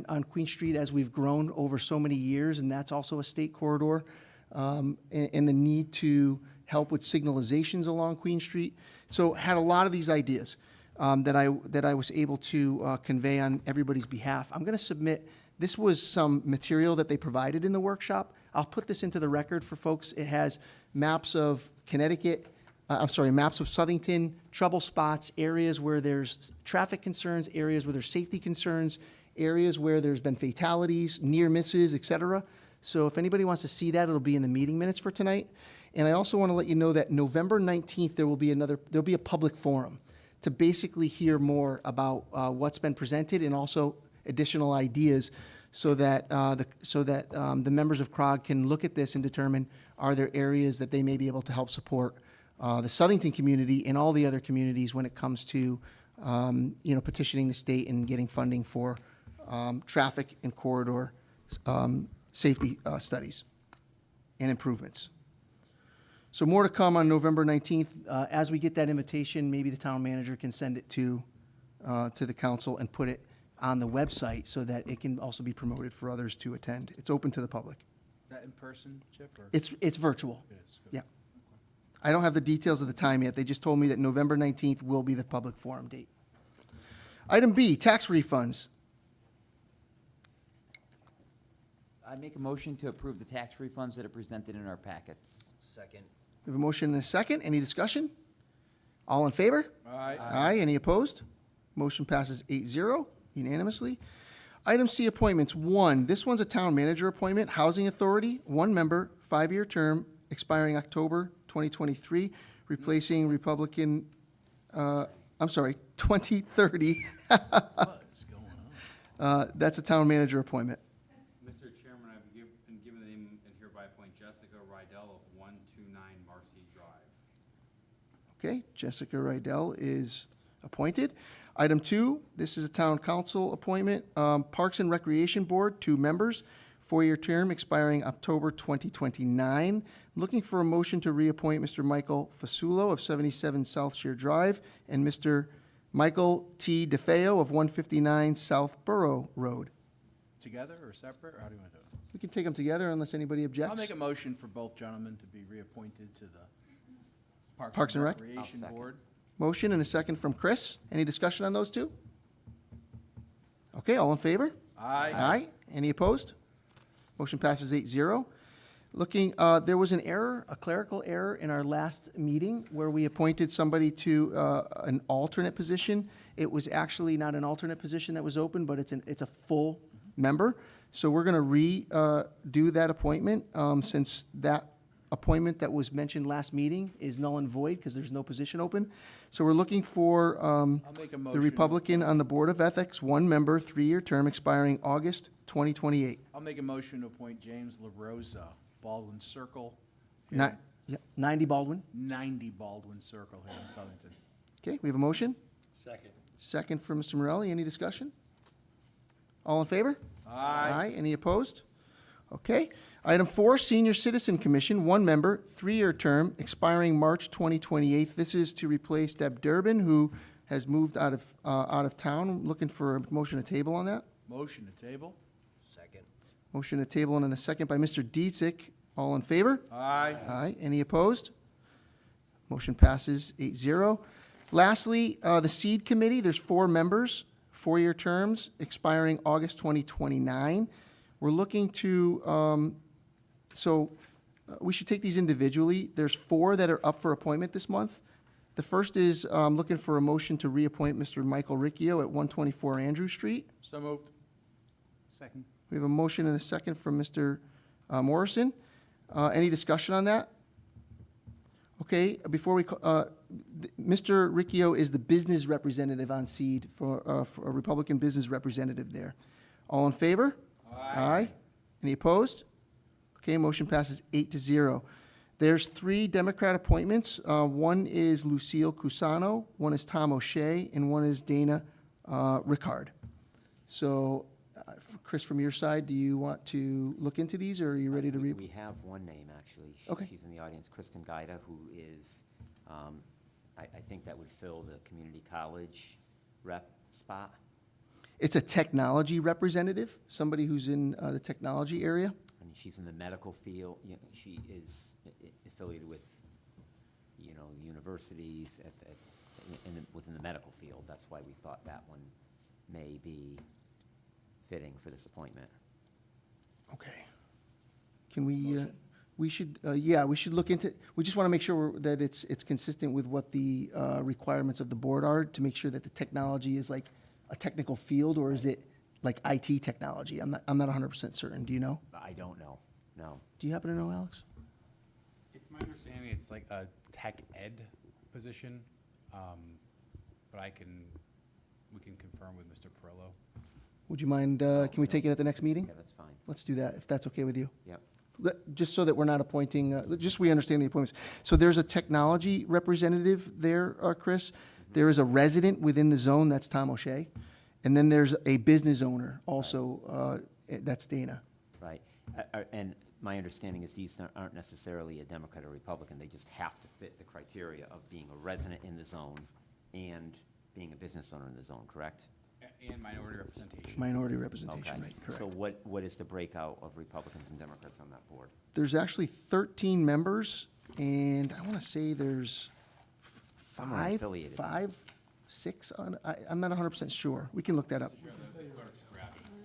on Queen Street as we've grown over so many years, and that's also a state corridor, and the need to help with signalizations along Queen Street. So had a lot of these ideas that I was able to convey on everybody's behalf. I'm going to submit, this was some material that they provided in the workshop. I'll put this into the record for folks. It has maps of Connecticut, maps of Southington, trouble spots, areas where there's traffic concerns, areas where there's safety concerns, areas where there's been fatalities, near misses, et cetera. So if anybody wants to see that, it'll be in the meeting minutes for tonight. And I also want to let you know that November 19th, there'll be a public forum to basically hear more about what's been presented and also additional ideas, so that the members of CROG can look at this and determine, are there areas that they may be able to help support the Southington community and all the other communities when it comes to petitioning the state and getting funding for traffic and corridor safety studies and improvements. So more to come on November 19th. As we get that invitation, maybe the town manager can send it to the council and put it on the website so that it can also be promoted for others to attend. It's open to the public. Is that in person, Chip? Or? It's virtual. It is. Yeah. I don't have the details of the time yet. They just told me that November 19th will be the public forum date. Item B, tax refunds. I make a motion to approve the tax refunds that are presented in our packets. Second. We have a motion and a second. Any discussion? All in favor? Aye. Aye. Any opposed? Motion passes 8-0 unanimously. Item C, appointments. 1, this one's a town manager appointment, Housing Authority, 1 member, 5-year term, expiring October 2023, replacing 2030. What's going on? That's a town manager appointment. Mr. Chairman, I've been given the name and hereby appoint Jessica Rydell of 129 Marcy Drive. Okay, Jessica Rydell is appointed. Item 2, this is a town council appointment, Parks and Recreation Board, 2 members, four-year term expiring October 2029. Looking for a motion to reappoint Mr. Michael Fasulo of 77 South Shore Drive and Mr. Michael T. DeFeo of 159 South Borough Road. Together or separate, or how do you want to do it? We can take them together unless anybody objects. I'll make a motion for both gentlemen to be reappointed to the Parks and Rec? Recreation Board. Motion and a second from Chris. Any discussion on those two? Okay, all in favor? Aye. Aye. Any opposed? Motion passes 8-0. Looking, there was an error, a clerical error in our last meeting where we appointed somebody to an alternate position. It was actually not an alternate position that was open, but it's a full member. So we're going to redo that appointment since that appointment that was mentioned last meeting is null and void because there's no position open. So we're looking for make a the motion. Republican on the Board of Ethics, one member, three-year term expiring August 2028. I'll make a motion to appoint James LaRosa, Baldwin Circle. here- Ni- yeah, 90 Baldwin. 90 Baldwin Circle here in Southington. Okay, we have a motion. Second. Second from Mr. Morelli. Any discussion? All in favor? Aye. Any opposed? Okay. Item 4, Senior Citizen Commission, one member, three-year term, expiring March 2028. This is to replace Deb Durbin, who has moved out of town. Looking for a motion to table on that. Motion to table. Second. Motion to table and a second by Mr. Dietzick. All in favor? Aye. Aye. Any opposed? Motion passes 8-0. Lastly, the Seed Committee, there's 4 members, four-year terms, expiring August 2029. We're looking to, we should take these individually. There's 4 that are up for appointment this month. The first is looking for a motion to reappoint Mr. Michael Ricchio at 124 Andrew Street. So moved. Second. We have a motion and a second from Mr. Morrison. Any discussion on that? Okay, before we, Mr. Ricchio is the business representative on SEED for a Republican business representative there. All in favor? Aye. Any opposed? Okay, motion passes 8-0. There's 3 Democrat appointments. One is Lucille Cusano, one is Tom O'Shea, and one is Dana Rickard. So, Chris, from your side, do you want to look into these, or are you ready to read? We have one name, actually. Okay. She's in the audience, Kristen Gaida, who is, I think that would fill the community college rep spot. It's a technology representative, somebody who's in the technology area. I mean, she's in the medical field. You know, she is affiliated with, universities within the medical field. That's why we thought that one may be fitting for this appointment. Okay. Can we, we should look into, we just want to make sure that it's consistent with what the requirements of the board are, to make sure that the technology is like a technical field, or is it like IT technology? I'm not 100% certain. Do you know? I don't know, no. Do you happen to know, Alex? It's my understanding it's like a tech ed position, but we can confirm with Mr. Perillo. Would you mind, can we take it at the next meeting? Yeah, that's fine. Let's do that, if that's okay with you. Yep. Just so that we're not appointing, just so we understand the appointments. So there's a technology representative there, Chris. There is a resident within the zone, that's Tom O'Shea. And then there's a business owner also, that's Dana. Right. And my understanding is these aren't necessarily a Democrat or Republican. They just have to fit the criteria of being a resident in the zone and being a business owner in the zone, correct? And minority representation. Minority representation, Okay. right, correct. So what is the breakout of Republicans and Democrats on that board? There's actually 13 members, and I want to say there's Some are affiliated. 5, 6, I'm not 100% sure. We can look that up.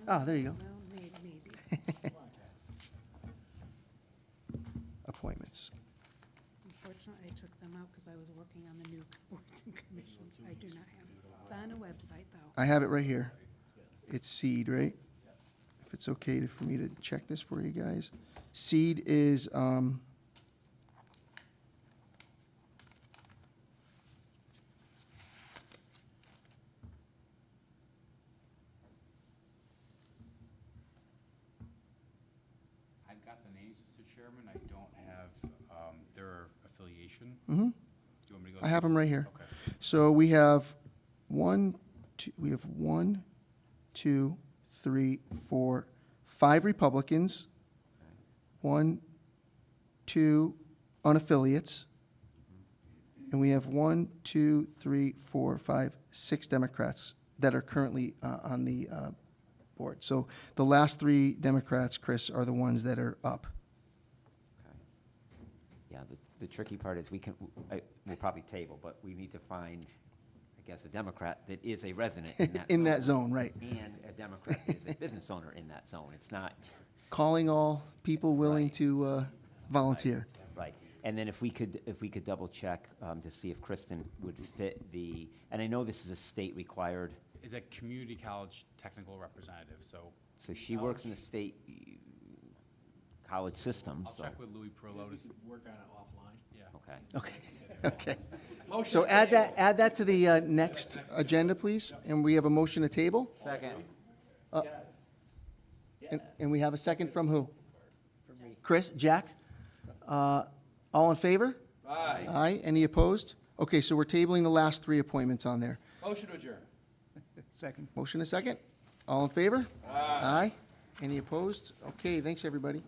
Ah, there you go. Appointments. Unfortunately, I took them out because I was working on the new boards and commissions. I do not have it. It's on a website, though. I have it right here. It's SEED, right? If it's okay for me to check this for you guys. SEED is, I've got the names, Mr. Chairman. I don't have their affiliation. mhm. Do you want me to go? I have them right here. Okay. So we have 1, 2, 3, 4, 5 Republicans, 1, 2 unaffiliates, and we have 1, 2, 3, 4, 5, 6 Democrats that are currently on the board. So the last 3 Democrats, Chris, are the ones that are up. Yeah, the tricky part is we'll probably table, but we need to find, I guess, a Democrat that is a resident in that zone. In that zone, right. And a Democrat that is a business owner in that zone. It's not. Calling all people willing Right. to volunteer. Right. And then if we could double check to see if Kristen would fit and I know this is a state required, Is a community college technical representative, so so she works in the state college system, I'll so. check with Louis Perlow to see. Work on it offline. Yeah. Okay. Okay. Motion So to add table. that to the next agenda, please. And we have a motion to table. Second. And we have a second from who? Chris, Jack? All in favor? Aye. Aye. Any opposed? Okay, so we're tabling the last 3 appointments on there. Motion to adjourn. Second. Motion a second? All in favor? Aye. Any opposed? Okay, thanks, everybody.